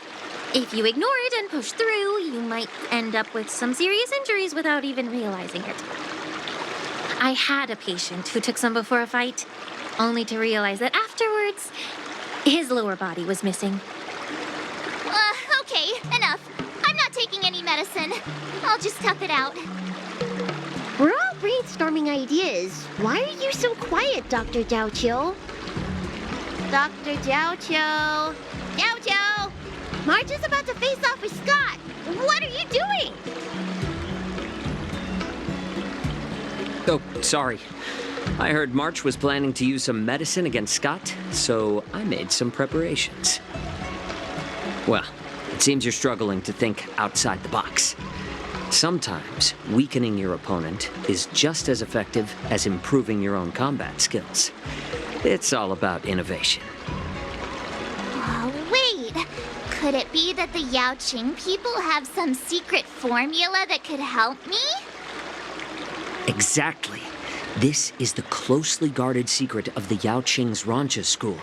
If you ignore it and push through, you might end up with some serious injuries without even realizing it. I had a patient who took some before a fight, only to realize that afterwards, his lower body was missing. Okay, enough. I'm not taking any medicine. I'll just tough it out. We're all brainstorming ideas. Why are you so quiet, Dr. Jiaoqiu? Dr. Jiaoqiu! Jiaoqiu! March is about to face off with Scott! What are you doing? Oh, sorry. I heard March was planning to use some medicine against Scott, so I made some preparations. Well, it seems you're struggling to think outside the box. Sometimes weakening your opponent is just as effective as improving your own combat skills. It's all about innovation. Wait, Could it be that the Yaoqing people have some secret formula that could help me? Exactly. This is the closely guarded secret of the Yaoqing's Rancha school.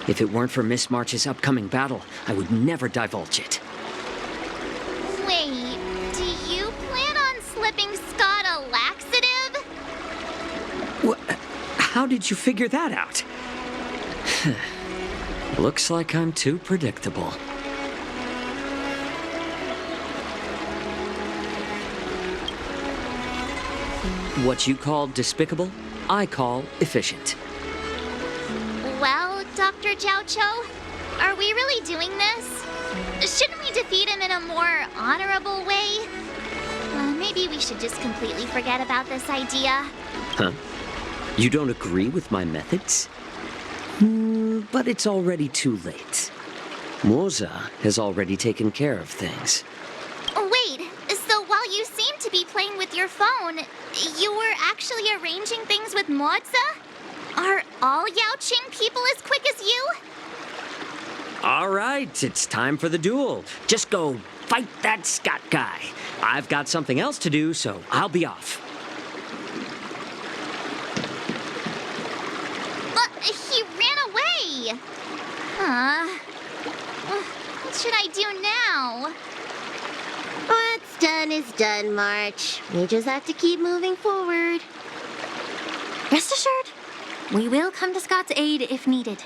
If it weren't for Miss March's upcoming battle, I would never divulge it. Wait, do you plan on slipping Scott a laxative? How did you figure that out? Looks like I'm too predictable. What you call despicable, I call efficient. Well, Dr. Jiaoqiu, are we really doing this? Shouldn't we defeat him in a more honorable way? Maybe we should just completely forget about this idea. Huh? You don't agree with my methods? But it's already too late. Moze has already taken care of things. Wait, so while you seem to be playing with your phone, you were actually arranging things with Moze? Are all Yaoqing people as quick as you? All right, it's time for the duel. Just go fight that Scott guy. I've got something else to do, so I'll be off. He ran away! What should I do now? What's done is done, March. We just have to keep moving forward. Rest assured, we will come to Scott's aid if needed.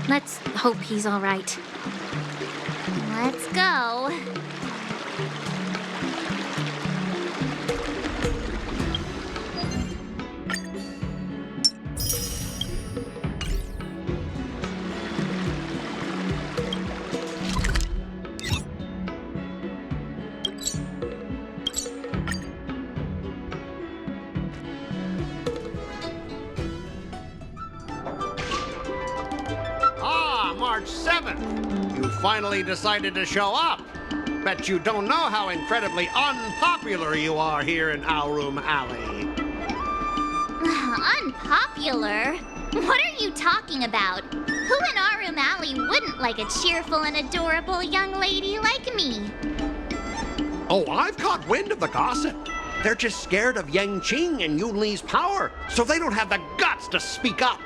Let's hope he's all right. Let's go. March 7th. You finally decided to show up. Bet you don't know how incredibly unpopular you are here in Aurum Alley. Unpopular? What are you talking about? Who in Aurum Alley wouldn't like a cheerful and adorable young lady like me? Oh, I've caught wind of the gossip. They're just scared of yanqing and Yunli's power, so they don't have the guts to speak up.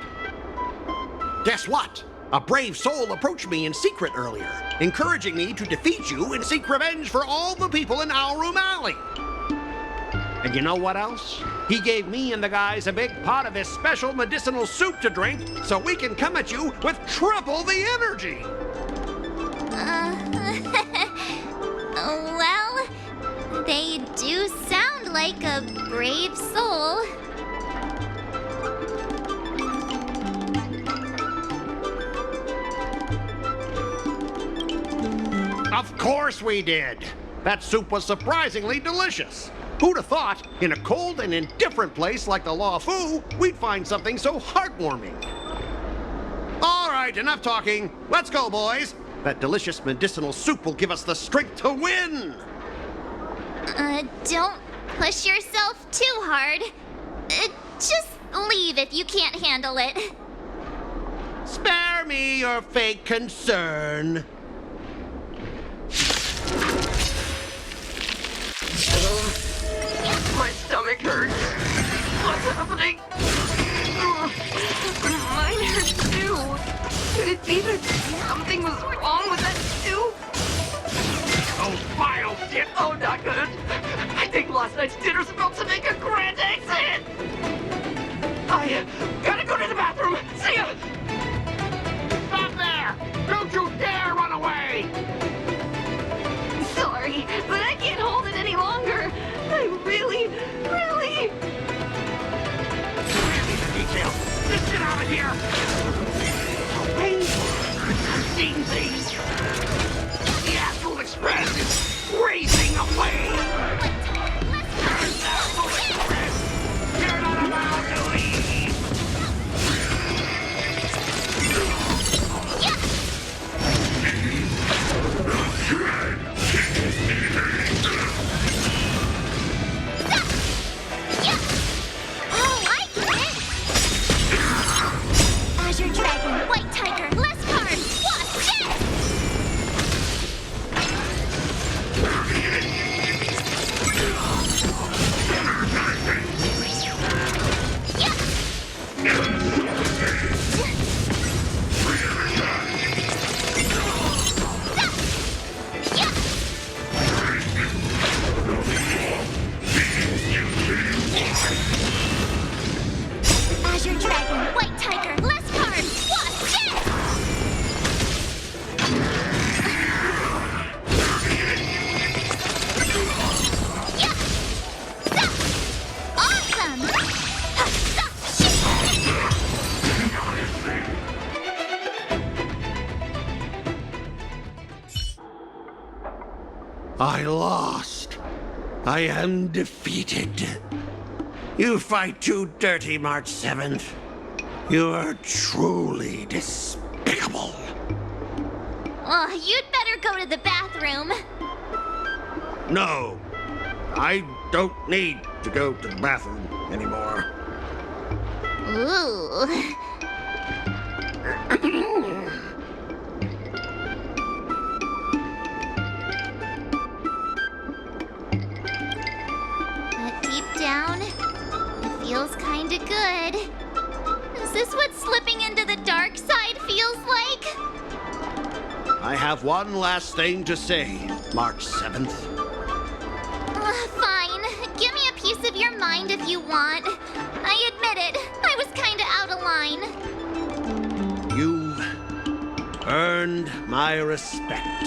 Guess what? A brave soul approached me in secret earlier, encouraging me to defeat you and seek revenge for all the people in Aurum Alley. And you know what else? He gave me and the guys a big pot of his special medicinal soup to drink so we can come at you with triple the energy. Well, they do sound like a brave soul. Of course we did. That soup was surprisingly delicious. Who'd have thought, in a cold and indifferent place like the Law Fu, we'd find something so heartwarming? All right, enough talking. Let's go, boys. That delicious medicinal soup will give us the strength to win. Don't push yourself too hard. Just leave if you can't handle it. Spare me your fake concern. My stomach hurts. What's happening? Mine hurts too. Could it be that something was wrong with that soup? Oh, vile shit! Oh, not good. I think last night's dinner's about to make a grand exit. I gotta go to the bathroom. See ya! Stop there! Don't you dare run away! Sorry, but I can't hold it any longer. I really... Detail! Just get out of here! So painful! I've seen these! The Astral Express is racing away! I lost. I am defeated. You fight too dirty, March 7th. You are truly despicable. Oh, you'd better go to the bathroom. No, I don't need to go to the bathroom anymore. Ooh. But deep down, it feels kinda good. Is this what slipping into the dark side feels like? I have one last thing to say, March 7th. Fine. Give me a piece of your mind if you want. I admit it. I was kinda out of line. You've earned my respect.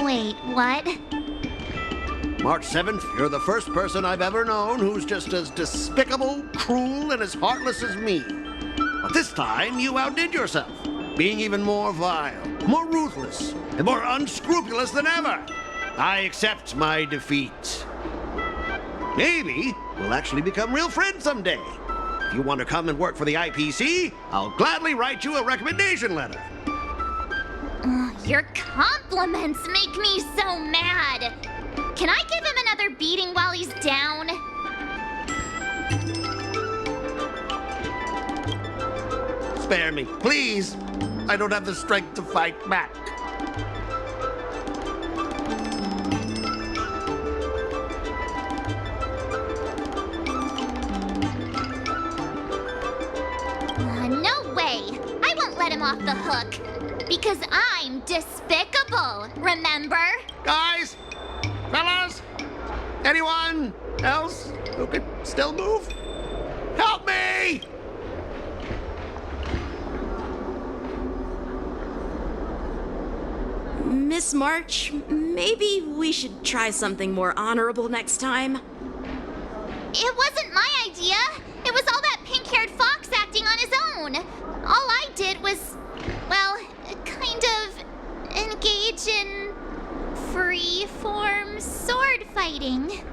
Wait, what? March 7th, you're the first person I've ever known who's just as despicable, cruel, and as heartless as me. But this time, you outdid yourself, being even more vile, more ruthless, and more unscrupulous than ever. I accept my defeat. Maybe we'll actually become real friends someday. If you want to come and work for the IPC, I'll gladly write you a recommendation letter. Your compliments make me so mad. Can I give him another beating while he's down? Spare me, please. I don't have the strength to fight back. No way. I won't let him off the hook. Because I'm despicable, remember? Guys! Fellas! Anyone else who could still move? Help me! Miss March, maybe we should try something more honorable next time. It wasn't my idea. It was all that pink-haired fox acting on his own. All I did was, well, kind of engage in free-form sword fighting.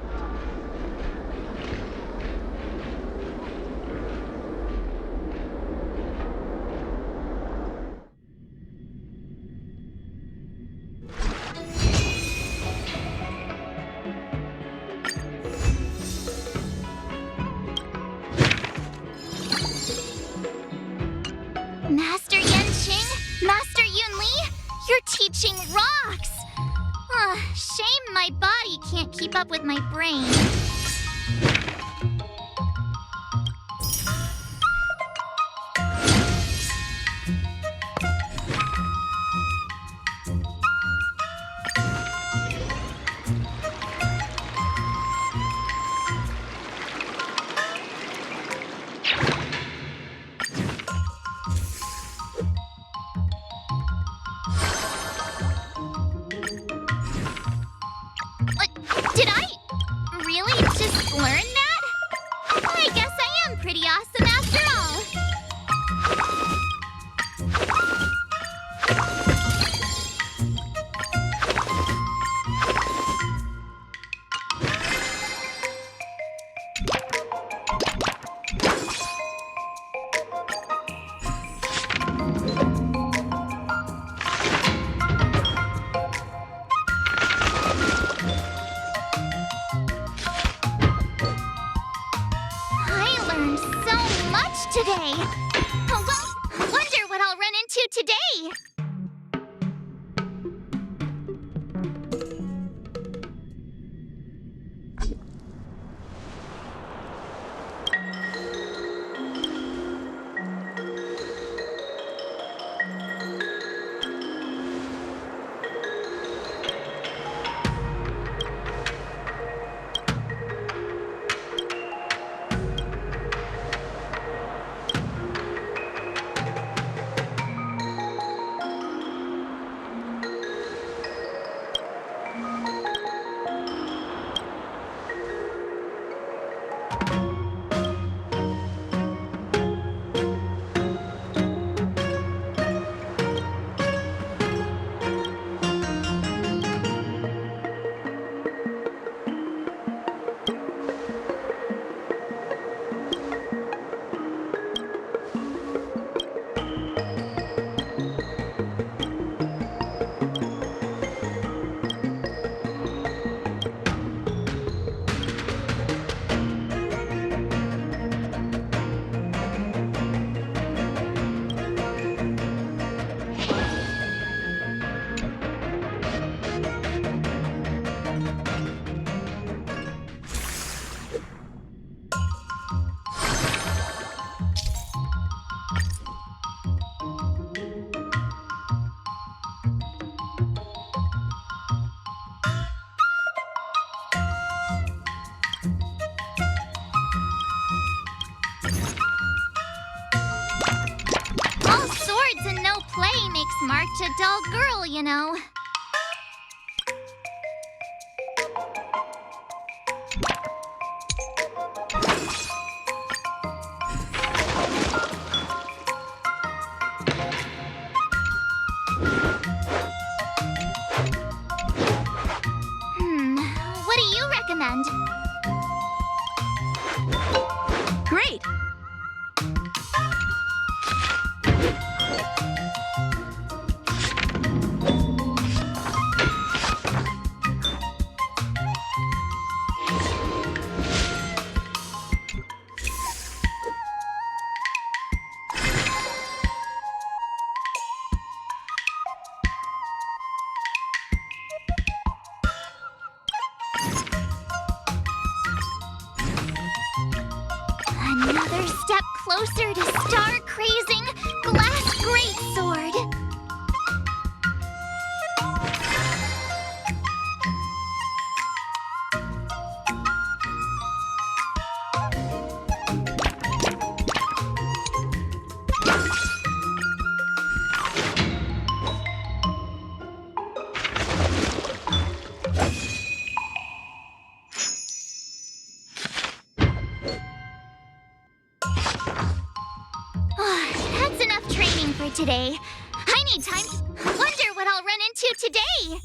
Master Yanqing, Master Yunli, you're teaching rocks. Shame my body can't keep up with my brain. Did I really just learn that? such a dull girl, you know. What do you recommend? Great! Another step closer to star-crazing glass greatsword. That's enough training for today. I need time to wonder what I'll run into today.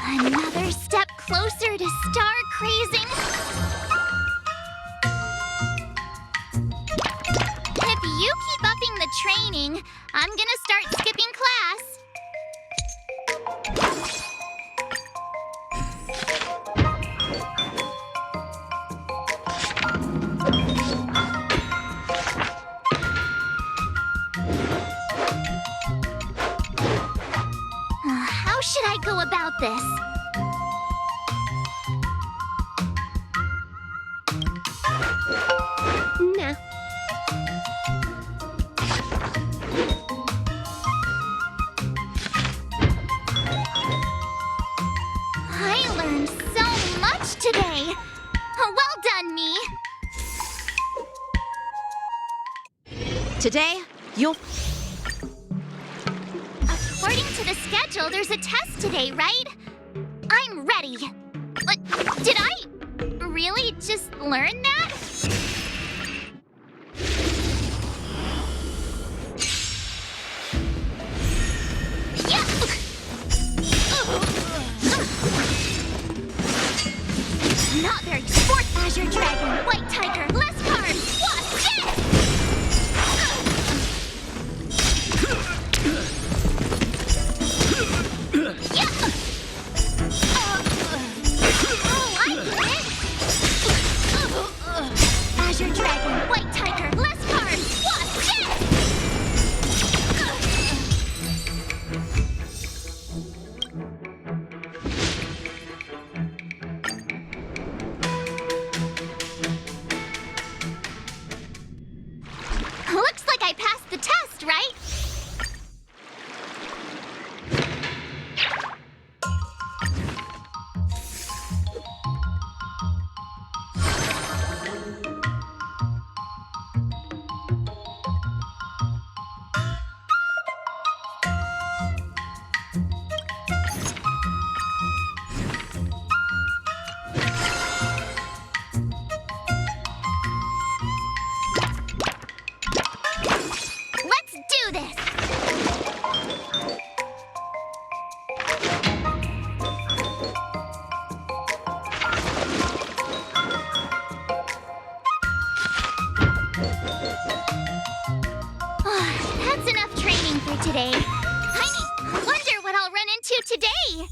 Another step closer to star-crazing. If you keep upping the training, I'm gonna start skipping class. How should I go about this? Nah. I learned so much today. Well done, me. Today, you'll... According to the schedule, there's a test today, right? I'm ready. Did I really just learn that? Not very sports Azure Dragon, White Tiger, less carbs. Watch this! Oh, I get it! That's enough training for today. I wonder what I'll run into today.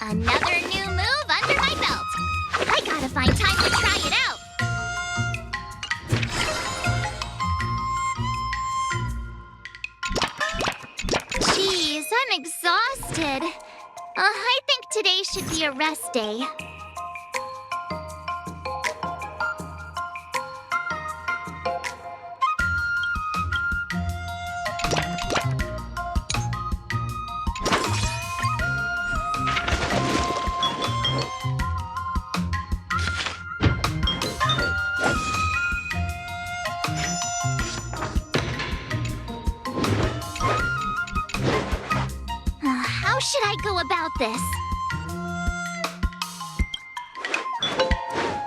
Another new move under my belt. I gotta find time to try it out. Jeez, I'm exhausted. I think today should be a rest day. How should I go about this?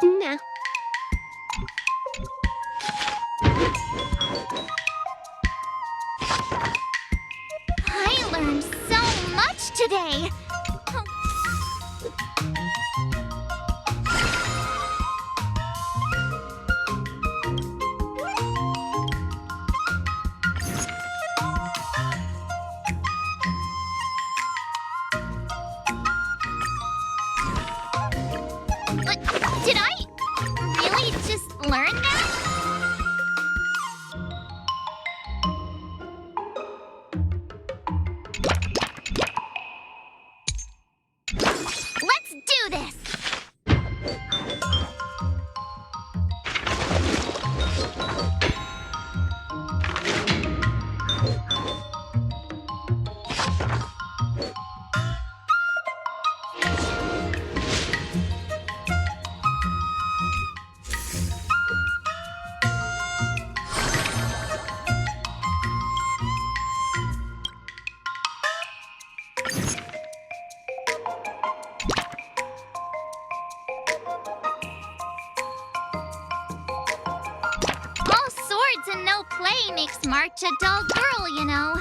Nah. I learned so much today. But did I really just learn that? Let's do this! All swords and no play makes March a dull girl, you know.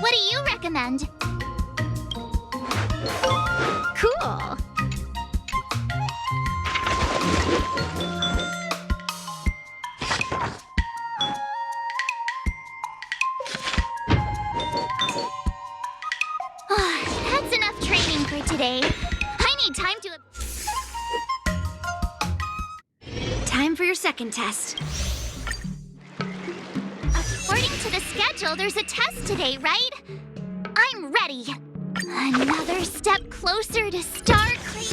What do you recommend? Cool. That's enough training for today. I need time to... Time for your second test. According to the schedule, there's a test today, right? I'm ready. Another step closer to star clean.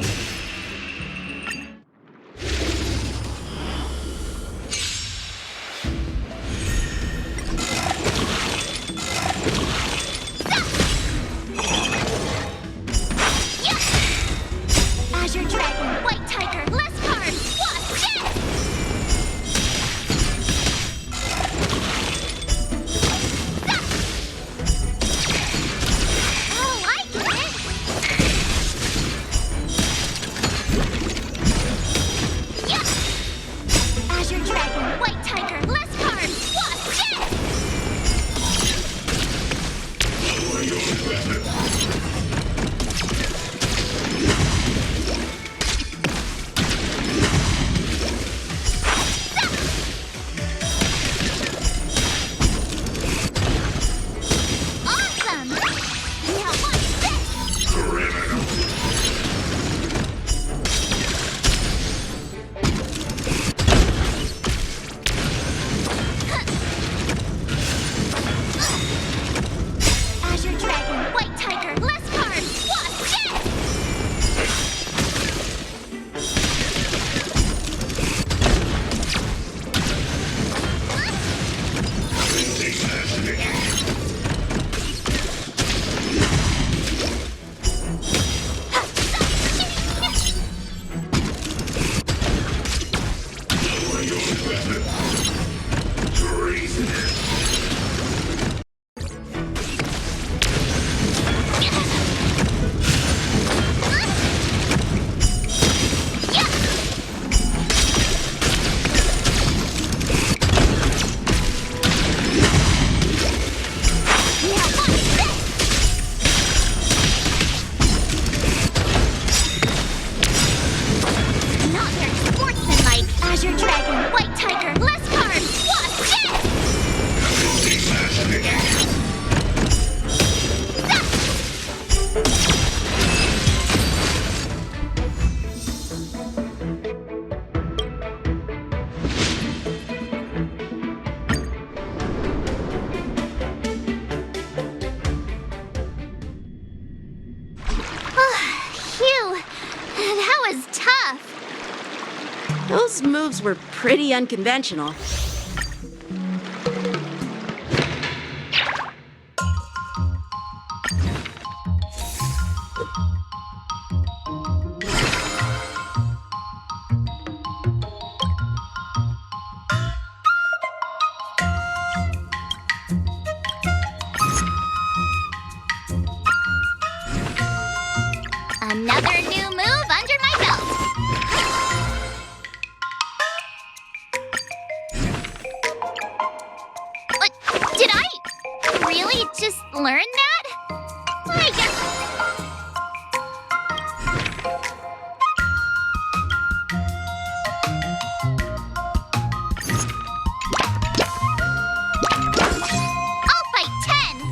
Azure Dragon, White Tiger, less cards, watch this! Oh, I get it! Yeah! Azure Dragon, White Tiger, less cards, watch this! Awesome! Now watch this! Azure Dragon, White Tiger, less cards, watch this! Not very sportsmanlike. Azure Dragon, White Tiger, less cards, watch Phew, that was tough. Those moves were pretty unconventional. Another new move under my belt. What? Did I really just learn that? I guess. I'll fight 10.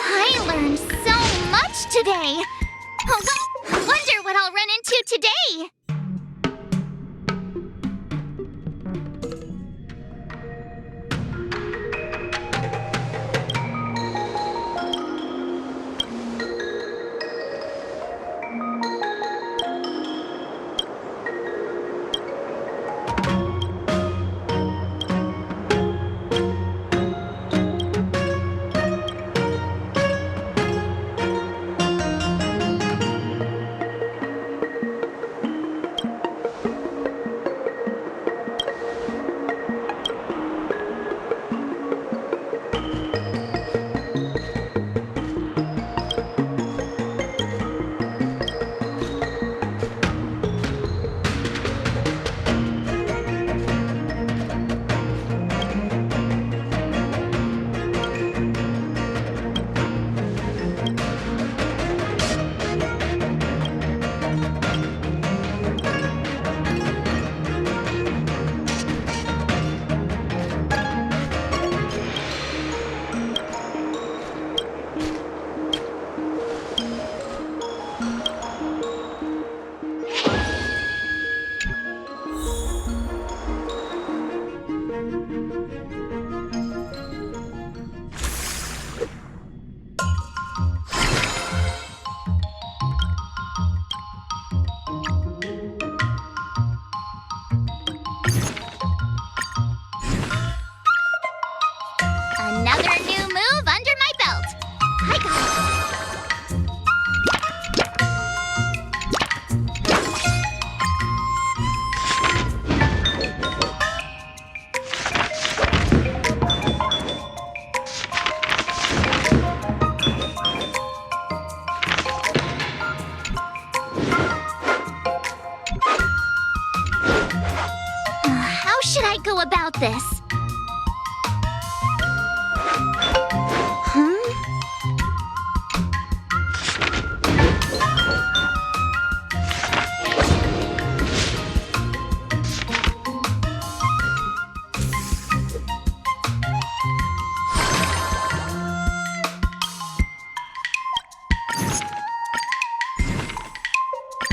I learned so much today. I wonder what I'll run into today. go about this? Huh?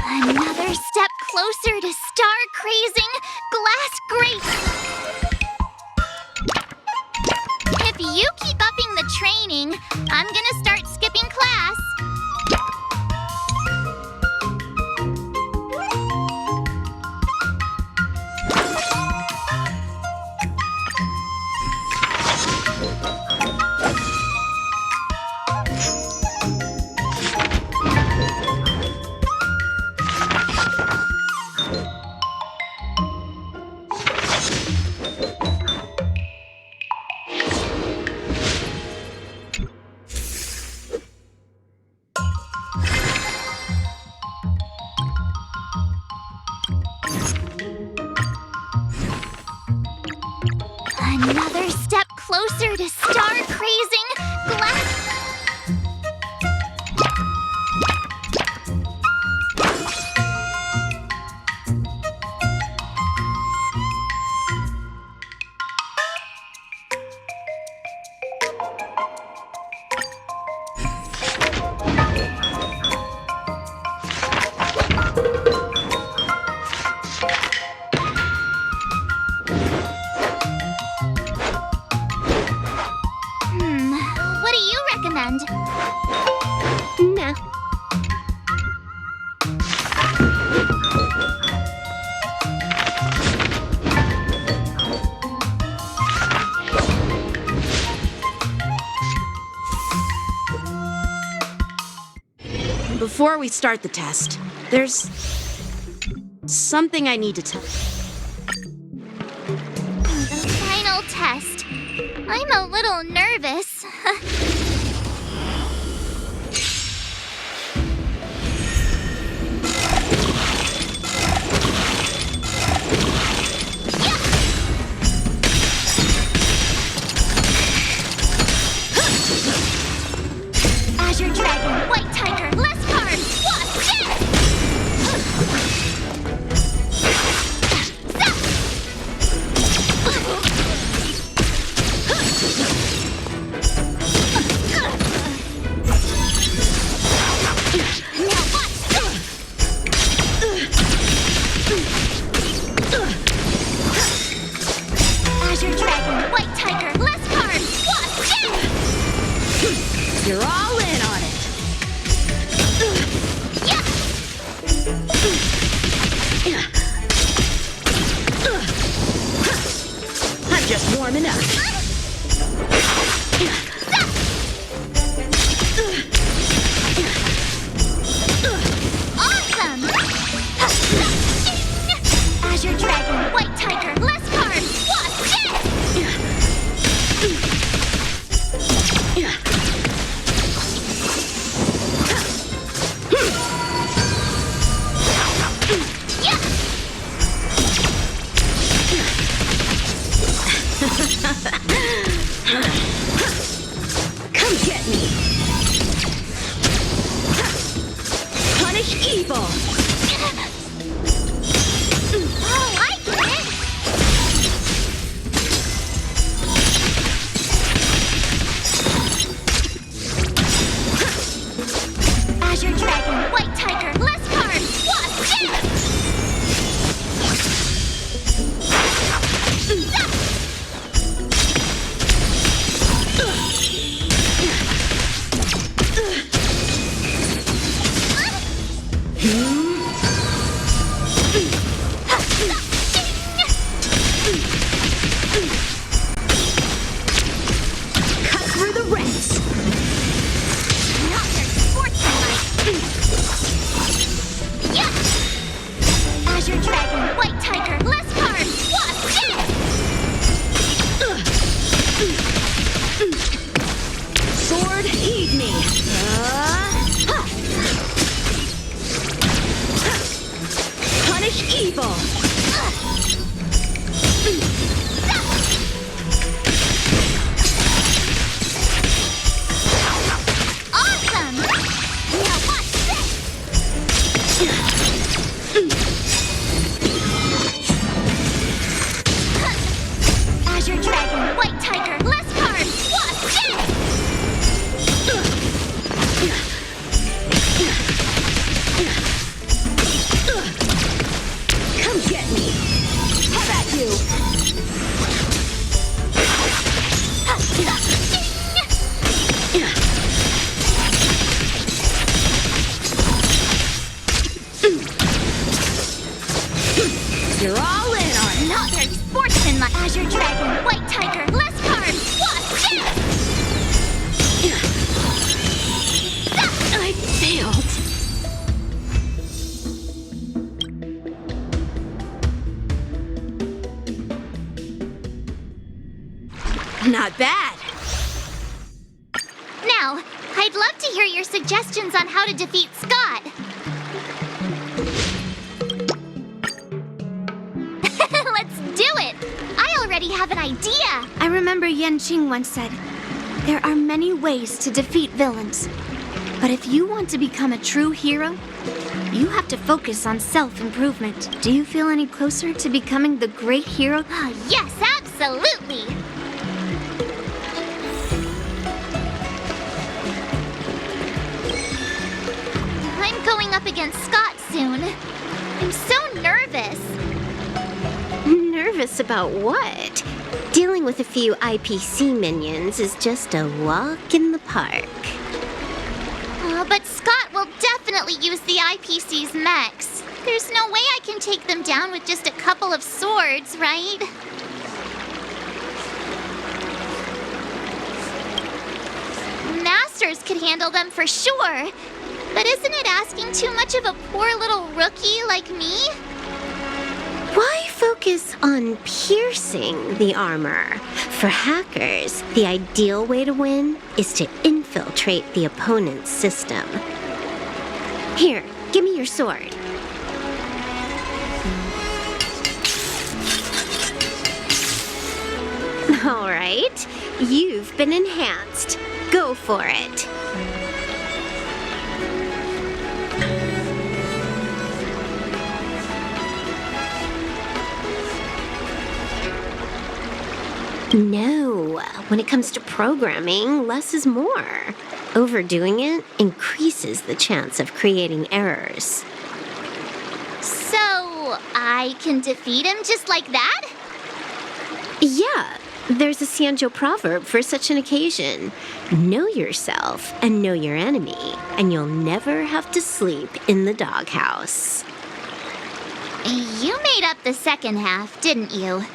Another step closer to star-crazing glass grates. If you keep upping the training, I'm gonna start skipping class. Another step closer to star-crazing glass. What do you recommend? Nah. Before we start the test, there's something I need to tell you. The final test. I'm a little nervous. Azure Dragon, White Tiger, less cards, watch Azure Dragon, White Tiger, less cards, watch it! You're all in on it. I'm just warming up. Awesome! Azure Dragon, White Tiger, less cards, watch Come get me. Punish evil. Oh, I get it! Azure Dragon, White Tiger, less cards, watch it! Cut through the ranks. Not their sportsmanlike. Yeah! Azure Dragon, White Tiger, less cards, watch it! Sword, heed me. Punish evil. Azure Dragon, White Tiger, less cards, wasp, dead! Come get me! How about you? You're all in on not very sportsmanlike. Azure Dragon, White Tiger, less cards, wasp, dead! I failed. Not bad. Now, I'd love to hear your suggestions on how to defeat Scott. Let's do it! I already have an idea! I remember Yanqing once said, there are many ways to defeat villains. But if you want to become a true hero, you have to focus on self-improvement. Do you feel any closer to becoming the great hero? Yes, absolutely! I'm going up against Scott soon. I'm so nervous. Nervous about what? Dealing with a few IPC minions is just a walk in the park. But Scott will definitely use the IPC's mechs. There's no way I can take them down with just a couple of swords, right? Masters could handle them for sure. But isn't it asking too much of a poor little rookie like me? Why focus on piercing the armor? For hackers, the ideal way to win is to infiltrate the opponent's system. Here, give me your sword. All right, you've been enhanced. Go for it. No, when it comes to programming, less is more. Overdoing it increases the chance of creating errors. So, I can defeat him just like that? Yeah, there's a Xianzhou proverb for such an occasion. Know yourself and know your enemy, and you'll never have to sleep in the doghouse. You made up the second half, didn't you?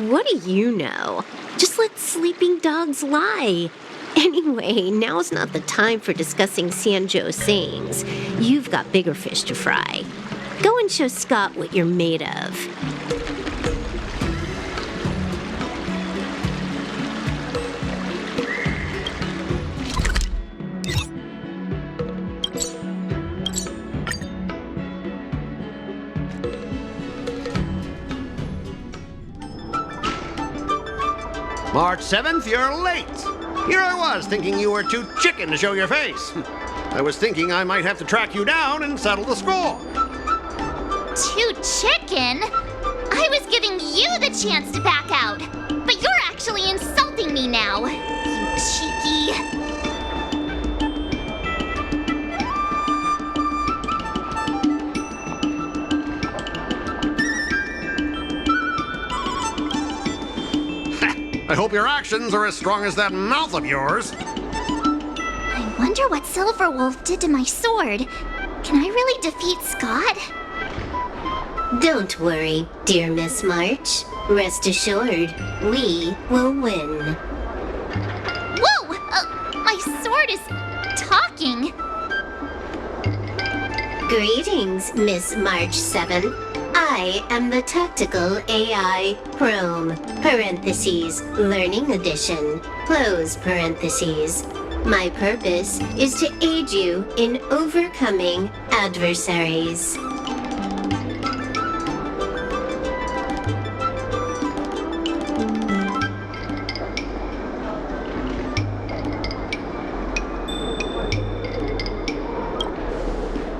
What do you know? Just let sleeping dogs lie. Anyway, now's not the time for discussing Xianzhou sayings. You've got bigger fish to fry. Go and show Scott what you're made of. March 7th, you're late. Here I was, thinking you were too chicken to show your face. I was thinking I might have to track you down and settle the score. Too chicken? I was giving you the chance to back out. But you're actually insulting me now. You cheeky... I hope your actions are as strong as that mouth of yours. I wonder what Silverwolf did to my sword. Can I really defeat Scott? Don't worry, dear Miss March. Rest assured, we will win. Whoa! My sword is talking. Greetings, Miss March 7. I am the Tactical AI Chrome, parentheses, Learning Edition, close parentheses. My purpose is to aid you in overcoming adversaries.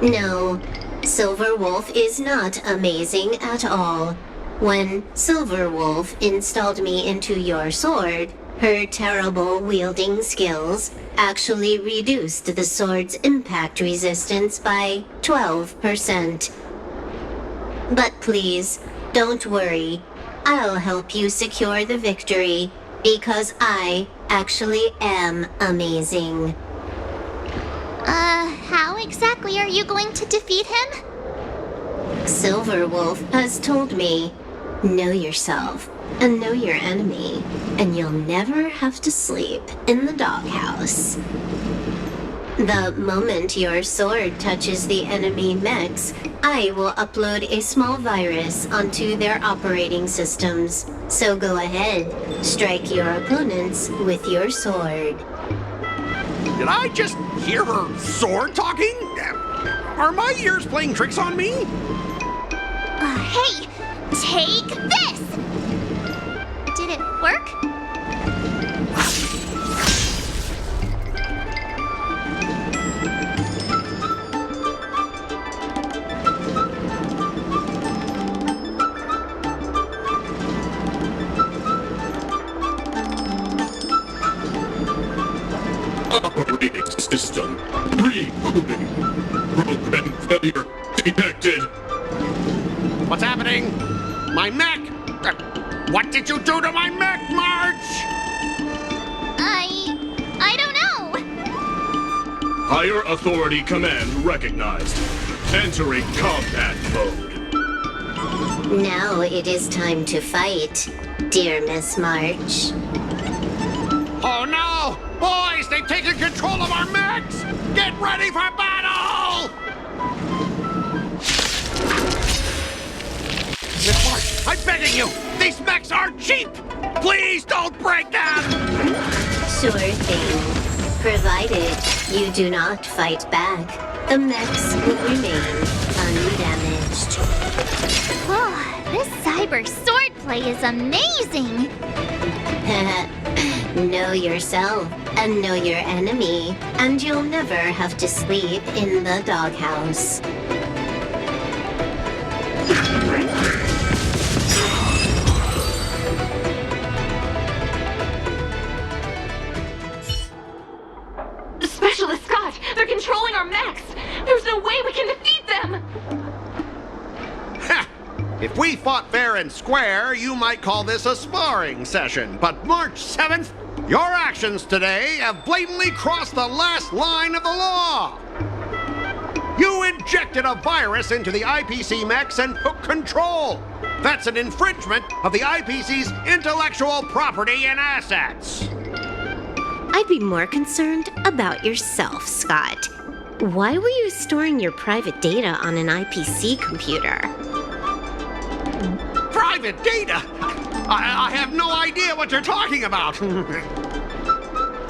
No, Silver Wolf is not amazing at all. When Silver Wolf installed me into your sword, her terrible wielding skills actually reduced the sword's impact resistance by 12%. But please, don't worry. I'll help you secure the victory, because I actually am amazing. How exactly are you going to defeat him? Silver Wolf has told me, know yourself and know your enemy, and you'll never have to sleep in the doghouse. The moment your sword touches the enemy mechs, I will upload a small virus onto their operating systems. So go ahead, strike your opponents with your sword. Did I just hear her sword talking? Are my ears playing tricks on me? Hey, take this! Did it work? Operating system rebooting. Program failure detected. What's happening? My mech! What did you do to my mech, March? I don't know. Higher authority command recognized. Entering combat mode. Now it is time to fight, dear Miss March. Oh no! Boys, they've taken control of our mechs! Get ready for battle! Miss March, I'm begging you! These mechs are cheap! Please don't break them! Sure thing. Provided you do not fight back, the mechs will remain undamaged. Oh, this cyber swordplay is amazing! Know yourself and know your enemy, and you'll never have to sleep in the doghouse. Specialist Scott, they're controlling our mechs. There's no way we can defeat them. Ha! If we fought fair and square, you might call this a sparring session. But March 7th, your actions today have blatantly crossed the last line of the law. You injected a virus into the IPC mechs and took control. That's an infringement of the IPC's intellectual property and assets. I'd be more concerned about yourself, Scott. Why were you storing your private data on an IPC computer? Private data? I have no idea what you're talking about.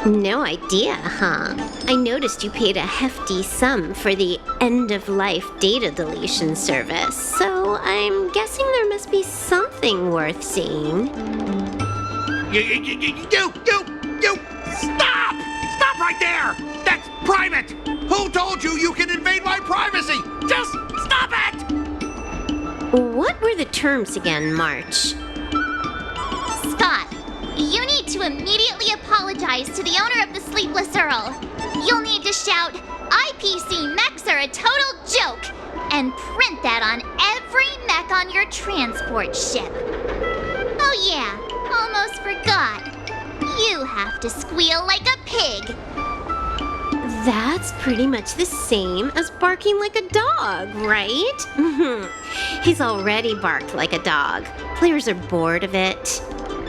No idea, huh? I noticed you paid a hefty sum for the end-of-life data deletion service, so I'm guessing there must be something worth seeing. You! Stop! Stop right there! That's private! Who told you you can invade my privacy? Just stop it! What were the terms again, March? Scott, you need to immediately apologize to the owner of the Sleepless Earl. You'll need to shout, IPC mechs are a total joke, and print that on every mech on your transport ship. Oh yeah, almost forgot. You have to squeal like a pig. That's pretty much the same as barking like a dog, right? He's already barked like a dog. Players are bored of it.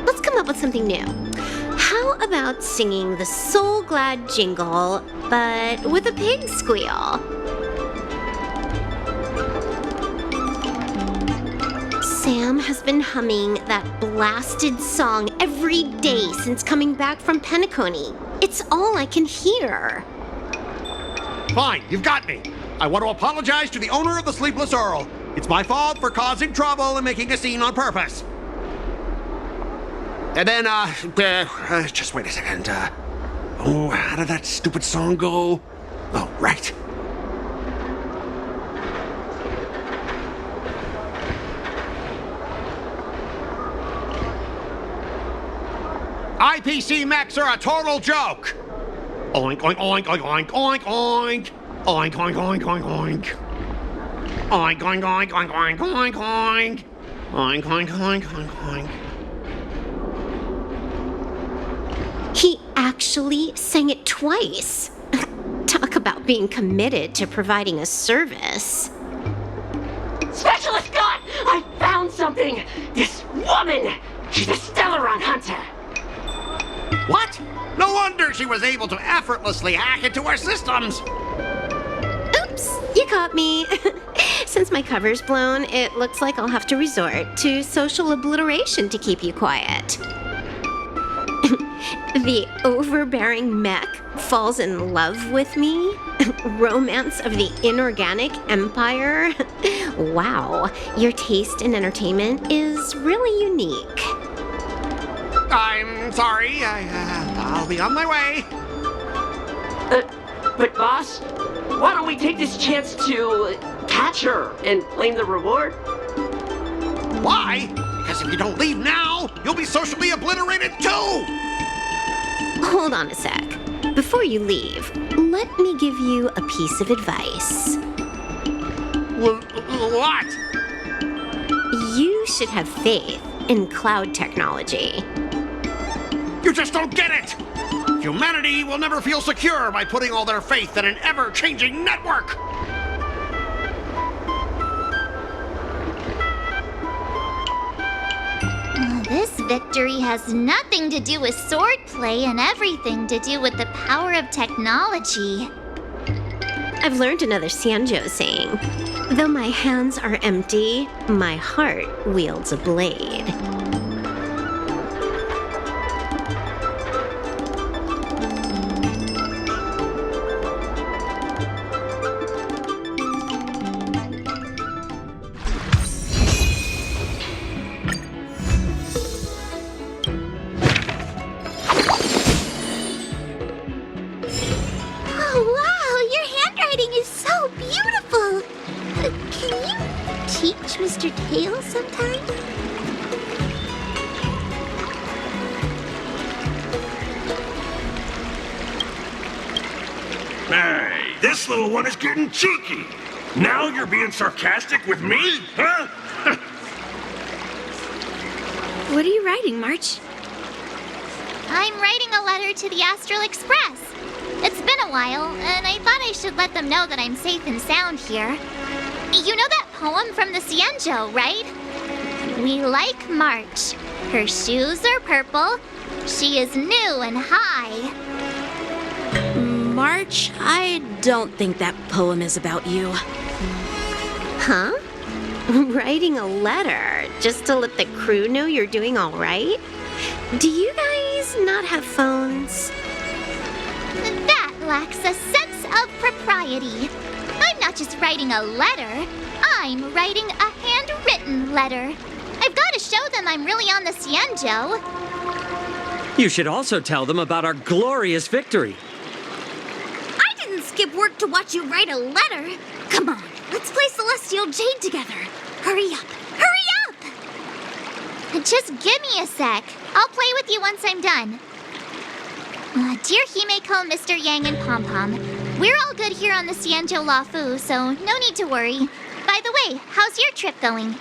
Let's come up with something new. How about singing the Soul Glad jingle, but with a pig squeal? Sam has been humming that blasted song every day since coming back from Penacony. It's all I can hear. Fine, you've got me. I want to apologize to the owner of the Sleepless Earl. It's my fault for causing trouble and making a scene on purpose. And then, just wait a second. How did that stupid song go? Oh, right. PC mechs are a total joke! Oink, oink, oink, oink, oink, oink, oink. Oink, oink, oink, oink, oink. Oink, oink, oink, oink, oink, oink, oink. Oink, oink, oink, oink, oink. He actually sang it twice. Talk about being committed to providing a service. Specialist Scott! I found something! This woman! She's a Stellaron hunter! What? No wonder she was able to effortlessly hack into our systems! Oops, you caught me. Since my cover's blown, it looks like I'll have to resort to social obliteration to keep you quiet. The overbearing mech falls in love with me? Romance of the inorganic empire? Wow, your taste in entertainment is really unique. I'm sorry. I'll be on my way. But boss, why don't we take this chance to catch her and claim the reward? Why? Because if you don't leave now, you'll be socially obliterated too! Hold on a sec. Before you leave, let me give you a piece of advice. What? You should have faith in cloud technology. You just don't get it! Humanity will never feel secure by putting all their faith in an ever-changing network! This victory has nothing to do with swordplay and everything to do with the power of technology. I've learned another Sanjo saying. Though my hands are empty, my heart wields a blade. Mr. Tail sometime? Hey, this little one is getting cheeky. Now you're being sarcastic with me, huh? What are you writing, March? I'm writing a letter to the Astral Express. It's been a while, and I thought I should let them know that I'm safe and sound here. You know that poem from the Cienjo, right? We like March. Her shoes are purple. She is new and high. March, I don't think that poem is about you. Huh? Writing a letter just to let the crew know you're doing all right? Do you guys not have phones? That lacks a sense of propriety. I'm not just writing a letter. I'm writing a handwritten letter. I've got to show them I'm really on the Cienjo. You should also tell them about our glorious victory. I didn't skip work to watch you write a letter. Come on, let's play Celestial Jade together. Hurry up, hurry up! Just give me a sec. I'll play with you once I'm done. Dear Himeko, Mr. Yang, and Pom Pom, we're all good here on the Cienjo Lafu, so no need to worry. By the way, how's your trip going?